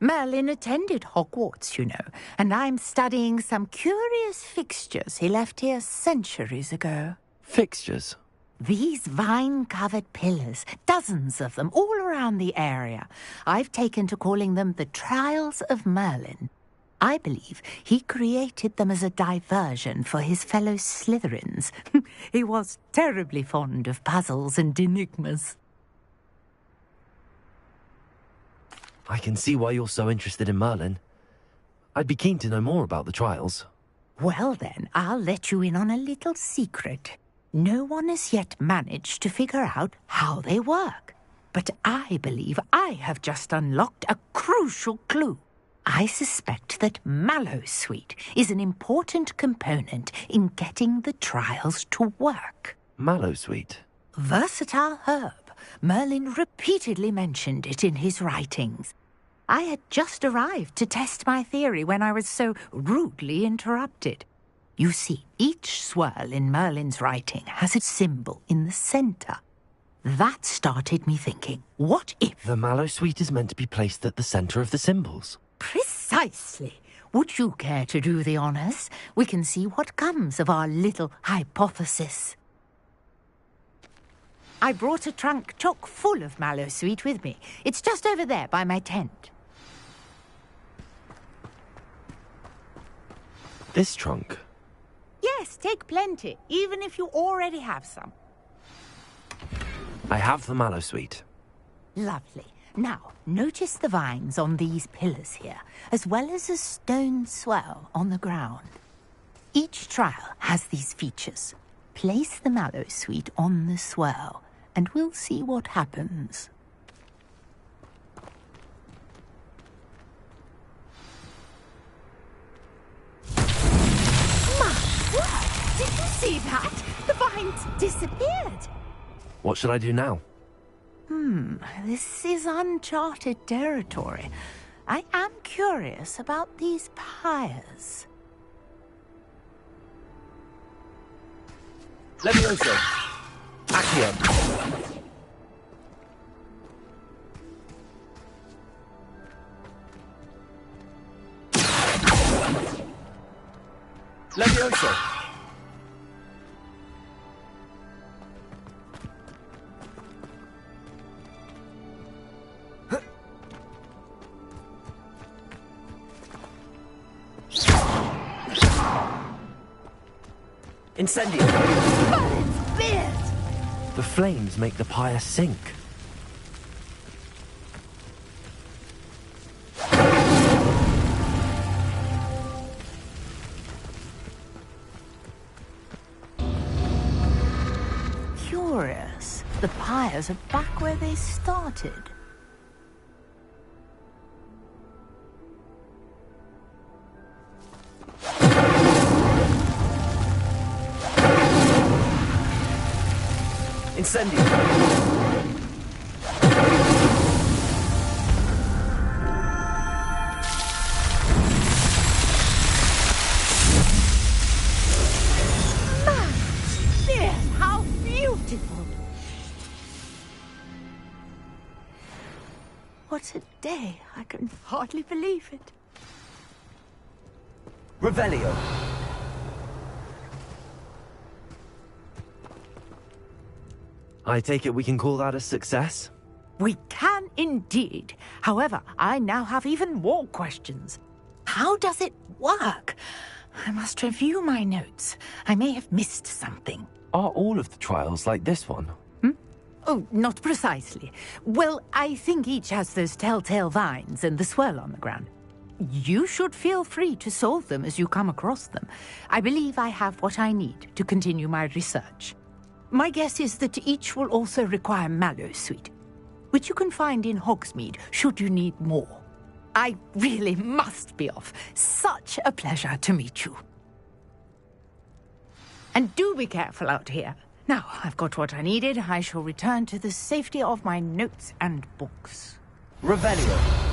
Merlin attended Hogwarts, you know, and I'm studying some curious fixtures he left here centuries ago. Fixtures? These vine-covered pillars, dozens of them, all around the area. I've taken to calling them the Trials of Merlin. I believe he created them as a diversion for his fellow Slytherins. He was terribly fond of puzzles and enigmas. I can see why you're so interested in Merlin. I'd be keen to know more about the trials. Well then, I'll let you in on a little secret. No one has yet managed to figure out how they work. But I believe I have just unlocked a crucial clue. I suspect that Mallowsweet is an important component in getting the trials to work. Mallowsweet? Versatile herb. Merlin repeatedly mentioned it in his writings. I had just arrived to test my theory when I was so rudely interrupted. You see, each swirl in Merlin's writing has a symbol in the centre. That started me thinking, what if... The Mallowsweet is meant to be placed at the centre of the symbols. Precisely. Would you care to do the honours? We can see what comes of our little hypothesis. I brought a trunk chock full of mallow sweet with me. It's just over there by my tent. This trunk? Yes, take plenty, even if you already have some. I have the mallow sweet. Lovely. Now, notice the vines on these pillars here, as well as a stone swell on the ground. Each trial has these features. Place the mallow sweet on the swell, and we'll see what happens. My word! Did you see that? The vines disappeared. What should I do now? This is uncharted territory. I am curious about these pyres. Levioso. Accio. Levioso. Incendio! The flames make the pyre sink. Curious. The pyres are back where they started. Incendio! How beautiful! What a day. I can hardly believe it. Revelio. I take it we can call that a success? We can indeed. However, I now have even more questions. How does it work? I must review my notes. I may have missed something. Are all of the trials like this one? Oh, not precisely. Well, I think each has those telltale vines and the swirl on the ground. You should feel free to solve them as you come across them. I believe I have what I need to continue my research. My guess is that each will also require mallow sweet, which you can find in Hogsmeade should you need more. I really must be off. Such a pleasure to meet you. And do be careful out here. Now, I've got what I needed. I shall return to the safety of my notes and books. Revelio.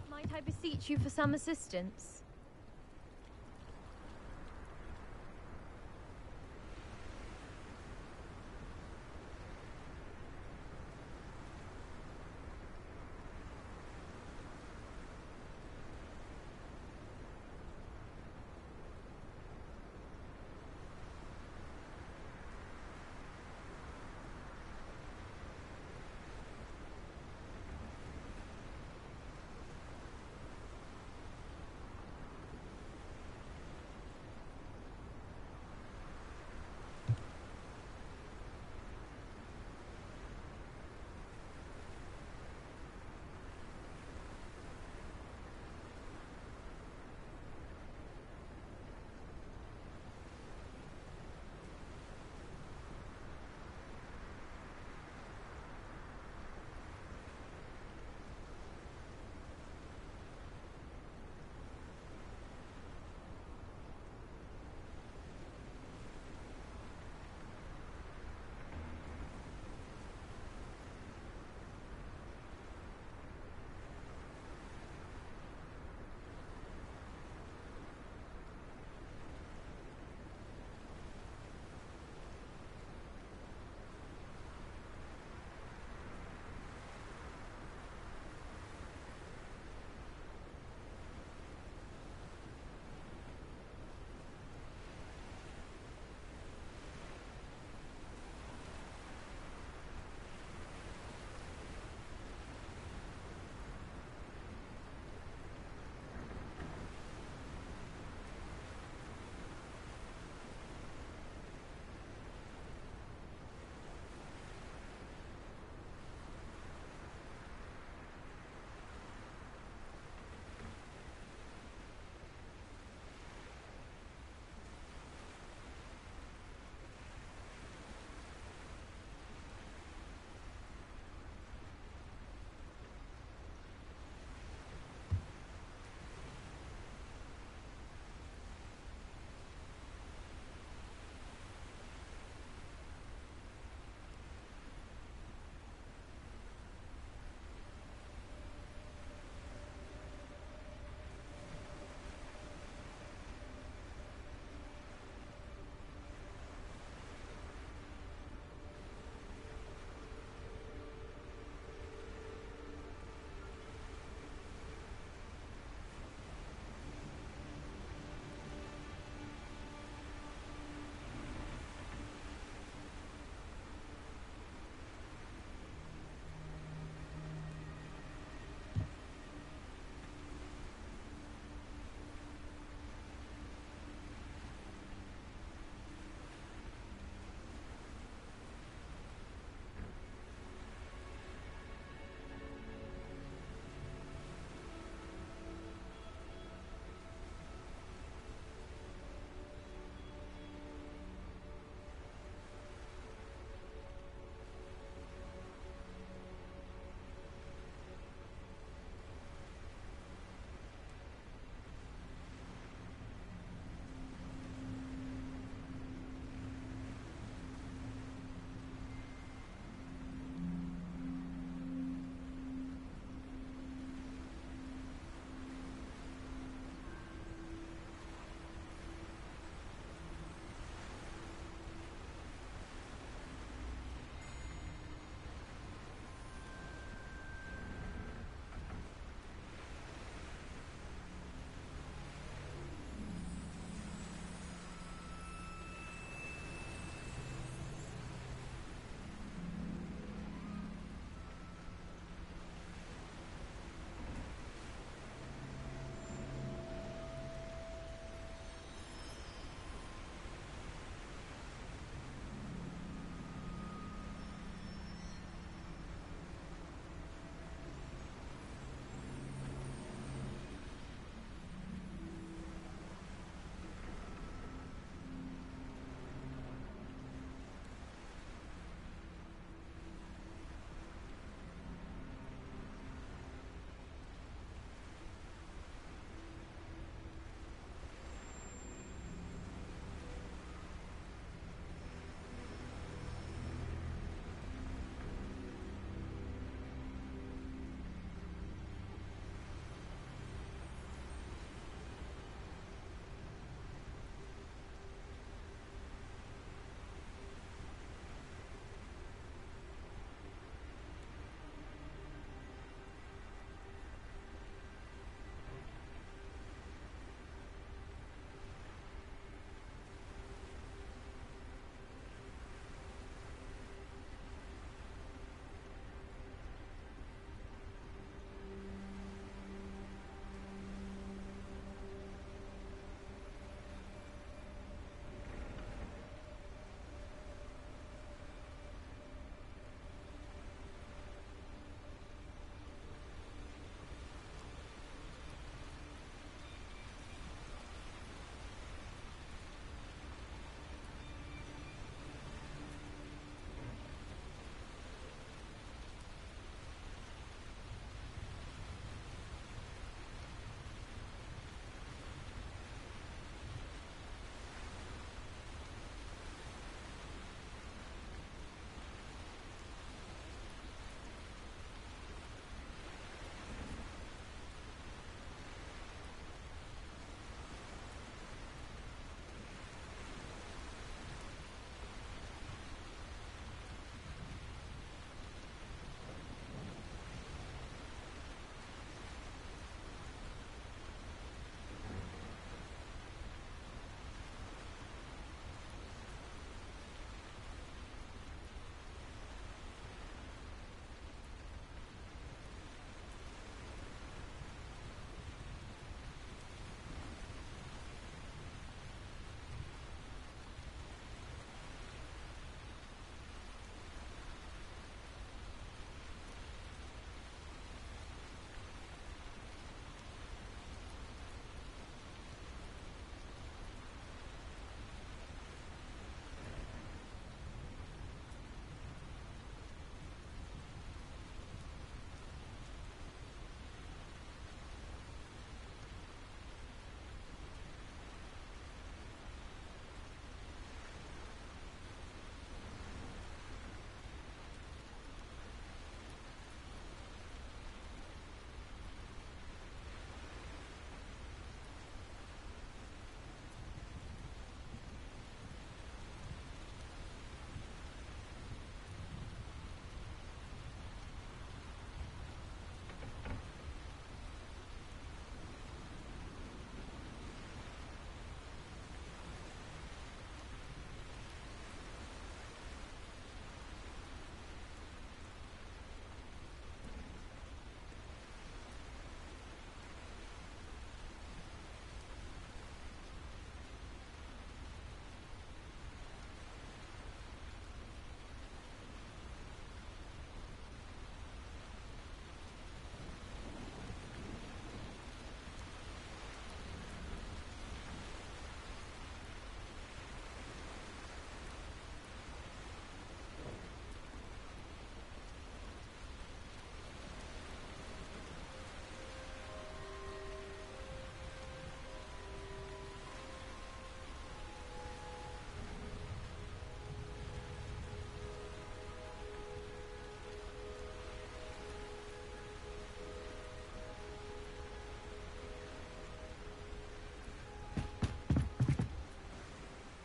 Might I beseech you for some assistance?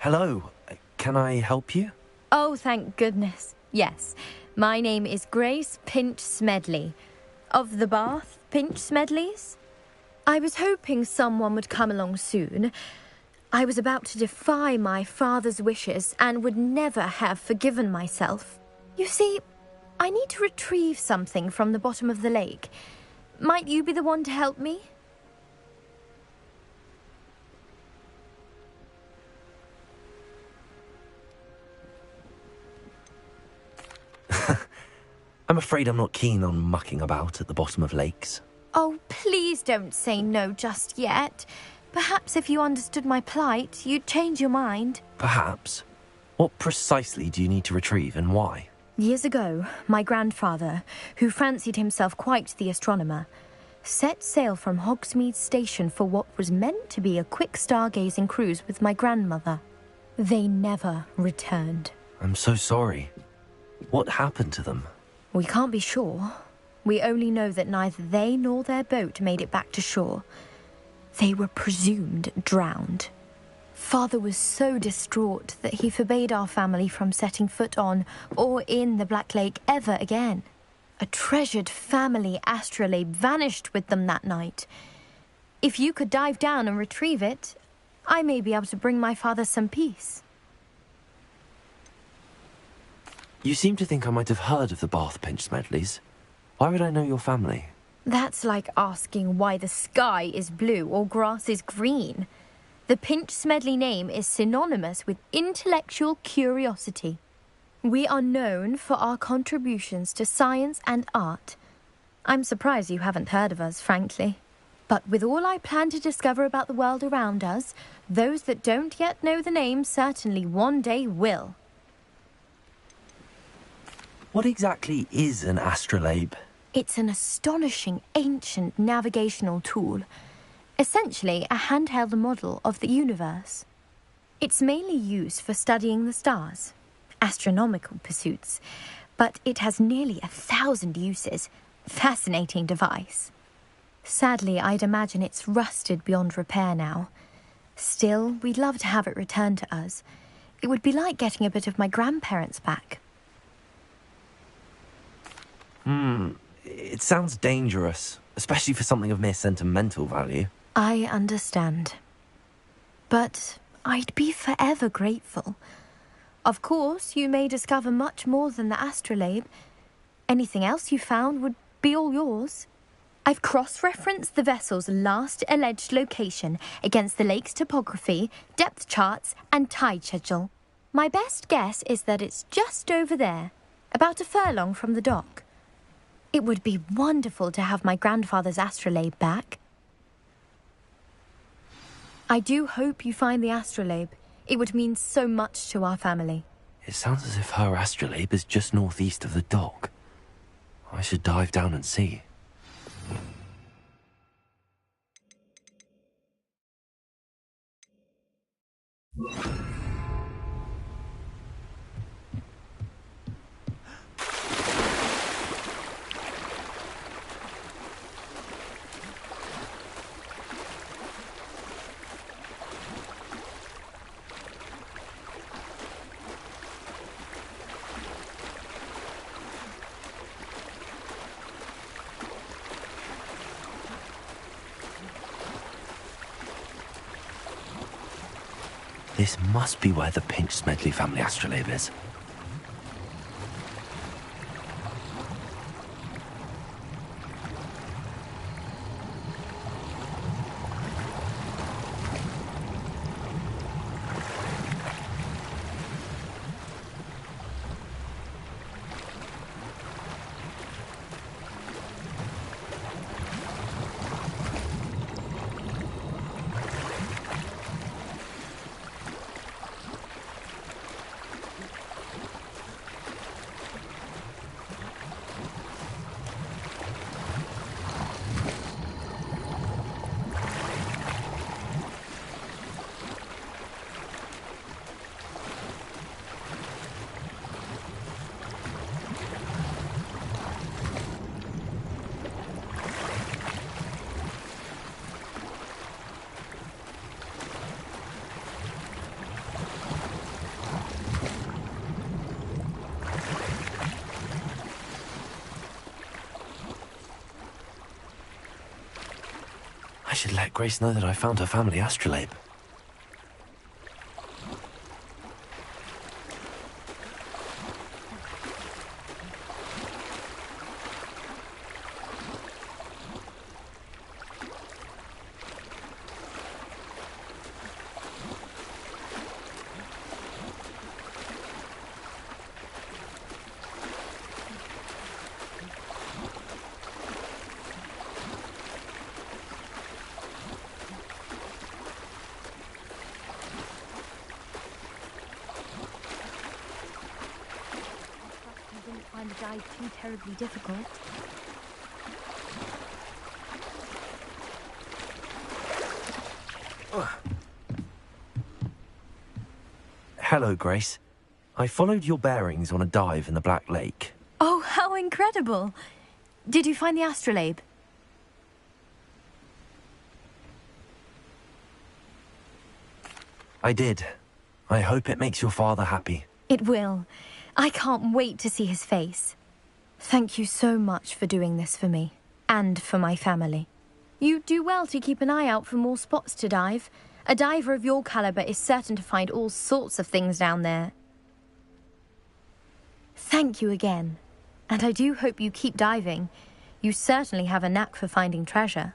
Hello. Can I help you? Oh, thank goodness. Yes. My name is Grace Pinch Smedley. Of the Bath Pinch Smedleys? I was hoping someone would come along soon. I was about to defy my father's wishes and would never have forgiven myself. You see, I need to retrieve something from the bottom of the lake. Might you be the one to help me? I'm afraid I'm not keen on mucking about at the bottom of lakes. Oh, please don't say no just yet. Perhaps if you understood my plight, you'd change your mind. Perhaps. What precisely do you need to retrieve and why? Years ago, my grandfather, who fancied himself quite the astronomer, set sail from Hogsmeade Station for what was meant to be a quick stargazing cruise with my grandmother. They never returned. I'm so sorry. What happened to them? We can't be sure. We only know that neither they nor their boat made it back to shore. They were presumed drowned. Father was so distraught that he forbade our family from setting foot on or in the Black Lake ever again. A treasured family astrolabe vanished with them that night. If you could dive down and retrieve it, I may be able to bring my father some peace. You seem to think I might have heard of the Bath Pinch Smedleys. Why would I know your family? That's like asking why the sky is blue or grass is green. The Pinch Smedley name is synonymous with intellectual curiosity. We are known for our contributions to science and art. I'm surprised you haven't heard of us, frankly. But with all I plan to discover about the world around us, those that don't yet know the name certainly one day will. What exactly is an astrolabe? It's an astonishing ancient navigational tool. Essentially a handheld model of the universe. It's mainly used for studying the stars, astronomical pursuits, but it has nearly 1,000 uses. Fascinating device. Sadly, I'd imagine it's rusted beyond repair now. Still, we'd love to have it returned to us. It would be like getting a bit of my grandparents back. It sounds dangerous, especially for something of mere sentimental value. I understand. But I'd be forever grateful. Of course, you may discover much more than the astrolabe. Anything else you found would be all yours. I've cross-referenced the vessel's last alleged location against the lake's topography, depth charts, and tide schedule. My best guess is that it's just over there, about a furlong from the dock. It would be wonderful to have my grandfather's astrolabe back. I do hope you find the astrolabe. It would mean so much to our family. It sounds as if her astrolabe is just northeast of the dock. I should dive down and see. This must be where the Pinch Smedley family astrolabe is. I should let Grace know that I found her family astrolabe. You didn't find the dive too terribly difficult. Hello, Grace. I followed your bearings on a dive in the Black Lake. Oh, how incredible! Did you find the astrolabe? I did. I hope it makes your father happy. It will. I can't wait to see his face. Thank you so much for doing this for me, and for my family. You do well to keep an eye out for more spots to dive. A diver of your caliber is certain to find all sorts of things down there. Thank you again, and I do hope you keep diving. You certainly have a knack for finding treasure.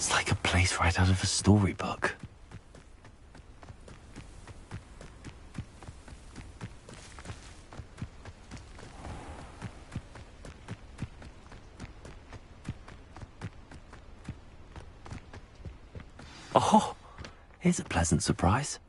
It's like a place right out of a storybook. Oh, here's a pleasant surprise.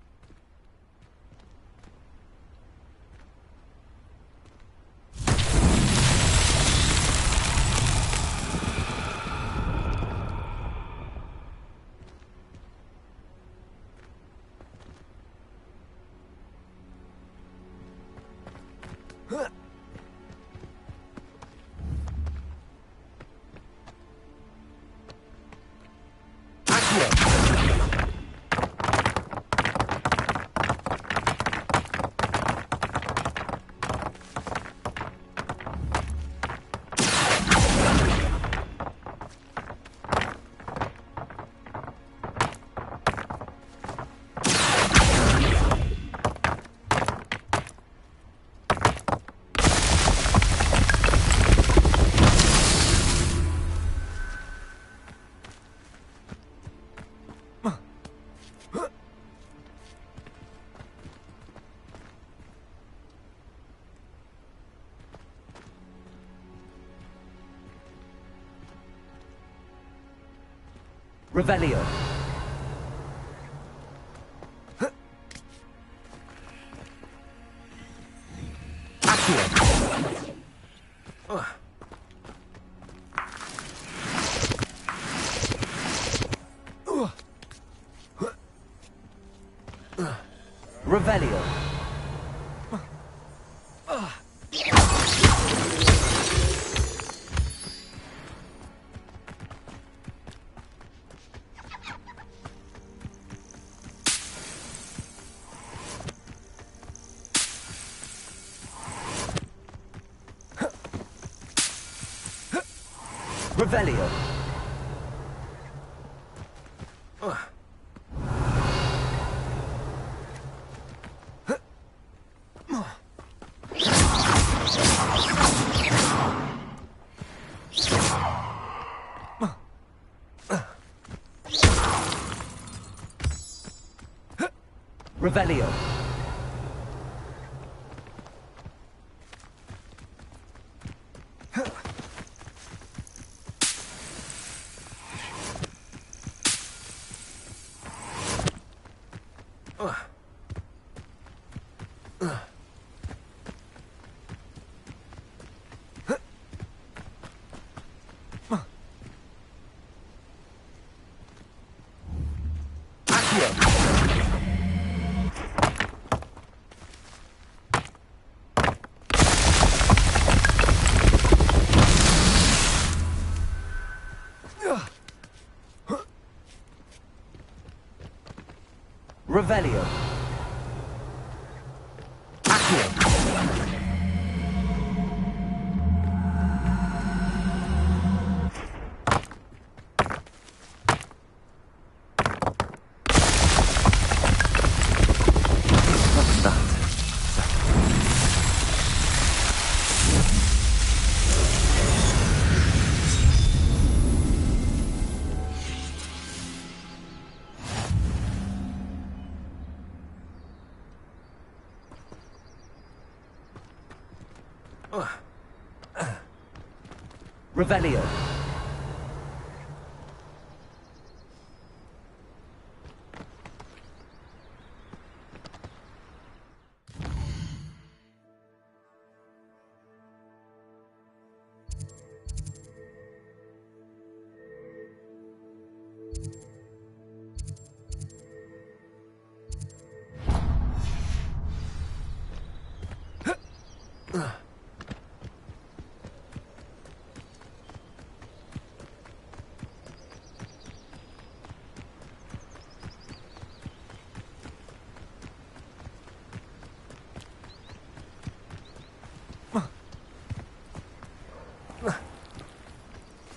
Revelio. Revelio. Revelio. Revelio. Revelio. What's that? Revelio.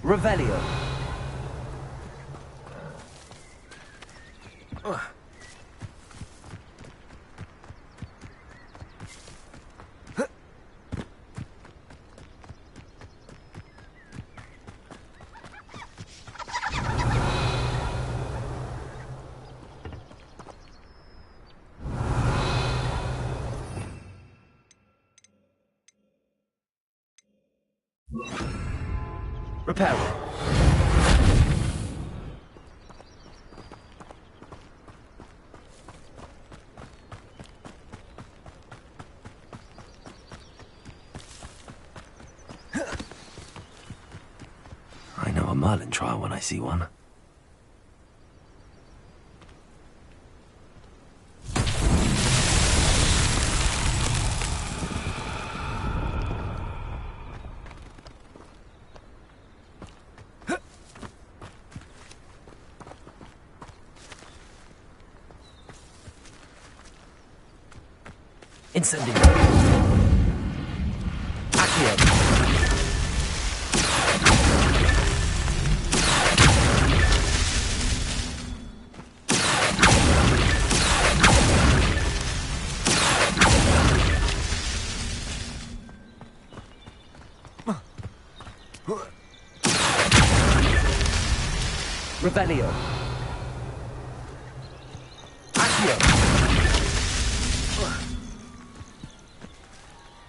Revelio. Reparo. I know a Merlin trial when I see one. Incendio. Accio. Revelio. Accio.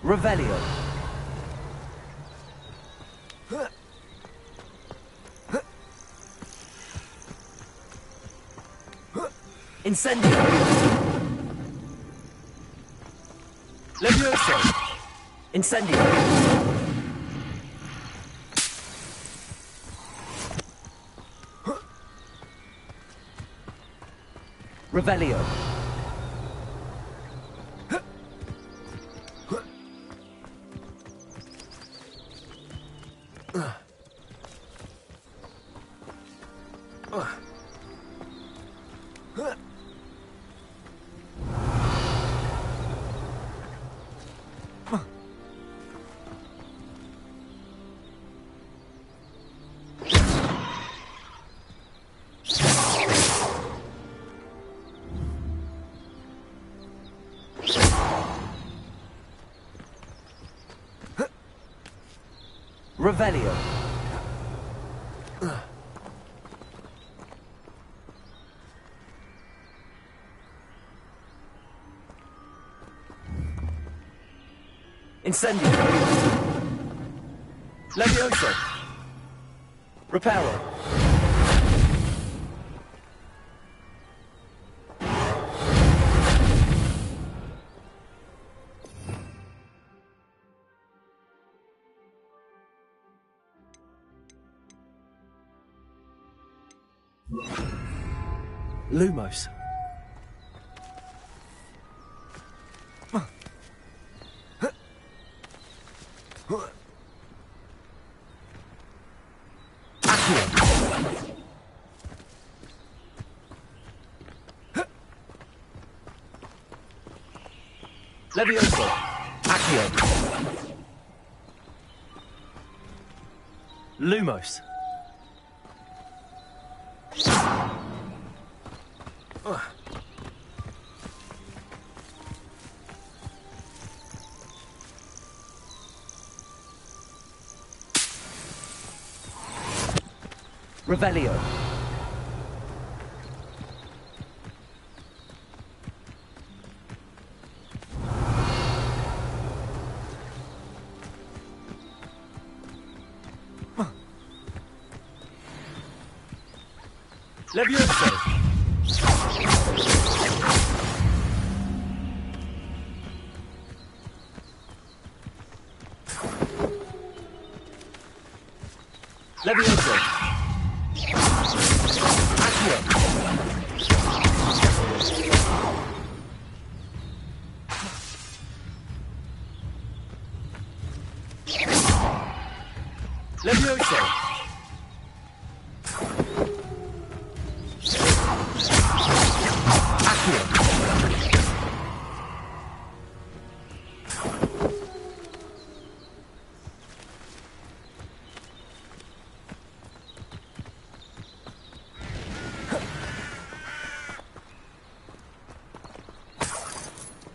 Revelio. Incendio. Levioso. Incendio. Revelio. Revelio. Incendio. Levioso. Reparo. Lumos. Accio. Levioso. Accio. Lumos. Revelio. Levioso. Levioso. Accio. Levioso. Accio.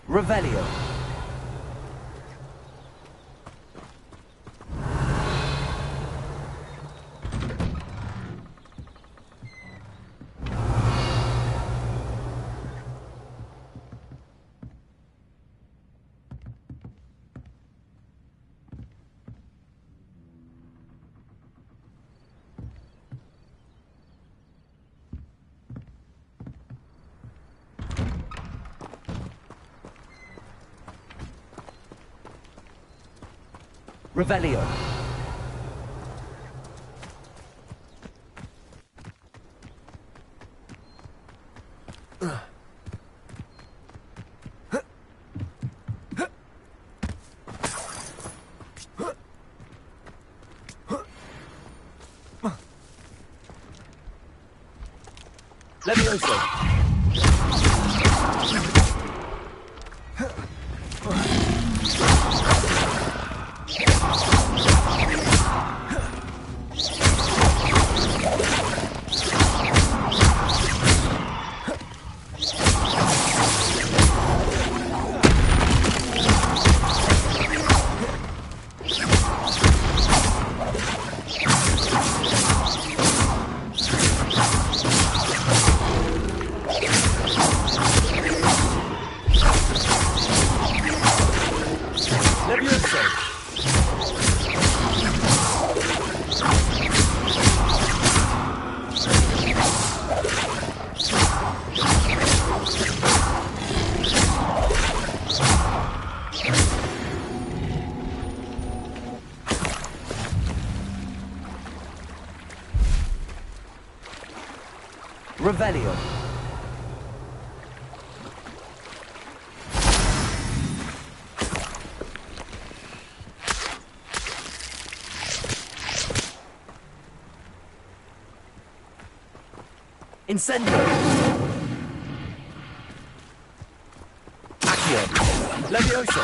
Revelio. Revelio. Levioso. Revelio. Incendio. Accio. Levioso.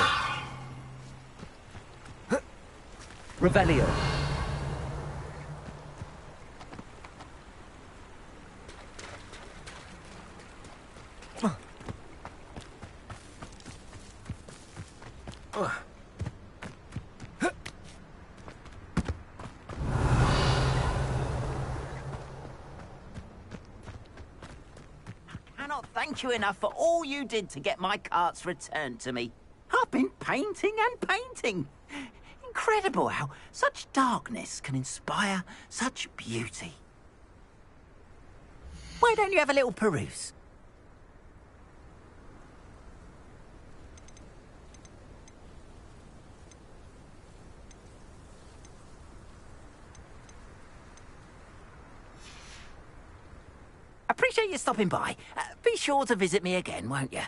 Revelio. Thank you enough for all you did to get my carts returned to me. I've been painting and painting. Incredible how such darkness can inspire such beauty. Why don't you have a little peruse? Appreciate you stopping by. Be sure to visit me again, won't you?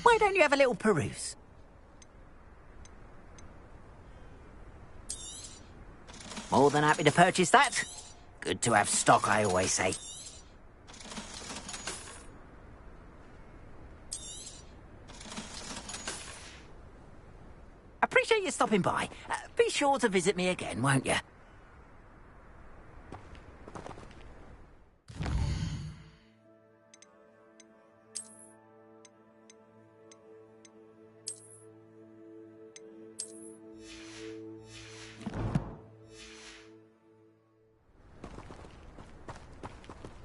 Why don't you have a little peruse? More than happy to purchase that. Good to have stock, I always say. Appreciate you stopping by. Be sure to visit me again, won't you?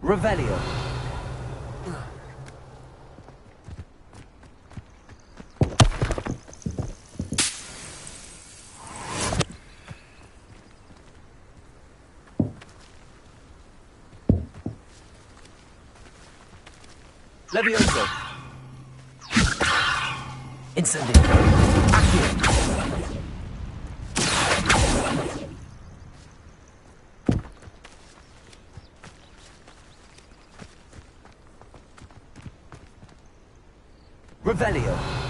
Revelio. Levioso. Incendio. Accio. Revelio.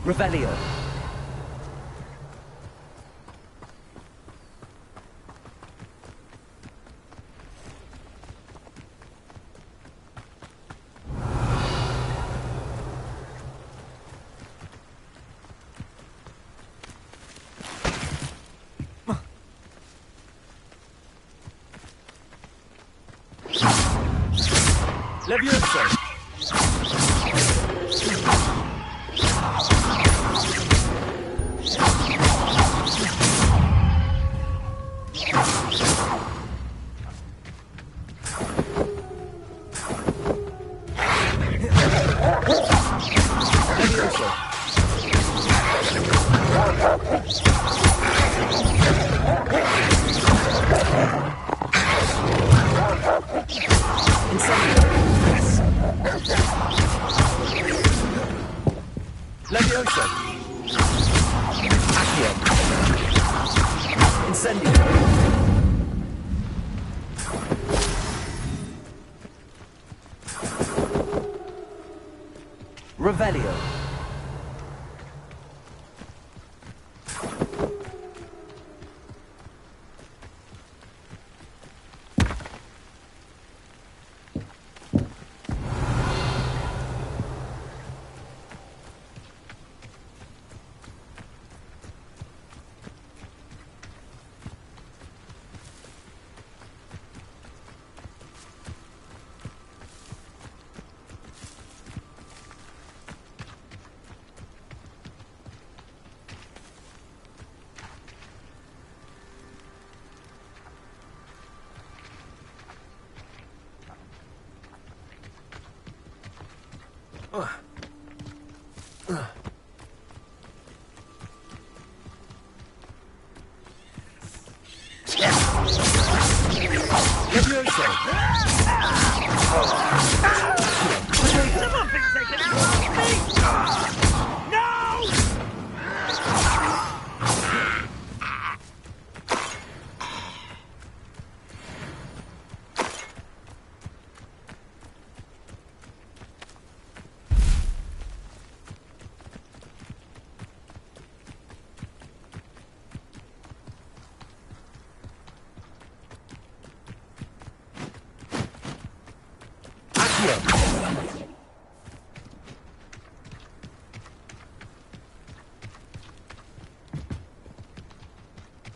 Revelio. Levioso. Levioso. Accio. Incendio. Revelio.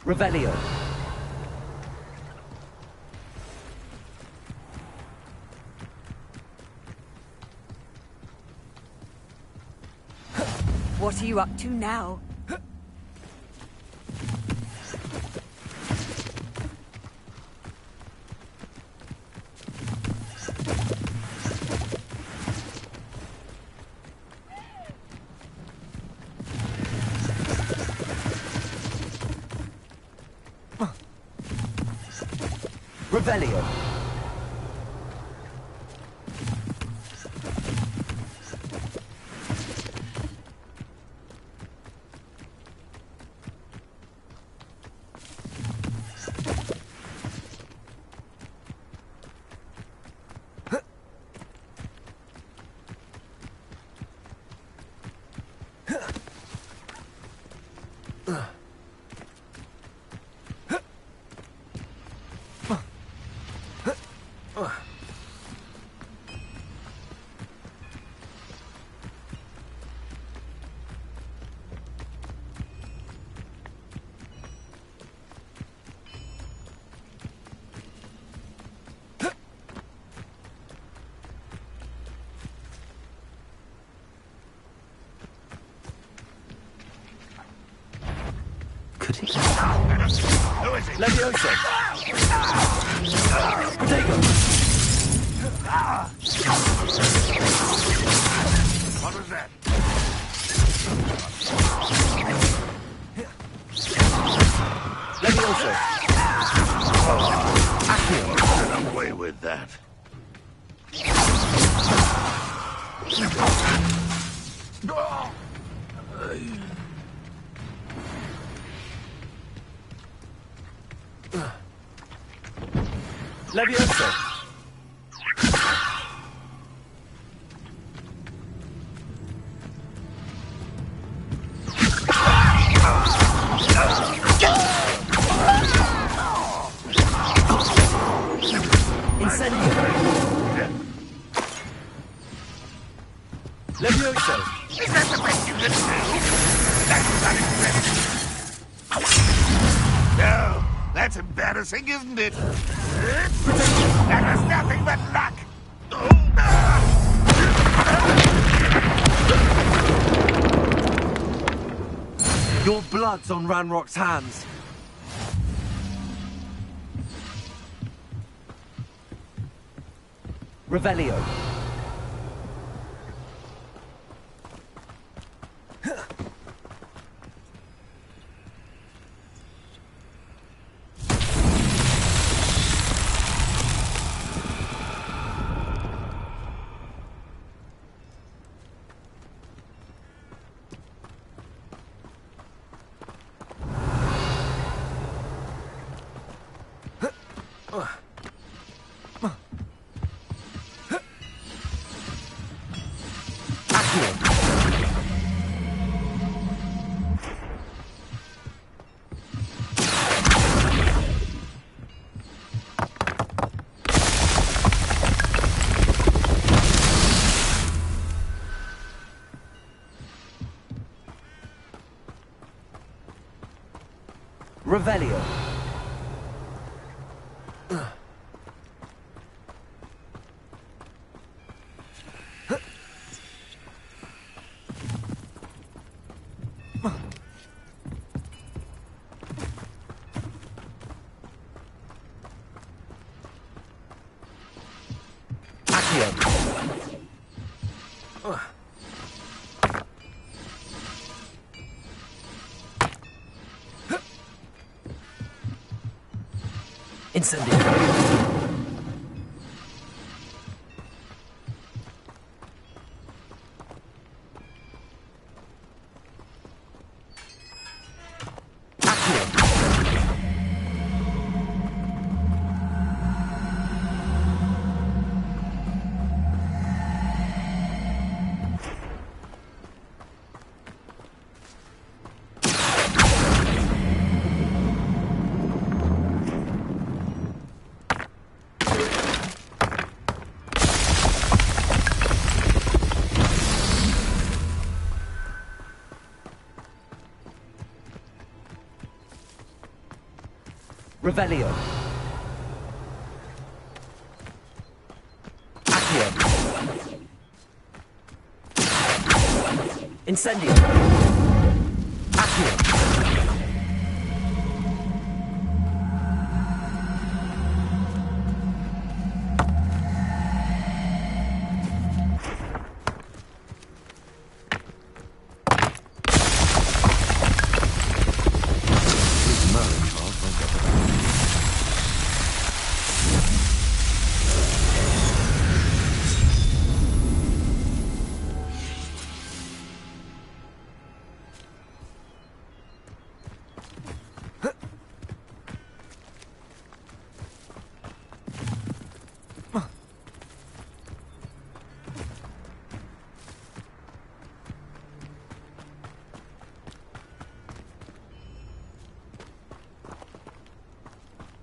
Revelio. What are you up to now? Revelio. Could it? Who is it? Levioso! Potato! What was that? Levioso! Accio. Get away with that. Levioso! Incendio! Levioso! Is that the best you can do? That's not incredible. No, that's embarrassing, isn't it? That was nothing but luck. Your blood's on Ranrock's hands. Revelio. Revelio. Incendio. Revelio. Accio. Incendio. Accio.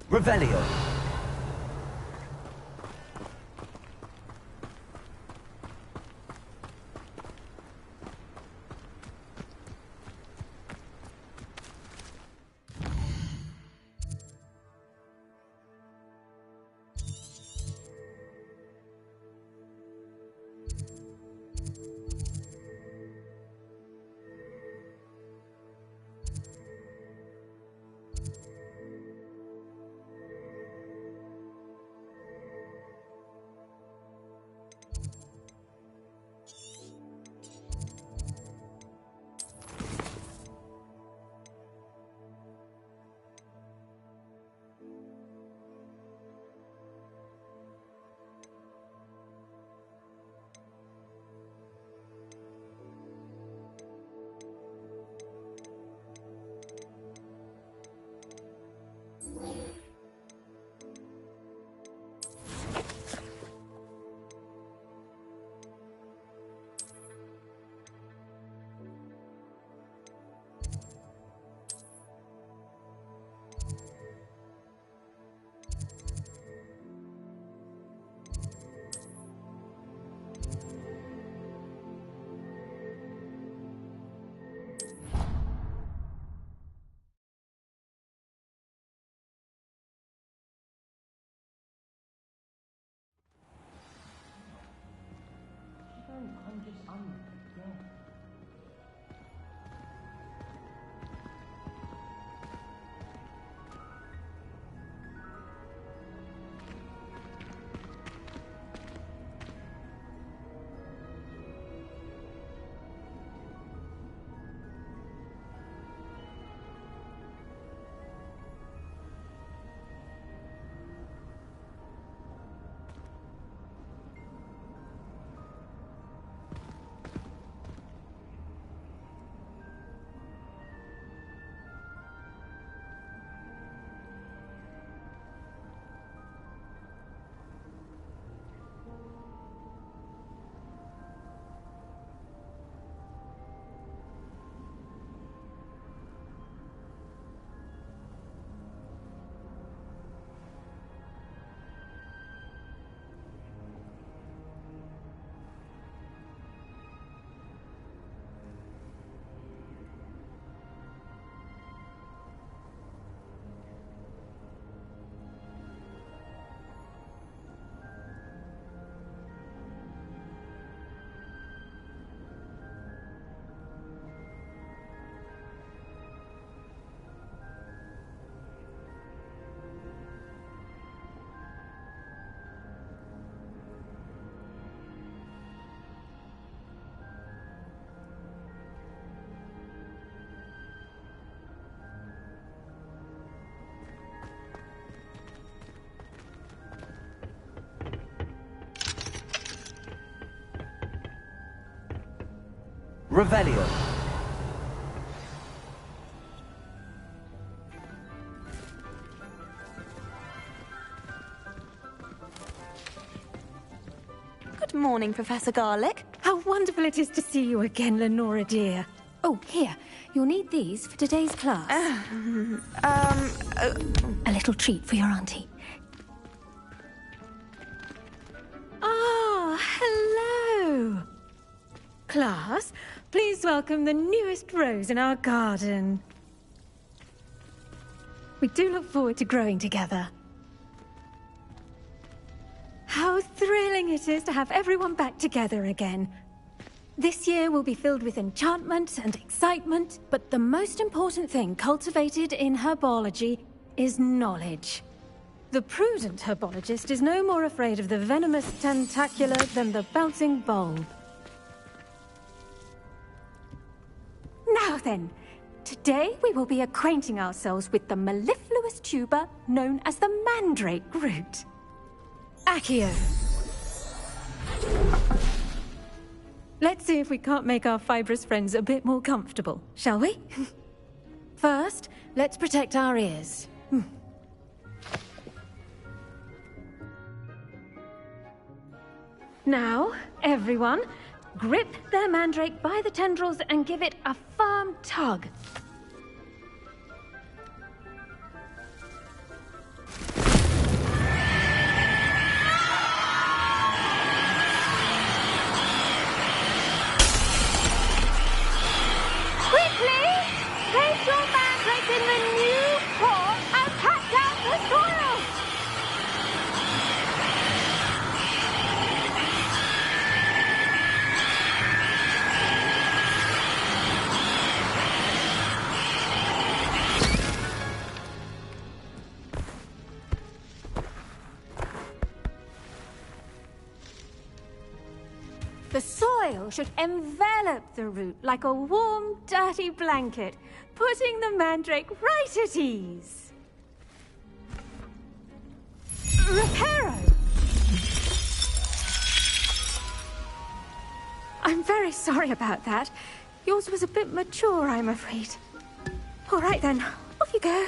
Revelio. Revelio. Good morning, Professor Garlick. How wonderful it is to see you again, Lenora dear. Oh, here. You'll need these for today's class. A little treat for your auntie. Ah, hello. Class, please welcome the newest rose in our garden. We do look forward to growing together. How thrilling it is to have everyone back together again. This year will be filled with enchantment and excitement, but the most important thing cultivated in herbology is knowledge. The prudent herbologist is no more afraid of the venomous tentacula than the bouncing bulb. Now then, today we will be acquainting ourselves with the mellifluous tuber known as the mandrake root. Accio. Let's see if we can't make our fibrous friends a bit more comfortable, shall we? First, let's protect our ears. Now, everyone, grip their mandrake by the tendrils and give it a firm tug. Place your mandrake in the new pot and pack down the soil! The soil should envelop the root like a warm, dirty blanket, putting the mandrake right at ease. Reparo! I'm very sorry about that. Yours was a bit mature, I'm afraid. All right then, off you go.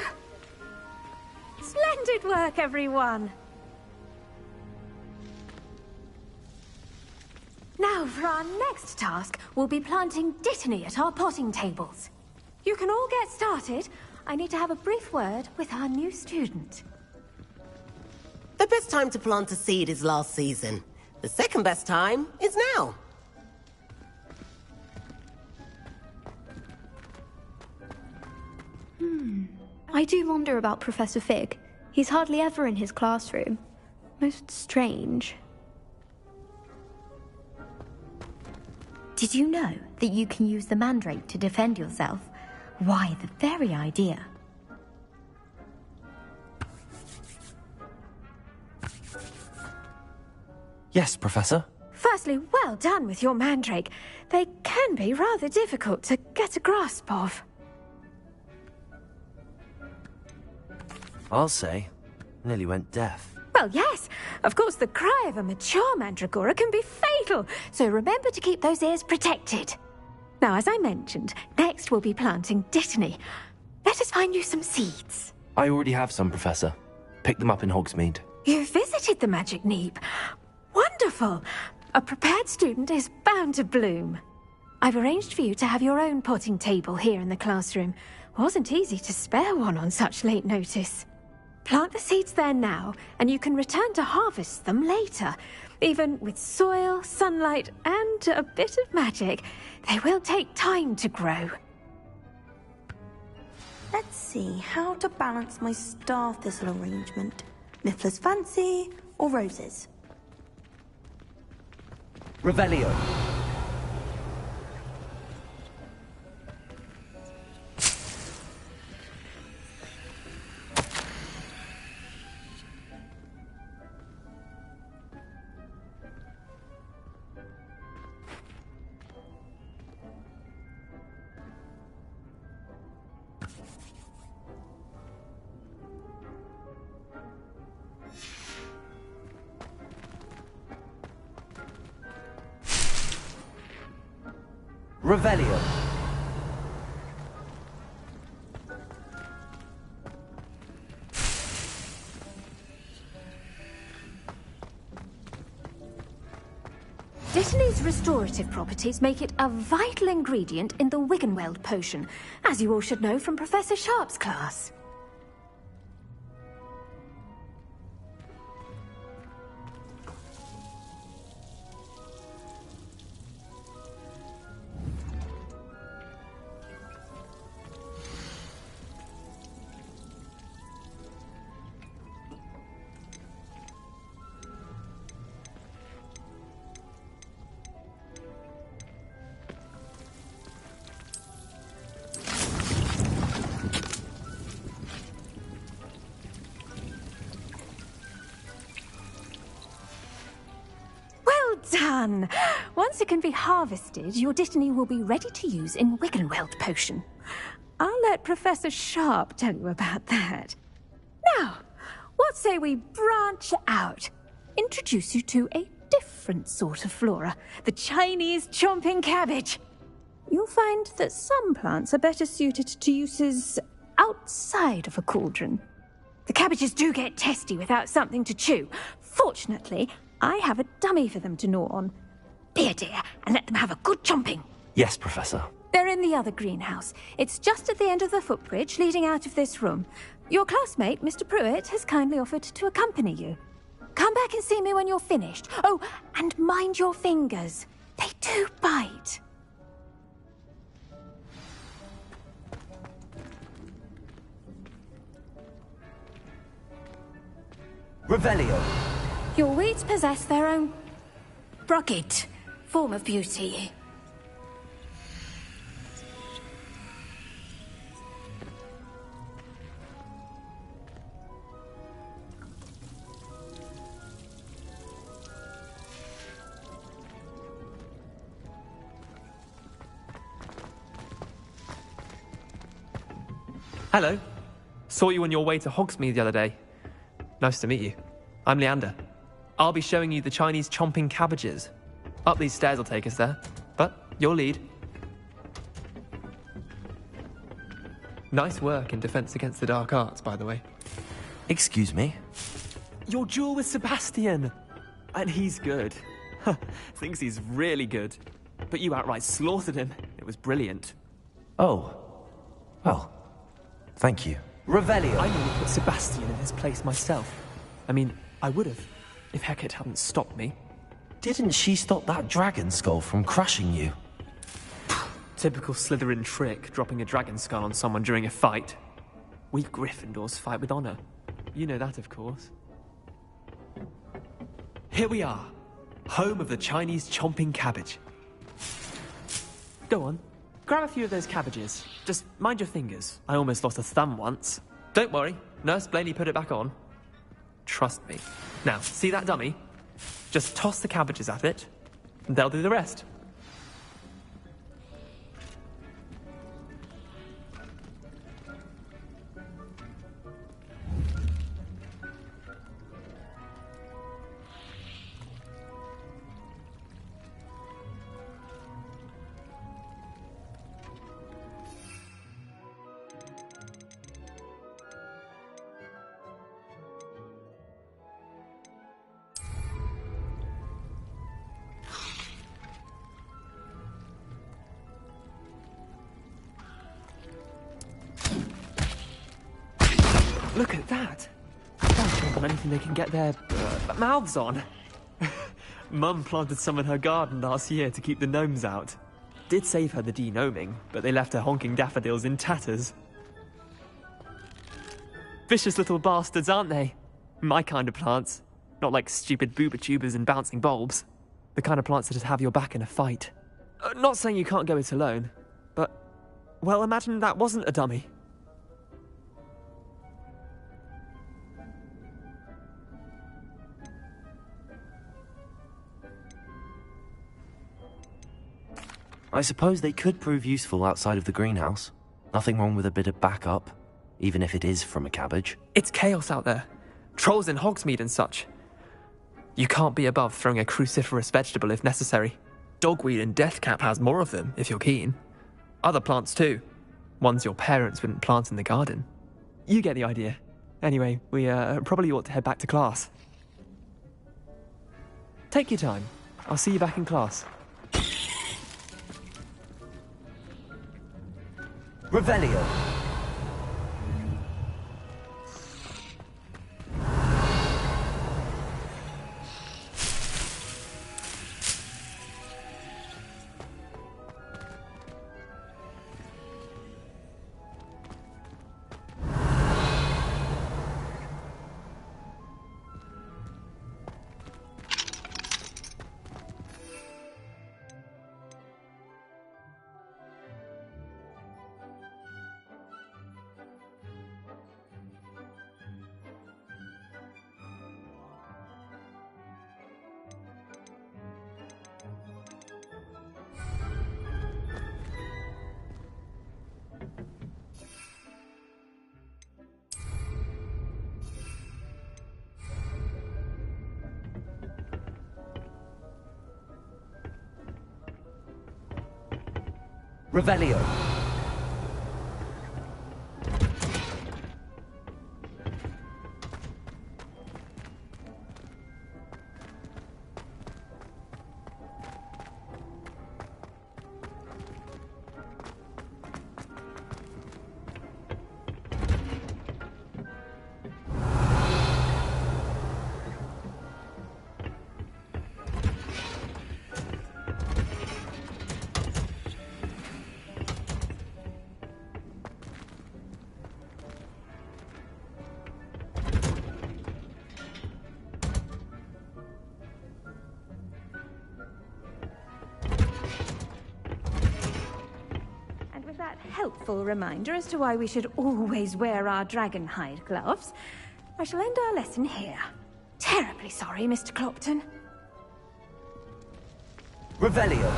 Splendid work, everyone. Now, for our next task, we'll be planting dittany at our potting tables. You can all get started. I need to have a brief word with our new student. The best time to plant a seed is last season. The second best time is now. I do wonder about Professor Fig. He's hardly ever in his classroom. Most strange. Did you know that you can use the mandrake to defend yourself? Why, the very idea. Yes, Professor. Firstly, well done with your mandrake. They can be rather difficult to get a grasp of. I'll say. Nearly went deaf. Well, yes. Of course, the cry of a mature mandragora can be fatal, so remember to keep those ears protected. Now, as I mentioned, next we'll be planting dittany. Let us find you some seeds. I already have some, Professor. Picked them up in Hogsmeade. You visited the Magic Neep. Wonderful. A prepared student is bound to bloom. I've arranged for you to have your own potting table here in the classroom. Wasn't easy to spare one on such late notice. Plant the seeds there now, and you can return to harvest them later. Even with soil, sunlight, and a bit of magic, they will take time to grow. Let's see how to balance my star thistle arrangement. Miffler's Fancy or roses? Revelio. Revelio. Dittany's restorative properties make it a vital ingredient in the Wiggenweld potion, as you all should know from Professor Sharp's class. Done! Once it can be harvested, your Dittany will be ready to use in Wiggenweld potion. I'll let Professor Sharp tell you about that. Now, what say we branch out? Introduce you to a different sort of flora, the Chinese chomping cabbage. You'll find that some plants are better suited to uses outside of a cauldron. The cabbages do get testy without something to chew. Fortunately, I have a dummy for them to gnaw on. Be a dear and let them have a good chomping. Yes, Professor. They're in the other greenhouse. It's just at the end of the footbridge leading out of this room. Your classmate, Mr. Pruitt, has kindly offered to accompany you. Come back and see me when you're finished. Oh, and mind your fingers. They do bite. Revelio. Your weeds possess their own rugged form of beauty. Hello. Saw you on your way to Hogsmeade the other day. Nice to meet you. I'm Leander. I'll be showing you the Chinese chomping cabbages. Up these stairs will take us there, but your lead. Nice work in Defense Against the Dark Arts, by the way. Excuse me? Your duel with Sebastian! And he's good. Thinks he's really good. But you outright slaughtered him. It was brilliant. Oh. Well, thank you. Revelio. I nearly put Sebastian in his place myself. I mean, I would have, if Hecate hadn't stopped me. Didn't she stop that dragon skull from crushing you? Typical Slytherin trick, dropping a dragon skull on someone during a fight. We Gryffindors fight with honor. You know that, of course. Here we are, home of the Chinese chomping cabbage. Go on, grab a few of those cabbages. Just mind your fingers. I almost lost a thumb once. Don't worry, Nurse Blaney put it back on. Trust me. Now, see that dummy? Just toss the cabbages at it, and they'll do the rest. Look at that! They'll jump on anything they can get their mouths on. Mum planted some in her garden last year to keep the gnomes out. Did save her the de-gnoming, but they left her honking daffodils in tatters. Vicious little bastards, aren't they? My kind of plants. Not like stupid booba tubers and bouncing bulbs. The kind of plants that'd have your back in a fight. Not saying you can't go it alone, but, well, imagine that wasn't a dummy. I suppose they could prove useful outside of the greenhouse. Nothing wrong with a bit of backup, even if it is from a cabbage. It's chaos out there. Trolls in Hogsmeade and such. You can't be above throwing a cruciferous vegetable if necessary. Dogweed and Deathcap has more of them, if you're keen. Other plants too. Ones your parents wouldn't plant in the garden. You get the idea. Anyway, we probably ought to head back to class. Take your time. I'll see you back in class. Revelio. Revelio. Helpful reminder as to why we should always wear our dragon hide gloves, I shall end our lesson here. Terribly sorry, Mr. Clopton. Revelio.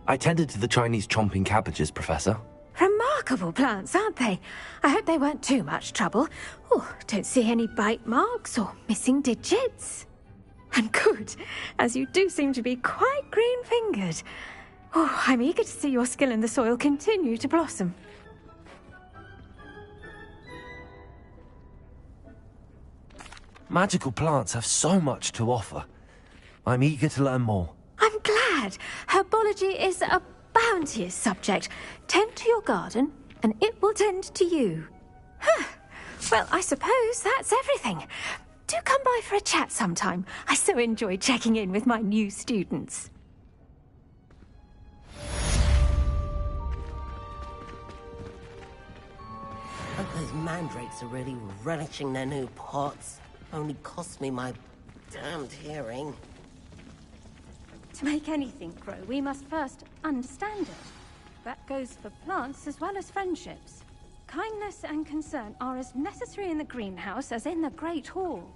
I tended to the Chinese chomping cabbages, Professor. Remarkable plants, aren't they? I hope they weren't too much trouble. Oh, don't see any bite marks or missing digits. And good, as you do seem to be quite green-fingered. Oh, I'm eager to see your skill in the soil continue to blossom. Magical plants have so much to offer. I'm eager to learn more. I'm glad. Herbology is a bounteous subject. Tend to your garden, and it will tend to you. Huh. Well, I suppose that's everything. Do come by for a chat sometime. I so enjoy checking in with my new students. Hope those mandrakes are really relishing their new pots. Only cost me my damned hearing. To make anything grow, we must first understand it. That goes for plants as well as friendships. Kindness and concern are as necessary in the greenhouse as in the Great Hall.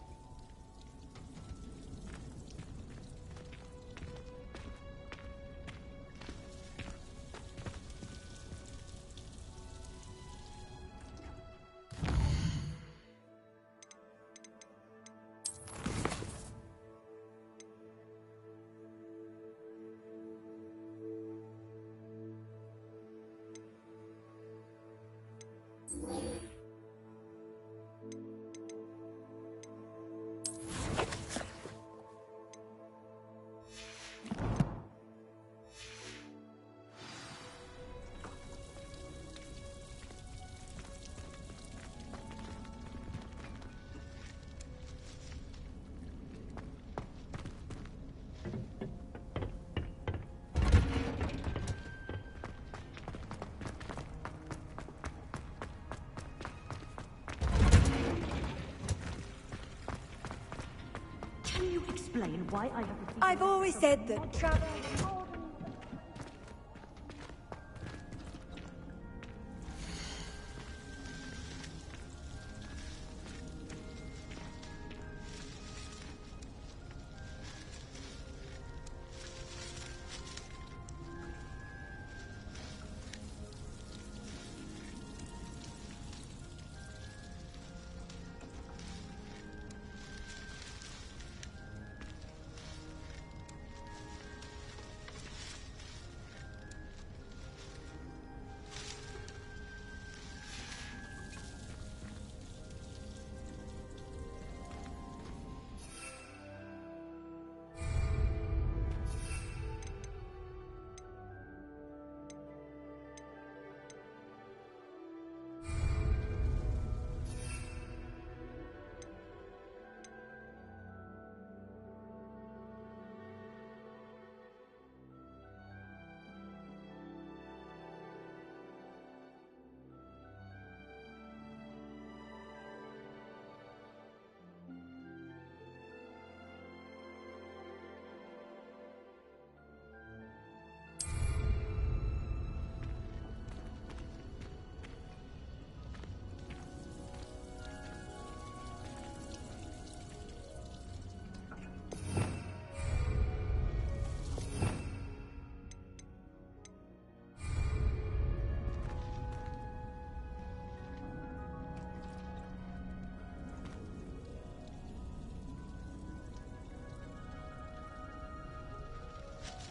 Explain why I have received... I've always said that travel...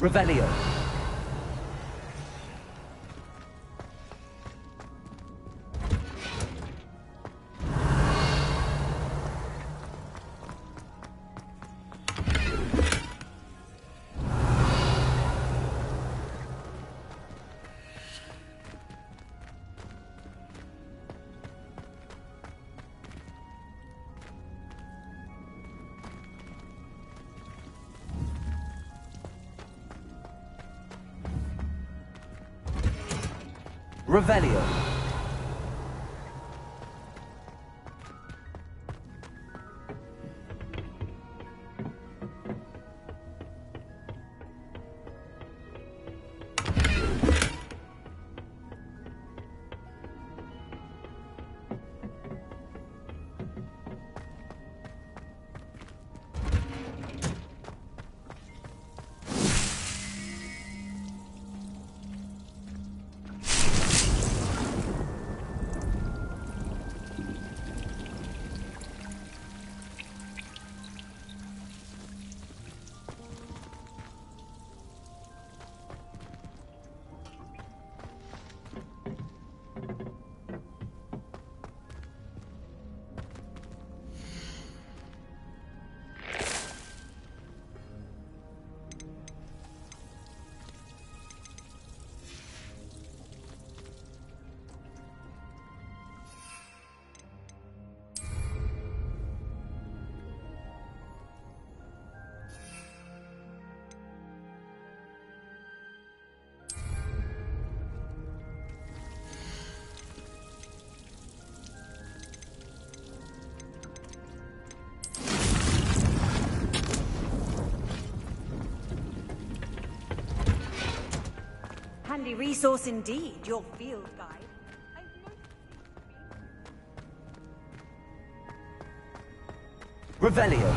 Revelio. Revelio. Handy resource indeed, your field guide. Revelio.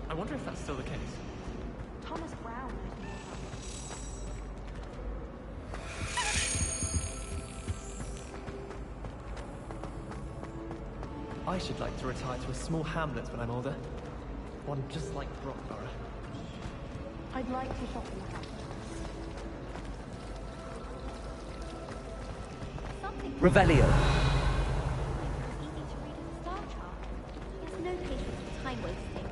I wonder if that's still the case. Thomas Brown knows more about I should like to retire to a small hamlet when I'm older. One just like Brockborough. I'd like to shop in the house. Revelio. Easy to read in the star chart. He has no patience for time wasting.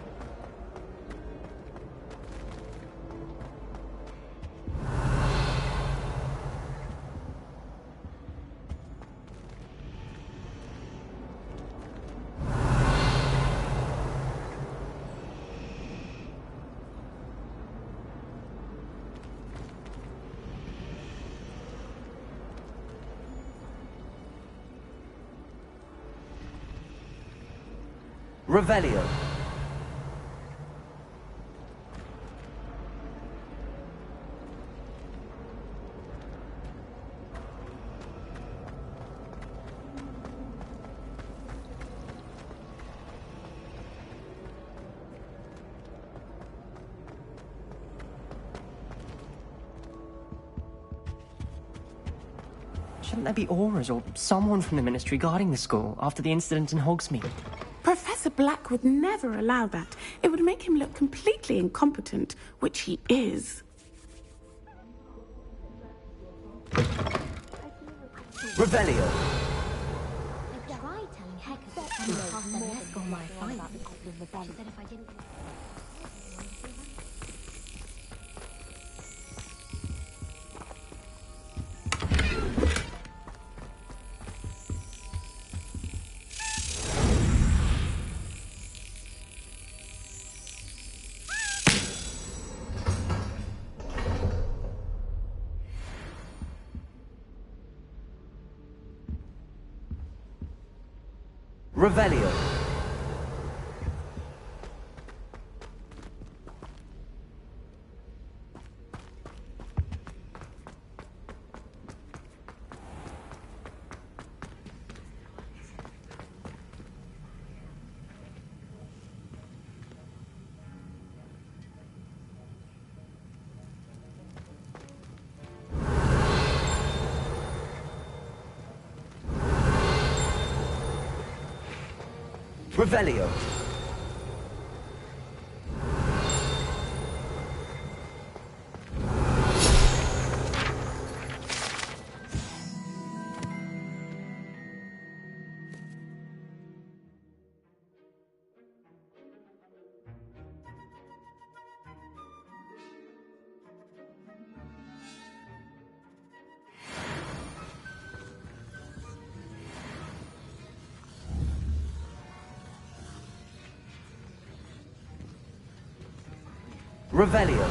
Revelio. Shouldn't there be auras or someone from the Ministry guarding the school after the incident in Hogsmeade? Professor Black would never allow that. It would make him look completely incompetent, which he is. Revelio. I tried telling Hector to send me past their desk on my phone. She said if I didn't... Revelio. Revelio. Revelio.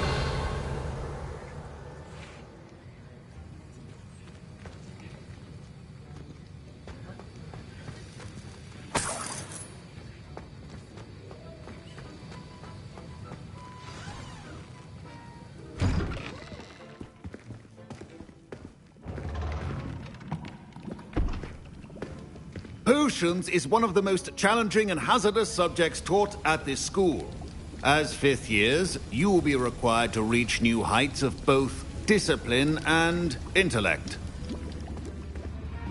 Potions is one of the most challenging and hazardous subjects taught at this school. As fifth years, you will be required to reach new heights of both discipline and intellect.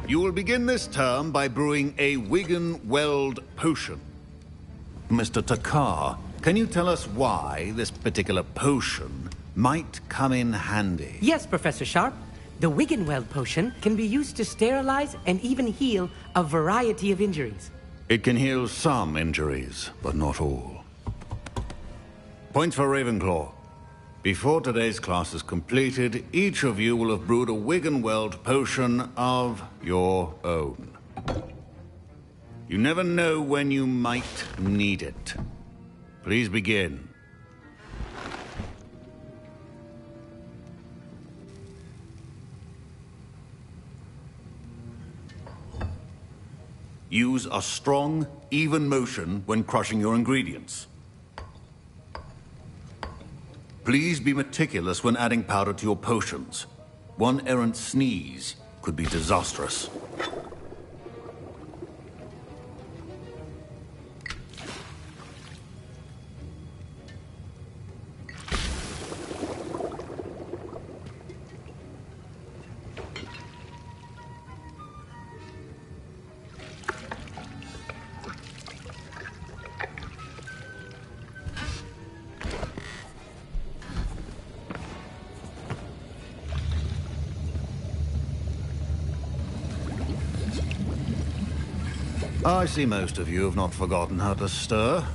You will begin this term by brewing a Wigan-Weld potion. Mr. Takar, can you tell us why this particular potion might come in handy? Yes, Professor Sharp. The Wigan-Weld potion can be used to sterilize and even heal a variety of injuries. It can heal some injuries, but not all. Points for Ravenclaw. Before today's class is completed, each of you will have brewed a Wigan-Weld potion of your own. You never know when you might need it. Please begin. Use a strong, even motion when crushing your ingredients. Please be meticulous when adding powder to your potions. One errant sneeze could be disastrous. I see most of you have not forgotten how to stir.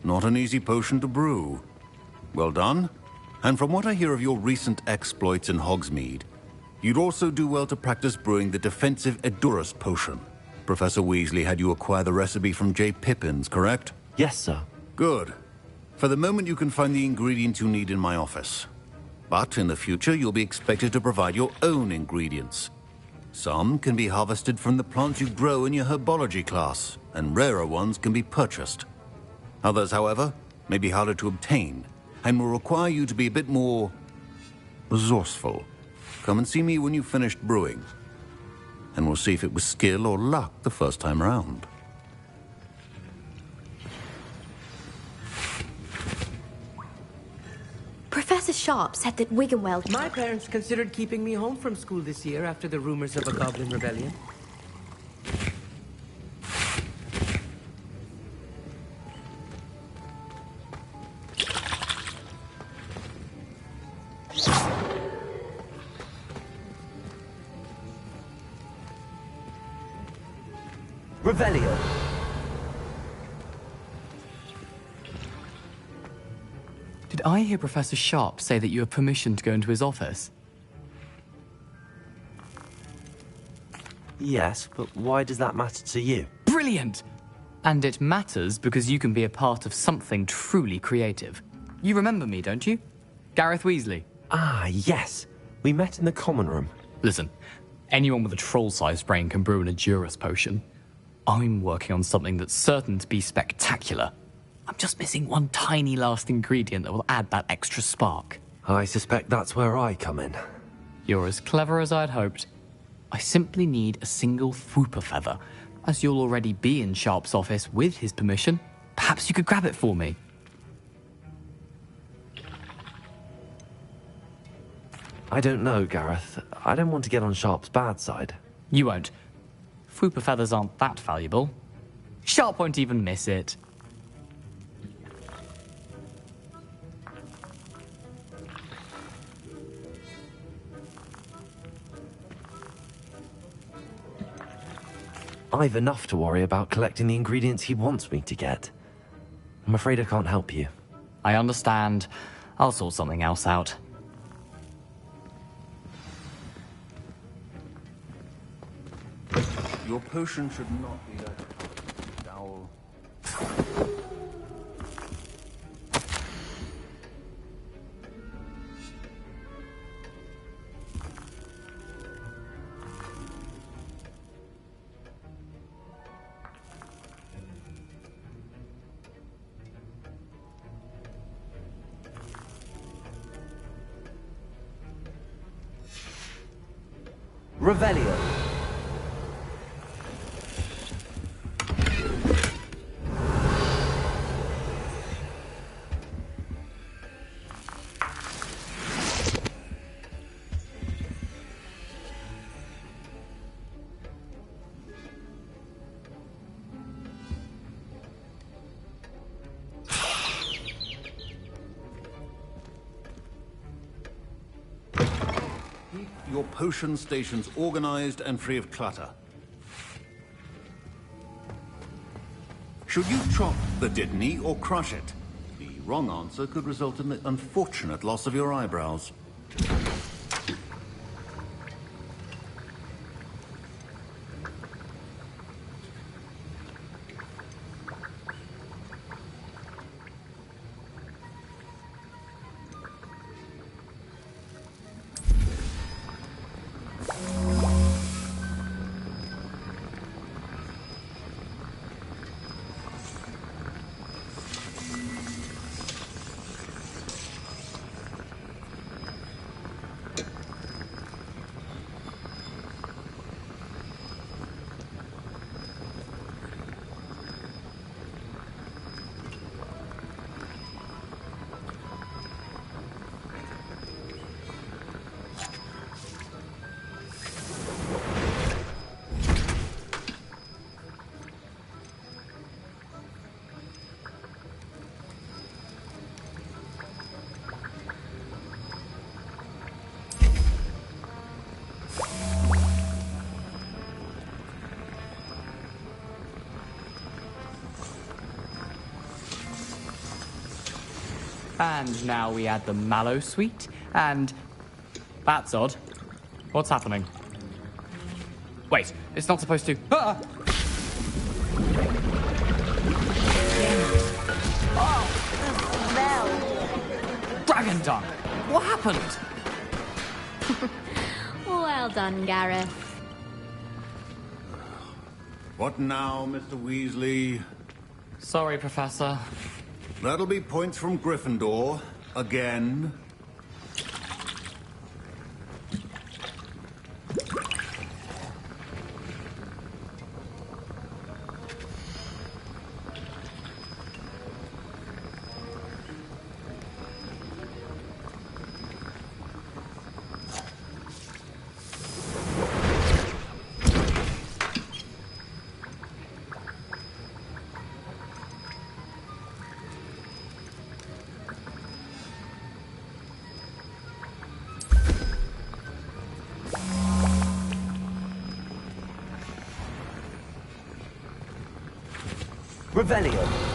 Not an easy potion to brew. Well done. And from what I hear of your recent exploits in Hogsmeade, you'd also do well to practice brewing the defensive Edurus potion. Professor Weasley had you acquire the recipe from J. Pippins, correct? Yes, sir. Good. For the moment, you can find the ingredients you need in my office. But in the future, you'll be expected to provide your own ingredients. Some can be harvested from the plants you grow in your herbology class, and rarer ones can be purchased. Others, however, may be harder to obtain, and will require you to be a bit more resourceful. Come and see me when you've finished brewing, and we'll see if it was skill or luck the first time around. Professor Sharp said that Wigan-Weld... My parents considered keeping me home from school this year after the rumors of a goblin rebellion. Revelio. Did I hear Professor Sharp say that you have permission to go into his office? Yes, but why does that matter to you? Brilliant! And it matters because you can be a part of something truly creative. You remember me, don't you? Gareth Weasley. Ah, yes. We met in the common room. Listen, anyone with a troll-sized brain can brew an Edurus potion. I'm working on something that's certain to be spectacular. I'm just missing one tiny last ingredient that will add that extra spark. I suspect that's where I come in. You're as clever as I'd hoped. I simply need a single Fwooper feather. As you'll already be in Sharp's office with his permission, perhaps you could grab it for me. I don't know, Gareth. I don't want to get on Sharp's bad side. You won't. Fupa feathers aren't that valuable. Sharp won't even miss it. I've enough to worry about collecting the ingredients he wants me to get. I'm afraid I can't help you. I understand. I'll sort something else out. Your potion should not be that foul. Revelio. Your potion stations organized and free of clutter. Should you chop the Dittany or crush it? The wrong answer could result in the unfortunate loss of your eyebrows. And now we add the mallow sweet, and... That's odd. What's happening? Wait, it's not supposed to... Ah! Oh, Dragon Dung! What happened? Well done, Gareth. What now, Mr. Weasley? Sorry, Professor. That'll be points from Gryffindor. Again. Revelio.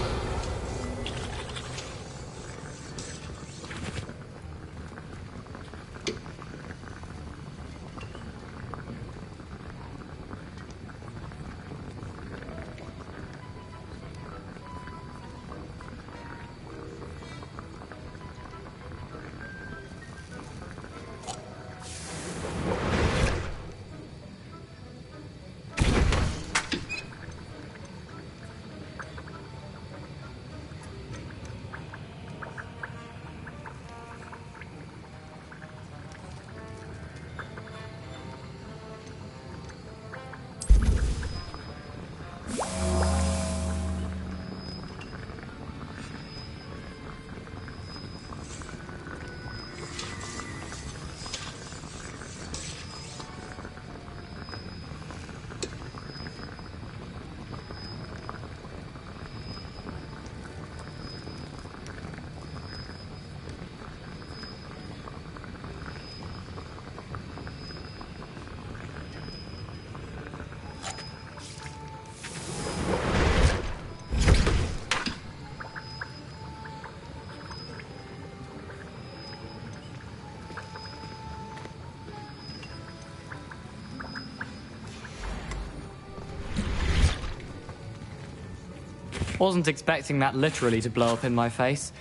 Wasn't expecting that literally to blow up in my face.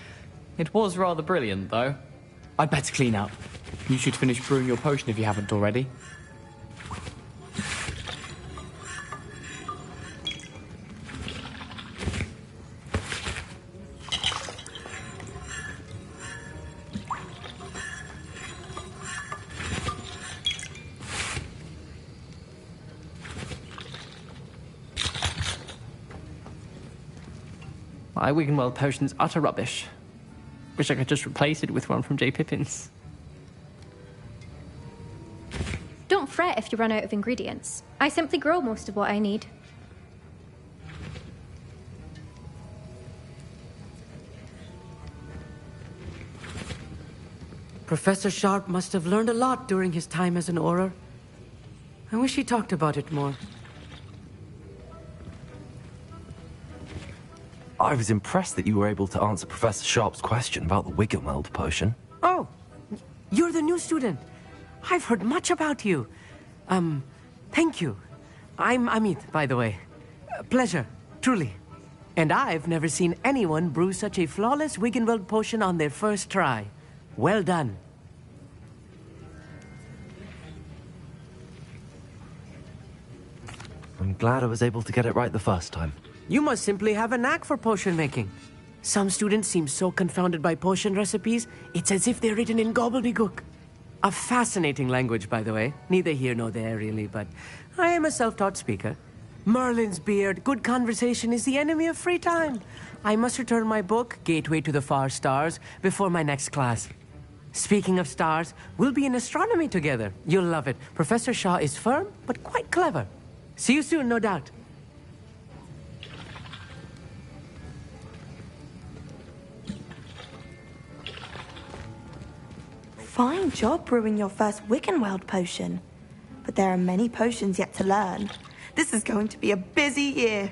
It was rather brilliant, though. I'd better clean up. You should finish brewing your potion if you haven't already. My Wiggenweld potion's utter rubbish. Wish I could just replace it with one from J. Pippin's. Don't fret if you run out of ingredients. I simply grow most of what I need. Professor Sharp must have learned a lot during his time as an Auror. I wish he talked about it more. I was impressed that you were able to answer Professor Sharp's question about the Wiggenweld potion. Oh, you're the new student. I've heard much about you. Thank you. I'm Amit, by the way. Pleasure, truly. And I've never seen anyone brew such a flawless Wiggenweld potion on their first try. Well done. I'm glad I was able to get it right the first time. You must simply have a knack for potion making. Some students seem so confounded by potion recipes, it's as if they're written in gobbledygook. A fascinating language, by the way. Neither here nor there, really, but I am a self-taught speaker. Merlin's beard, good conversation is the enemy of free time. I must return my book, Gateway to the Far Stars, before my next class. Speaking of stars, we'll be in astronomy together. You'll love it. Professor Shaw is firm, but quite clever. See you soon, no doubt. Fine job brewing your first Wiggenweld potion. But there are many potions yet to learn. This is going to be a busy year.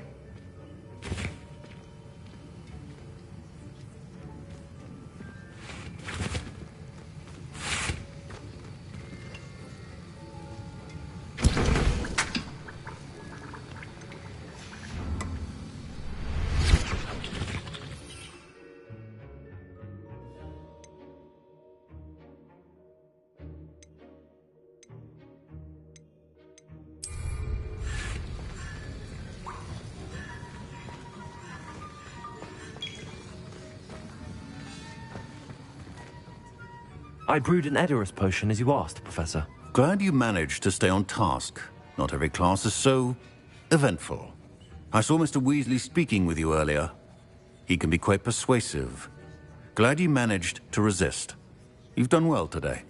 I brewed an Edorus potion as you asked, Professor. Glad you managed to stay on task. Not every class is so eventful. I saw Mr. Weasley speaking with you earlier. He can be quite persuasive. Glad you managed to resist. You've done well today.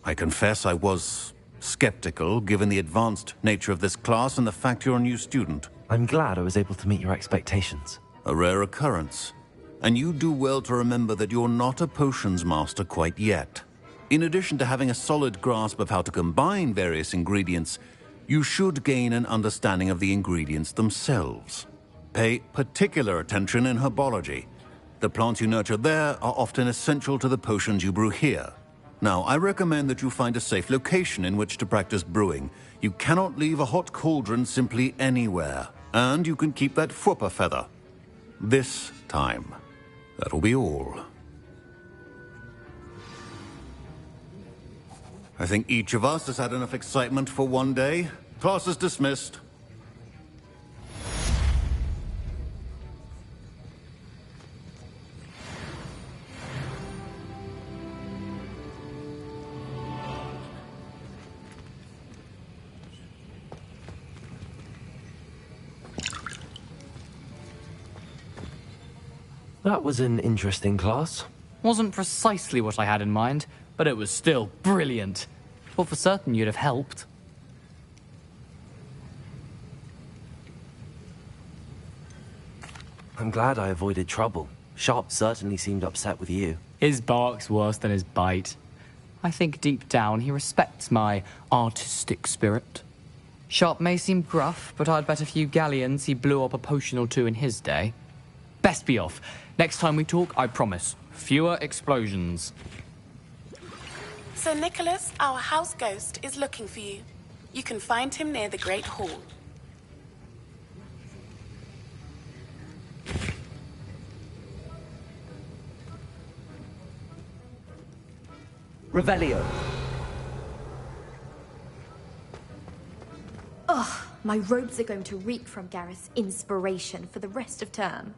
I confess I was skeptical, given the advanced nature of this class and the fact you're a new student. I'm glad I was able to meet your expectations. A rare occurrence. And you do well to remember that you're not a potions master quite yet. In addition to having a solid grasp of how to combine various ingredients, you should gain an understanding of the ingredients themselves. Pay particular attention in herbology. The plants you nurture there are often essential to the potions you brew here. Now, I recommend that you find a safe location in which to practice brewing. You cannot leave a hot cauldron simply anywhere. And you can keep that Fwooper feather. This time. That'll be all. I think each of us has had enough excitement for one day. Class is dismissed. That was an interesting class. Wasn't precisely what I had in mind, but it was still brilliant. Thought for certain you'd have helped. I'm glad I avoided trouble. Sharp certainly seemed upset with you. His bark's worse than his bite. I think deep down he respects my artistic spirit. Sharp may seem gruff, but I'd bet a few galleons he blew up a potion or two in his day. Best be off. Next time we talk, I promise, fewer explosions. Sir Nicholas, our house ghost, is looking for you. You can find him near the Great Hall. Revelio. Ugh, my robes are going to reek from Gareth's inspiration for the rest of term.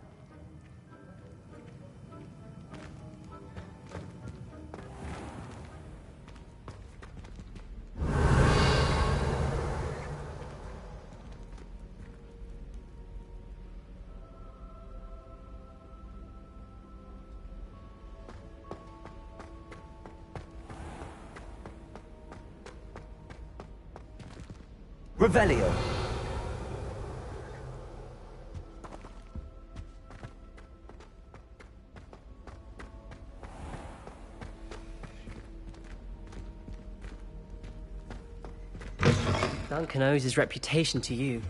Revelio. Duncan owes his reputation to you.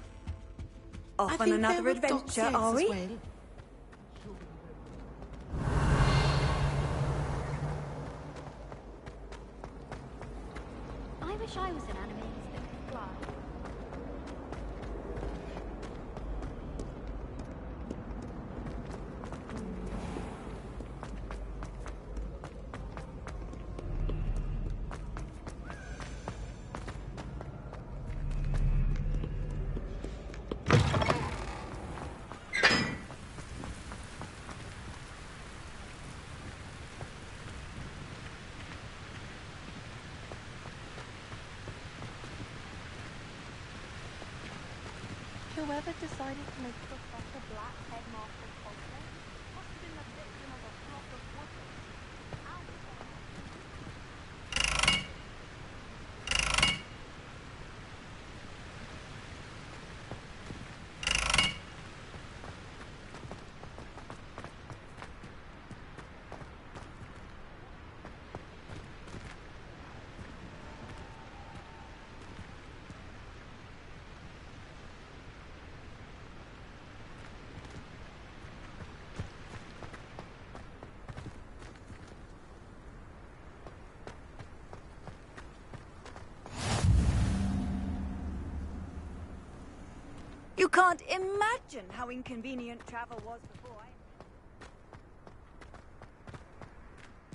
Off on another adventure, are we? I wish I was an animator that could fly. Whoever decided to make Professor Black headmaster of Hogwarts must have been the victim of a flock of woodlands. You can't imagine how inconvenient travel was before I...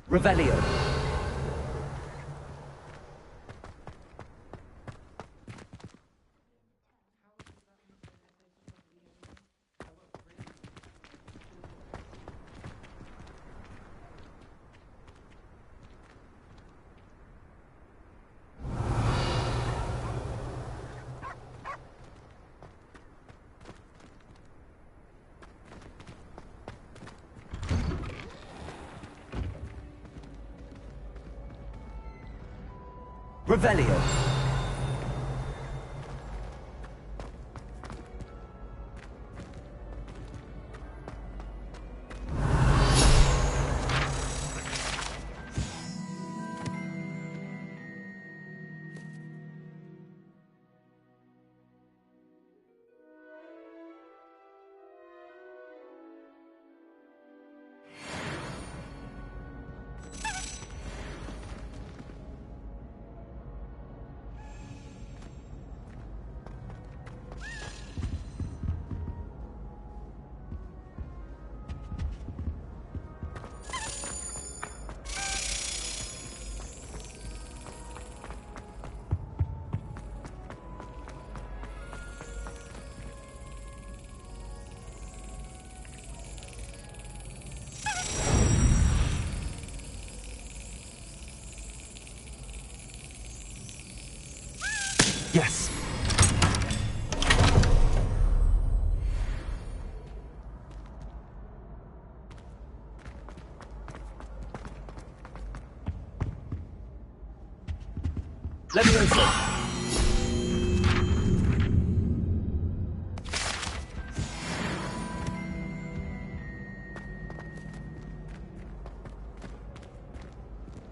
Revelio. Revelio. Yes. Leviosa.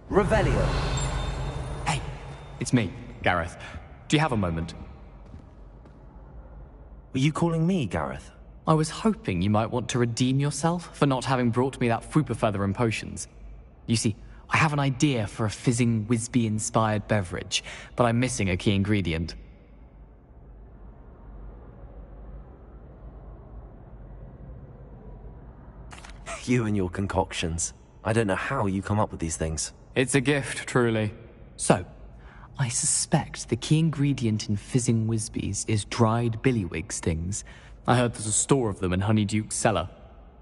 Revelio. Hey, it's me, Gareth. Do you have a moment? Were you calling me, Gareth? I was hoping you might want to redeem yourself for not having brought me that Frupa feather and potions. You see, I have an idea for a fizzing Whizbee-inspired beverage, but I'm missing a key ingredient. You and your concoctions. I don't know how you come up with these things. It's a gift, truly. So, I suspect the key ingredient in fizzing Whizbees is dried billywig stings. I heard there's a store of them in Honeyduke's cellar.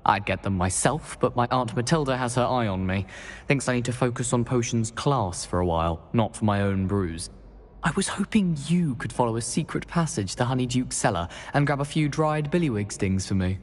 I'd get them myself, but my Aunt Matilda has her eye on me. Thinks I need to focus on potions class for a while, not for my own brews. I was hoping you could follow a secret passage to Honeyduke's cellar and grab a few dried billywig stings for me.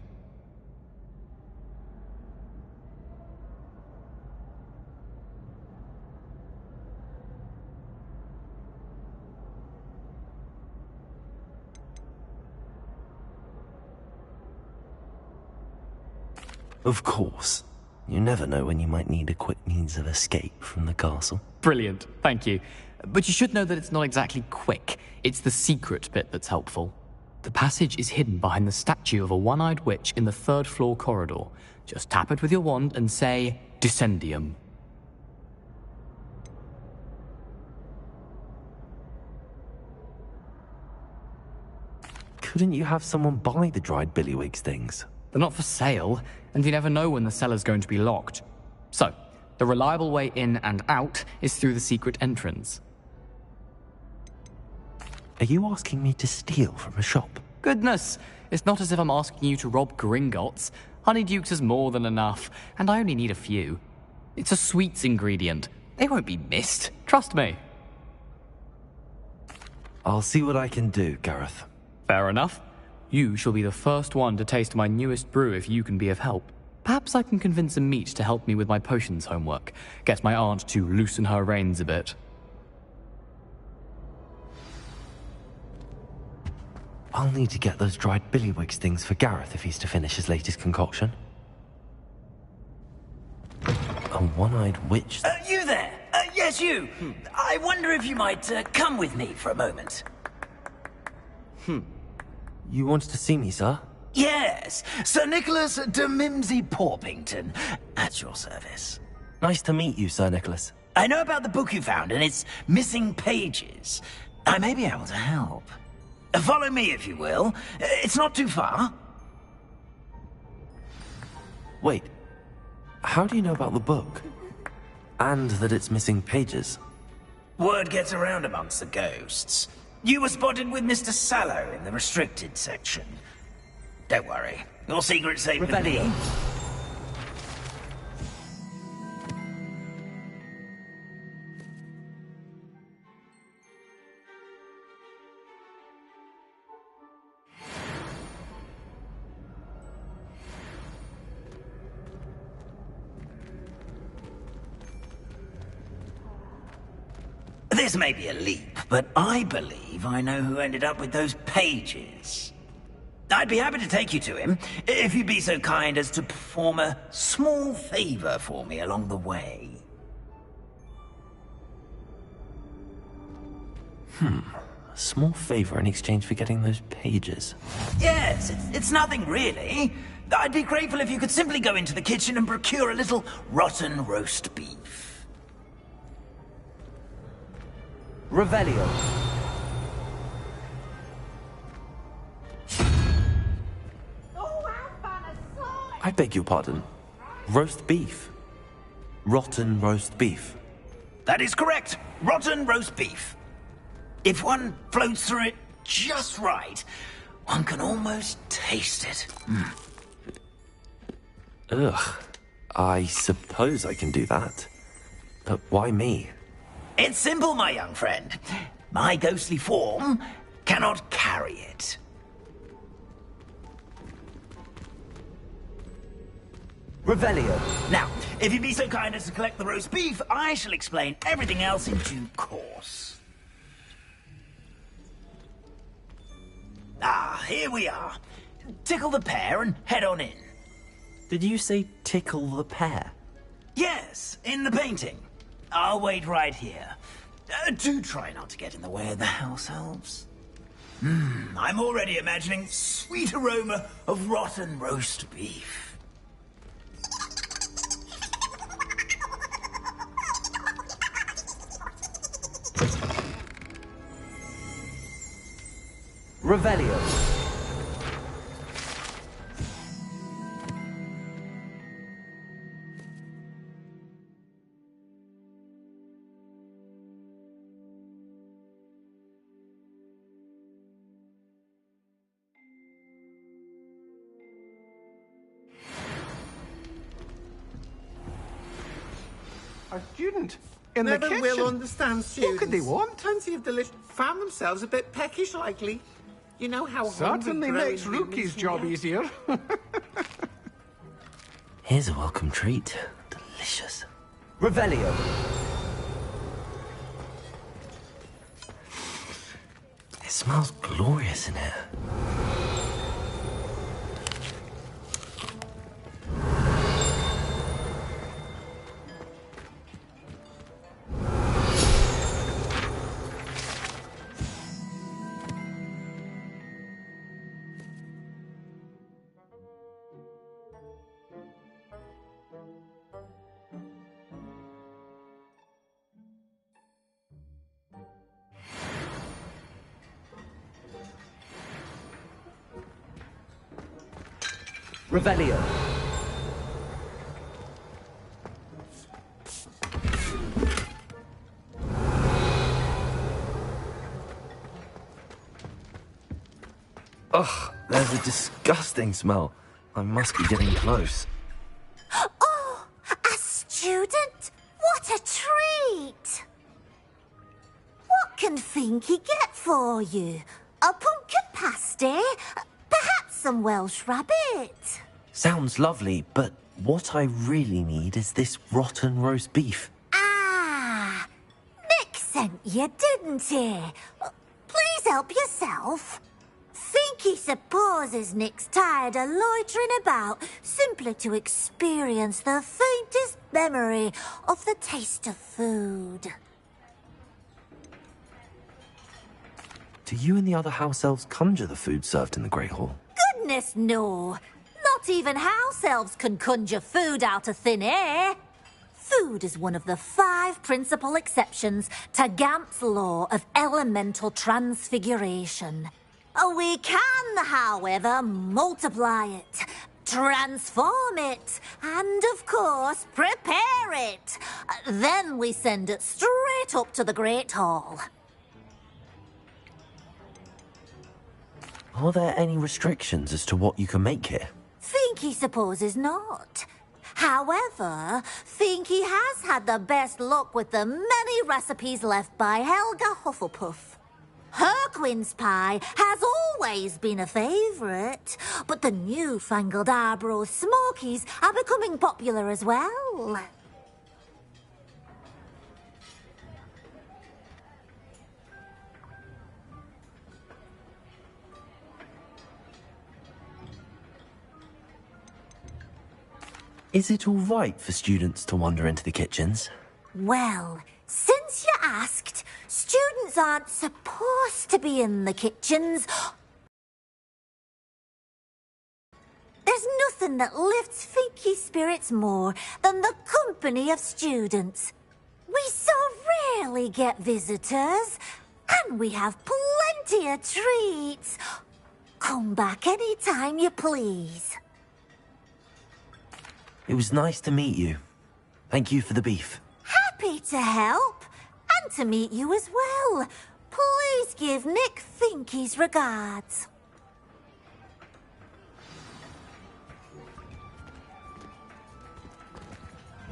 Of course. You never know when you might need a quick means of escape from the castle. Brilliant, thank you. But you should know that it's not exactly quick. It's the secret bit that's helpful. The passage is hidden behind the statue of a one-eyed witch in the third-floor corridor. Just tap it with your wand and say, Descendium. Couldn't you have someone buy the dried billywig stings? They're not for sale, and you never know when the cellar's going to be locked. So, the reliable way in and out is through the secret entrance. Are you asking me to steal from a shop? Goodness, it's not as if I'm asking you to rob Gringotts. Honeyduke's is more than enough, and I only need a few. It's a sweets ingredient. They won't be missed, trust me. I'll see what I can do, Gareth. Fair enough. You shall be the first one to taste my newest brew if you can be of help. Perhaps I can convince a meat to help me with my potions homework. Get my aunt to loosen her reins a bit. I'll need to get those dried billywig stings for Gareth if he's to finish his latest concoction. A one-eyed witch... You there! Yes, you! I wonder if you might come with me for a moment. You wanted to see me, sir? Yes, Sir Nicholas de Mimsy Porpington, at your service. Nice to meet you, Sir Nicholas. I know about the book you found and its missing pages. I may be able to help. Follow me, if you will. It's not too far. Wait, how do you know about the book? And that it's missing pages? Word gets around amongst the ghosts. You were spotted with Mr. Sallow in the restricted section. Don't worry, your secret's safe with me. This may be a leap, but I believe I know who ended up with those pages. I'd be happy to take you to him, if you'd be so kind as to perform a small favor for me along the way. A small favor in exchange for getting those pages. Yes, it's nothing really. I'd be grateful if you could simply go into the kitchen and procure a little rotten roast beef. Revelio. I beg your pardon. Roast beef. Rotten roast beef. That is correct. Rotten roast beef. If one floats through it just right, one can almost taste it. Ugh. I suppose I can do that. But why me? It's simple, my young friend. My ghostly form cannot carry it. Revelio. Now, if you'd be so kind as to collect the roast beef, I shall explain everything else in due course. Ah, here we are. Tickle the pear and head on in. Did you say tickle the pear? Yes, in the painting. I'll wait right here. Do try not to get in the way of the house elves. I'm already imagining sweet aroma of rotten roast beef. Revelio. A student? In the Never kitchen? will understand students. What could they want? Plenty of delicious. Found themselves a bit peckish, likely. You know how Certainly hungry makes growing Rookie's humans job can get. easier. Here's a welcome treat. Delicious. Revelio. It smells glorious in here. Revelio. Ugh, there's a disgusting smell. I must be getting close. Oh, a student? What a treat! What can Finky get for you? A pumpkin pasty? Perhaps some Welsh rabbit? Sounds lovely, but what I really need is this rotten roast beef. Ah, Nick sent you, didn't he? Please help yourself. Finky supposes Nick's tired of loitering about simply to experience the faintest memory of the taste of food. Do you and the other house elves conjure the food served in the Great Hall? Goodness, no. Not even house elves can conjure food out of thin air. Food is one of the 5 principal exceptions to Gamp's law of elemental transfiguration. We can, however, multiply it, transform it, and, of course, prepare it. Then we send it straight up to the Great Hall. Are there any restrictions as to what you can make here? Finky supposes not. However, Finky has had the best luck with the many recipes left by Helga Hufflepuff. Her quince pie has always been a favourite, but the newfangled Arbroath Smokies are becoming popular as well. Is it all right for students to wander into the kitchens? Well, since you asked, students aren't supposed to be in the kitchens. There's nothing that lifts Finky's spirits more than the company of students. We so rarely get visitors, and we have plenty of treats. Come back any time you please. It was nice to meet you. Thank you for the beef. Happy to help, and to meet you as well. Please give Nick Finky's regards.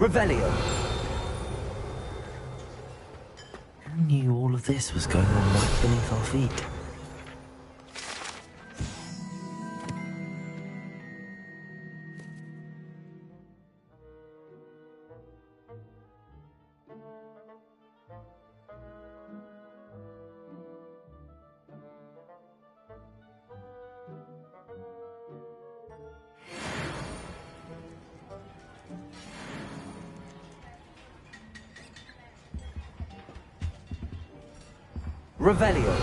Revelio. Who knew all of this was going on right beneath our feet? Revelio.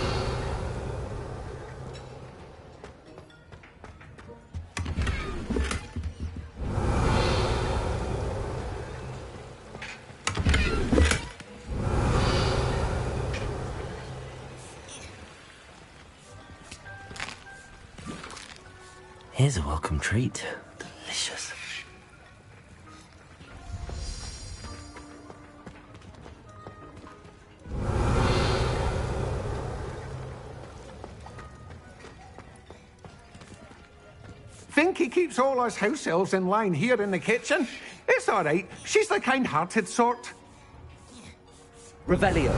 Here's a welcome treat. Delicious. Finky keeps all us house elves in line here in the kitchen. It's all right. She's the kind-hearted sort. Revelio.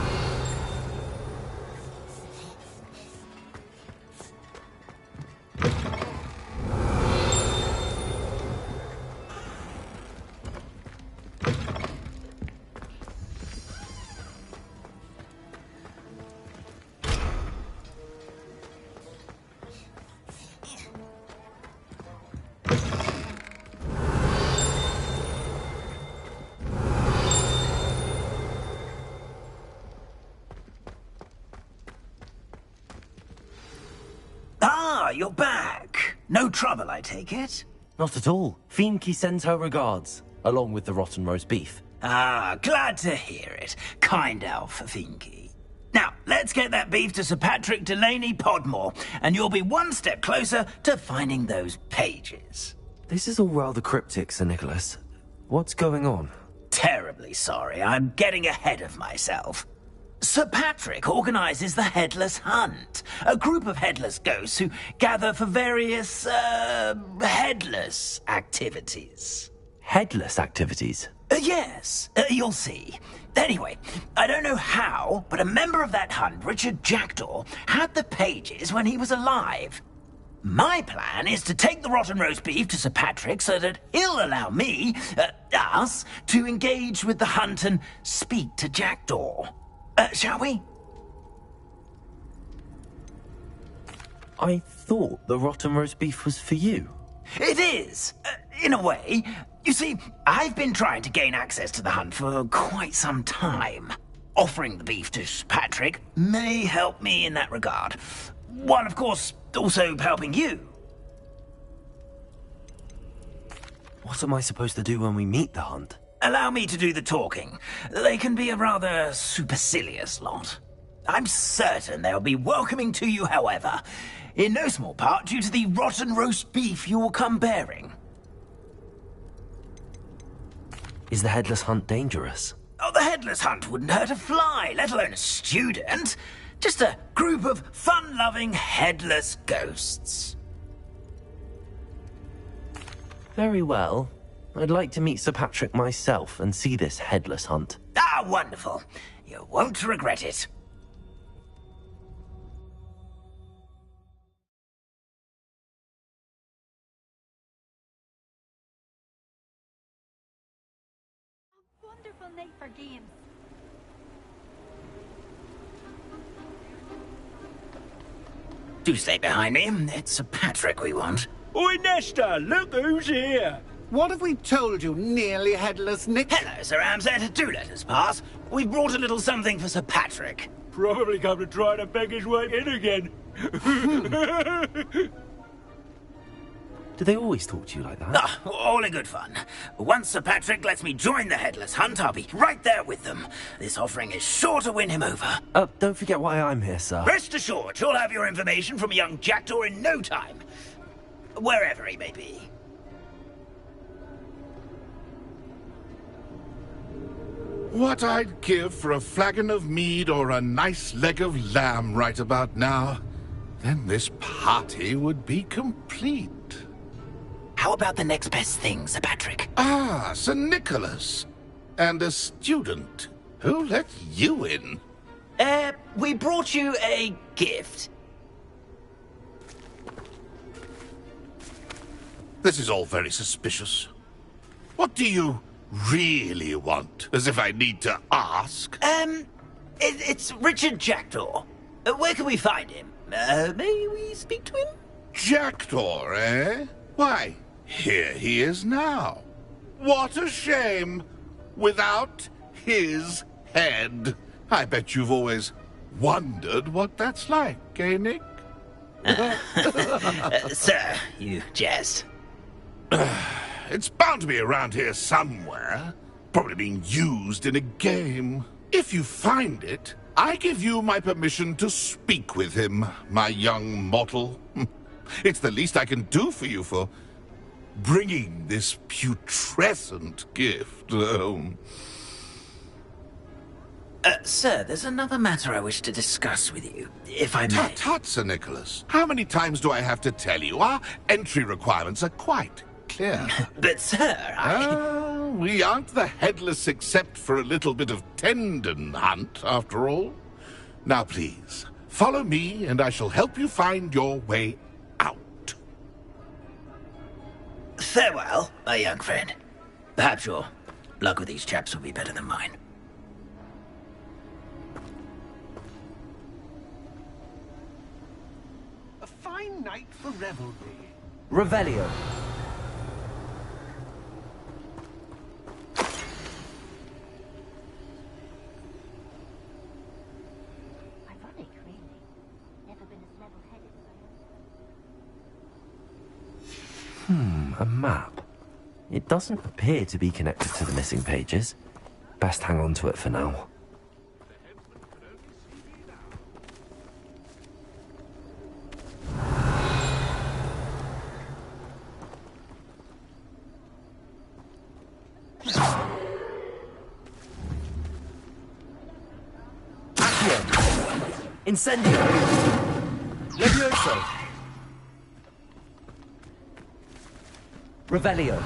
Ah, you're back. No trouble, I take it? Not at all. Fienke sends her regards, along with the rotten roast beef. Ah, glad to hear it. Kind elf, Fienke. Now, let's get that beef to Sir Patrick Delaney Podmore, and you'll be one step closer to finding those pages. This is all rather cryptic, Sir Nicholas. What's going on? Terribly sorry, I'm getting ahead of myself. Sir Patrick organises the Headless Hunt, a group of headless ghosts who gather for various, headless activities. Headless activities? Yes, you'll see. Anyway, I don't know how, but a member of that hunt, Richard Jackdaw, had the pages when he was alive. My plan is to take the rotten roast beef to Sir Patrick so that he'll allow me, us, to engage with the hunt and speak to Jackdaw. Shall we? I thought the rotten roast beef was for you. It is, in a way. You see, I've been trying to gain access to the hunt for quite some time. Offering the beef to Sir Patrick may help me in that regard. While, of course, also helping you. What am I supposed to do when we meet the hunt? Allow me to do the talking. They can be a rather supercilious lot. I'm certain they'll be welcoming to you, however, in no small part due to the rotten roast beef you will come bearing. Is the headless hunt dangerous? Oh, the headless hunt wouldn't hurt a fly, let alone a student. Just a group of fun-loving headless ghosts. Very well. I'd like to meet Sir Patrick myself and see this headless hunt. Ah, wonderful. You won't regret it. A wonderful night for games. Do stay behind me. It's Sir Patrick we want. Oi, Nesta, look who's here. What have we told you, nearly headless Nick? Hello, Sir Ramsett. Do let us pass. We brought a little something for Sir Patrick. Probably come to try to beg his way in again. Do they always talk to you like that? Ah, all in good fun. Once Sir Patrick lets me join the Headless Hunt, I'll be right there with them. This offering is sure to win him over. Don't forget why I'm here, sir. Rest assured, you'll have your information from young Jackdaw in no time. Wherever he may be. What I'd give for a flagon of mead or a nice leg of lamb right about now. Then this party would be complete. How about the next best thing, Sir Patrick? Ah, Sir Nicholas. And a student. Who let you in? We brought you a gift. This is all very suspicious. What do you really want? As if I need to ask. It's Richard Jackdaw. Where can we find him? May we speak to him? Jackdaw, eh? Why, here he is now. What a shame. Without his head. I bet you've always wondered what that's like, eh, Nick? Sir, you jest. It's bound to be around here somewhere. Probably being used in a game. If you find it, I give you my permission to speak with him, my young mortal. It's the least I can do for you for bringing this putrescent gift home. Sir, there's another matter I wish to discuss with you, if I may. Tut, tut, Sir Nicholas. How many times do I have to tell you? Our entry requirements are quite clear. But, sir, we aren't the headless except for a little bit of tendon hunt, after all. Now, please, follow me, and I shall help you find your way out. Farewell, my young friend. Perhaps your luck with these chaps will be better than mine. A fine night for revelry. Revelio. Ironic, really. Never been as level-headed as I am. A map. It doesn't appear to be connected to the missing pages. Best hang on to it for now. Incendio! Levioso! Revelio!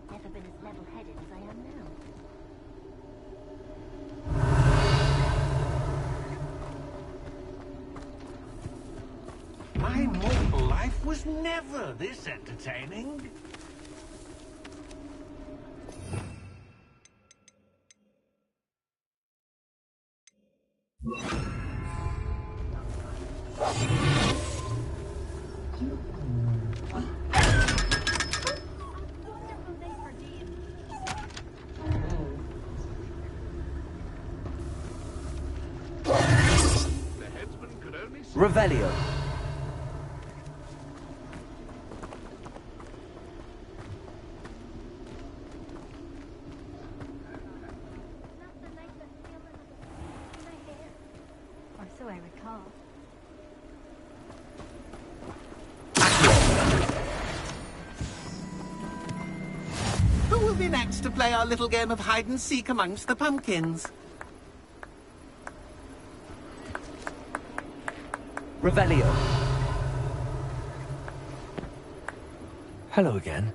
Never been as level-headed as I am now. My mortal life was never this entertaining. Revelio. Or so I recall. Who will be next to play our little game of hide-and-seek amongst the pumpkins? Revelio. Hello again.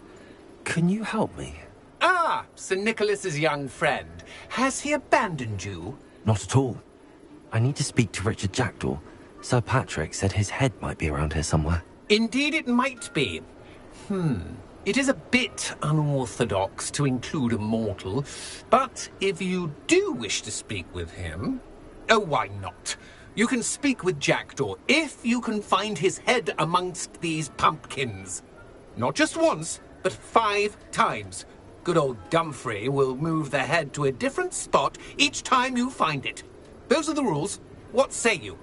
Can you help me? Ah, Sir Nicholas's young friend. Has he abandoned you? Not at all. I need to speak to Richard Jackdaw. Sir Patrick said his head might be around here somewhere. Indeed it might be. It is a bit unorthodox to include a mortal, but if you do wish to speak with him, oh, why not? You can speak with Jackdaw if you can find his head amongst these pumpkins. Not just once, but 5 times. Good old Dumfrey will move the head to a different spot each time you find it. Those are the rules. What say you?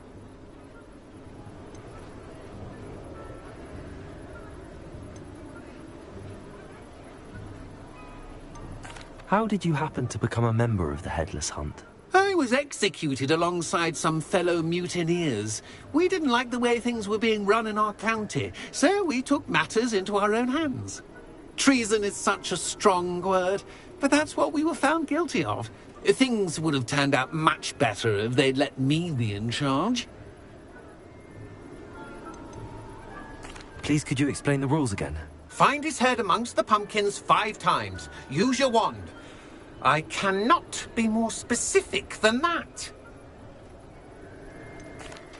How did you happen to become a member of the Headless Hunt? I was executed alongside some fellow mutineers. We didn't like the way things were being run in our county, so we took matters into our own hands. Treason is such a strong word, but that's what we were found guilty of. Things would have turned out much better if they'd let me be in charge. Please, could you explain the rules again? Find his head amongst the pumpkins 5 times. Use your wand. I cannot be more specific than that.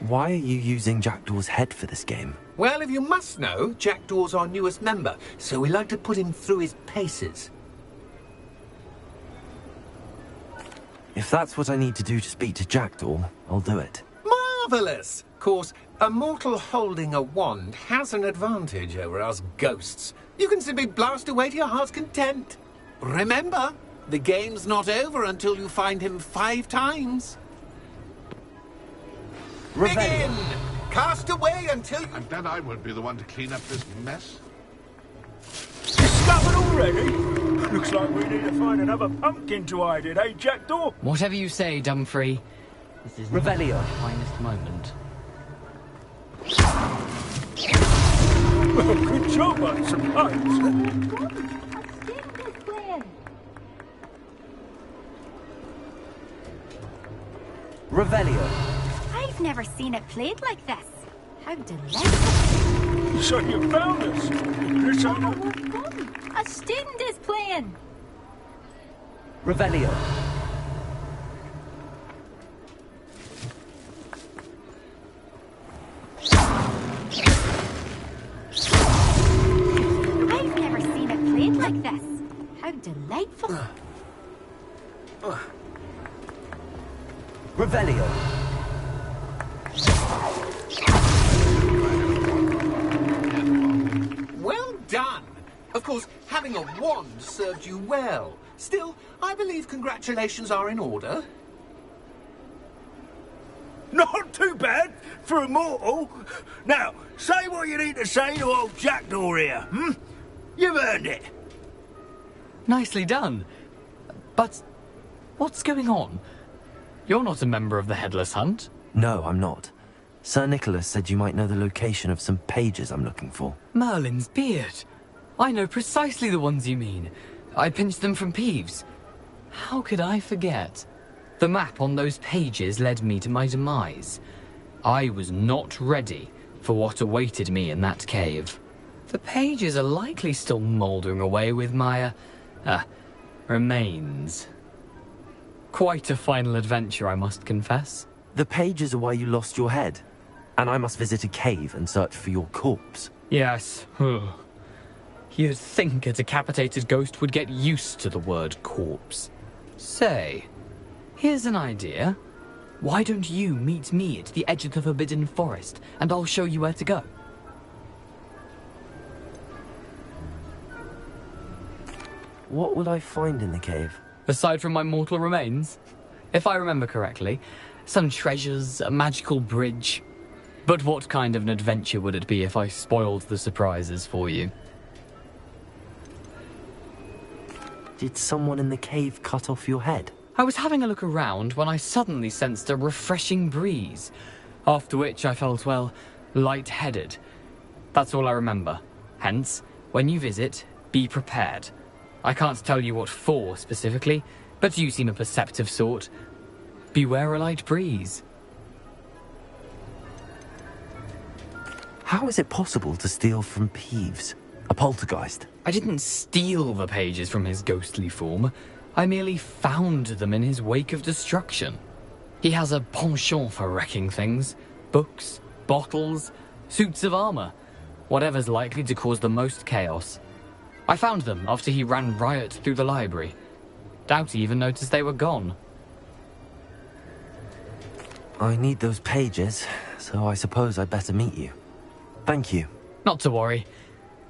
Why are you using Jackdaw's head for this game? Well, if you must know, Jackdaw's our newest member, so we like to put him through his paces. If that's what I need to do to speak to Jackdaw, I'll do it. Marvellous! Of course, a mortal holding a wand has an advantage over us ghosts. You can simply blast away to your heart's content. Remember, the game's not over until you find him 5 times. Begin! Cast away until you... I'm glad I won't be the one to clean up this mess. Discovered already? Looks like we need to find another pumpkin to hide in, eh, Jackdaw? Whatever you say, Dumfrey. This is Revelio. not the finest moment. Well, good job, I suppose. Revelio. I've never seen it played like this. How delightful. So you found us. This Oh, what fun. A student is playing. Revelio. I've never seen it played like this. How delightful. Revelio. Well done! Of course, having a wand served you well. Still, I believe congratulations are in order. Not too bad for a mortal. Now, say what you need to say to old Jackdaw here, hmm? You've earned it. Nicely done. But what's going on? You're not a member of the Headless Hunt. No, I'm not. Sir Nicholas said you might know the location of some pages I'm looking for. Merlin's beard. I know precisely the ones you mean. I pinched them from Peeves. How could I forget? The map on those pages led me to my demise. I was not ready for what awaited me in that cave. The pages are likely still mouldering away with my, remains. Quite a final adventure, I must confess. The pages are why you lost your head, and I must visit a cave and search for your corpse. Yes. You'd think a decapitated ghost would get used to the word corpse. Say, here's an idea. Why don't you meet me at the edge of the Forbidden Forest, and I'll show you where to go? What will I find in the cave? Aside from my mortal remains? If I remember correctly, some treasures, a magical bridge. But what kind of an adventure would it be if I spoiled the surprises for you? Did someone in the cave cut off your head? I was having a look around when I suddenly sensed a refreshing breeze, after which I felt, well, lightheaded. That's all I remember. Hence, when you visit, be prepared. I can't tell you what for specifically, but you seem a perceptive sort. Beware a light breeze. How is it possible to steal from Peeves, a poltergeist? I didn't steal the pages from his ghostly form. I merely found them in his wake of destruction. He has a penchant for wrecking things. Books, bottles, suits of armor. Whatever's likely to cause the most chaos. I found them after he ran riot through the library. Doubt he even noticed they were gone. I need those pages, so I suppose I'd better meet you. Thank you. Not to worry.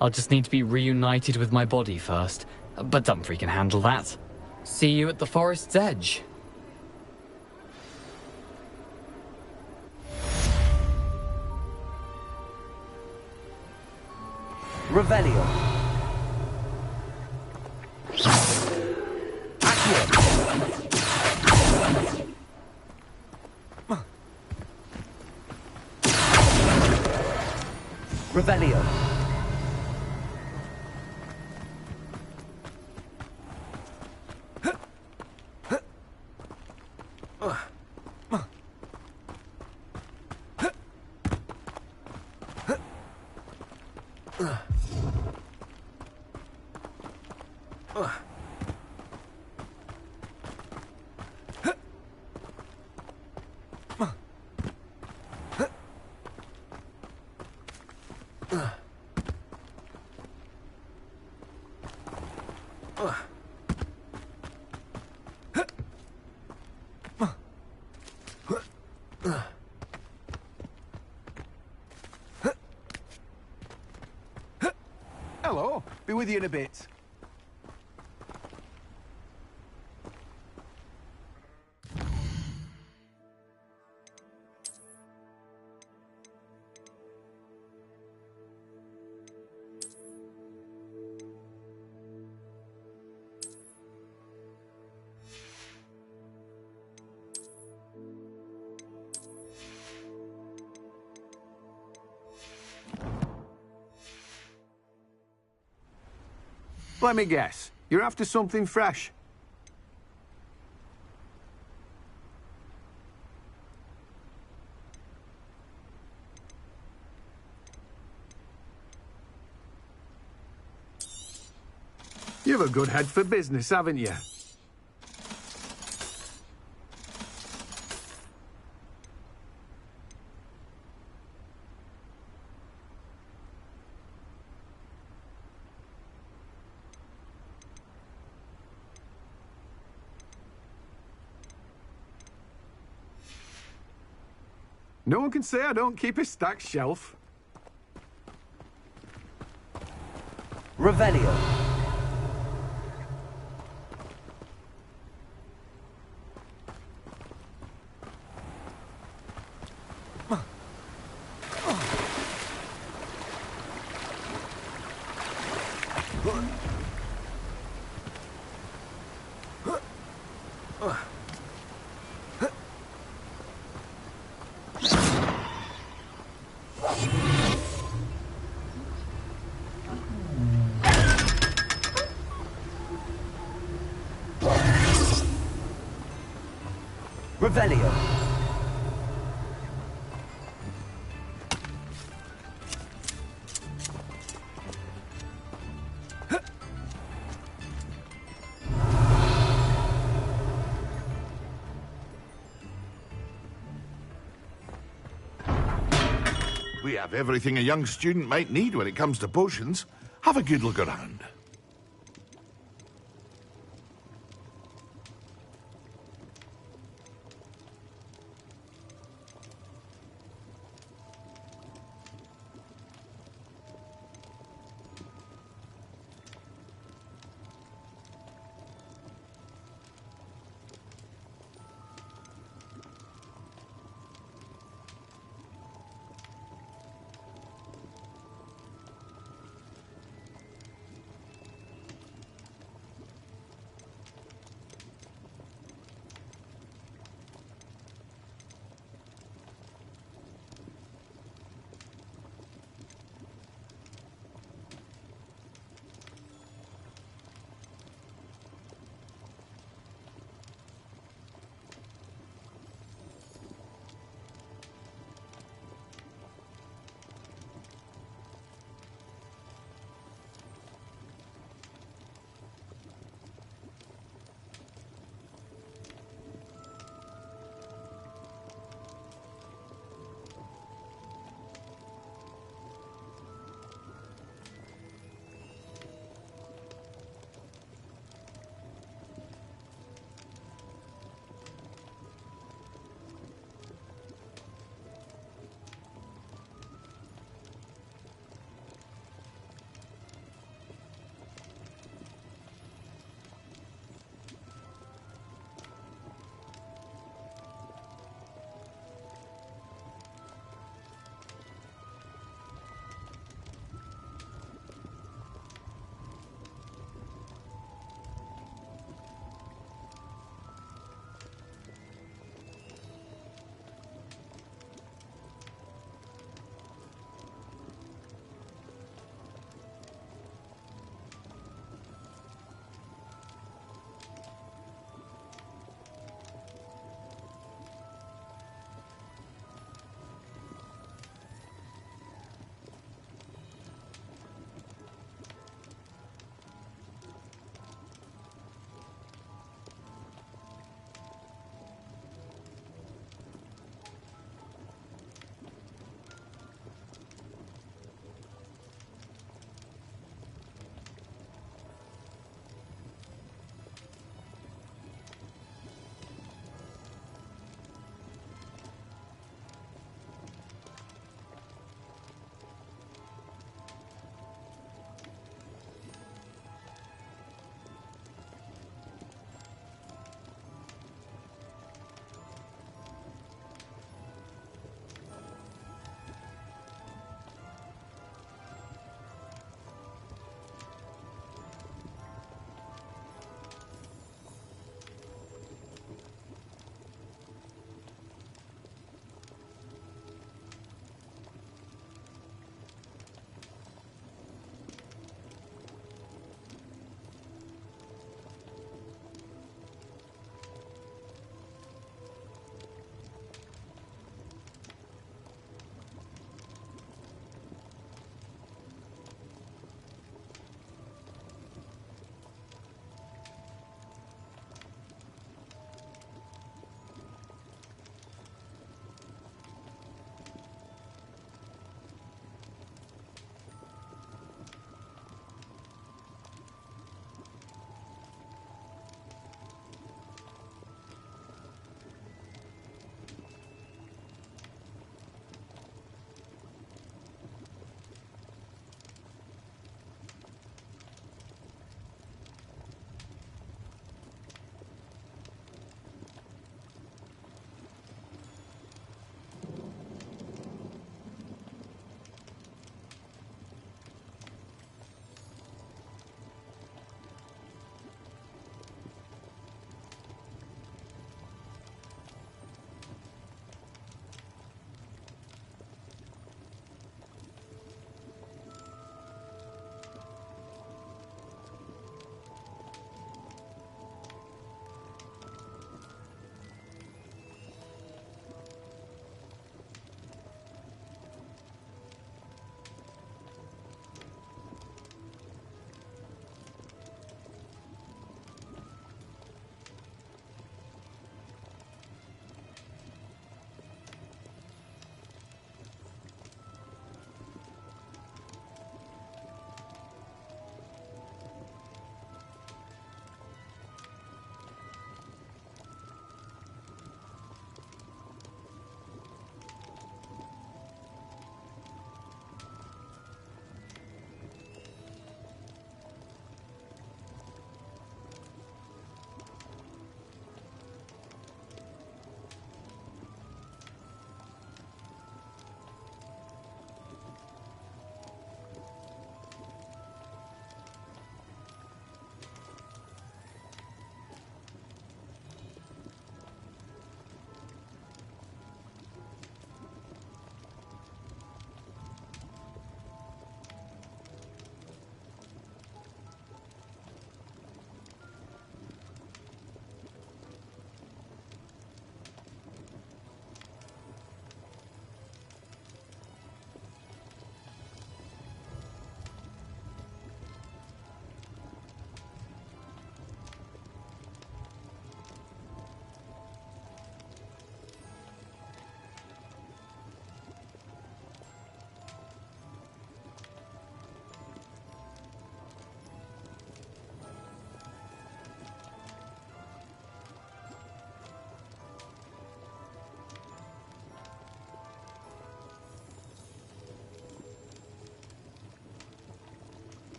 I'll just need to be reunited with my body first. But Dumfries can handle that. See you at the forest's edge. Revelio. Revelio. Hello. Be with you in a bit. Let me guess. You're after something fresh. You've a good head for business, haven't you? No one can say I don't keep a stacked shelf. Revelio. Revelio. We have everything a young student might need when it comes to potions. Have a good look around.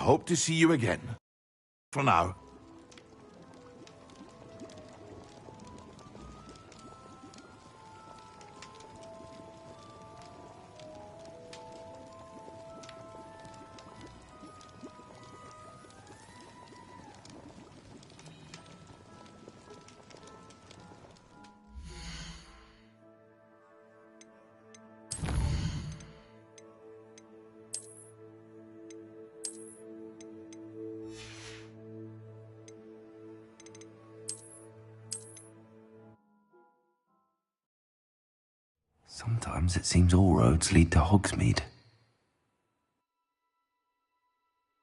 hope to see you again. For now. Sometimes it seems all roads lead to Hogsmeade.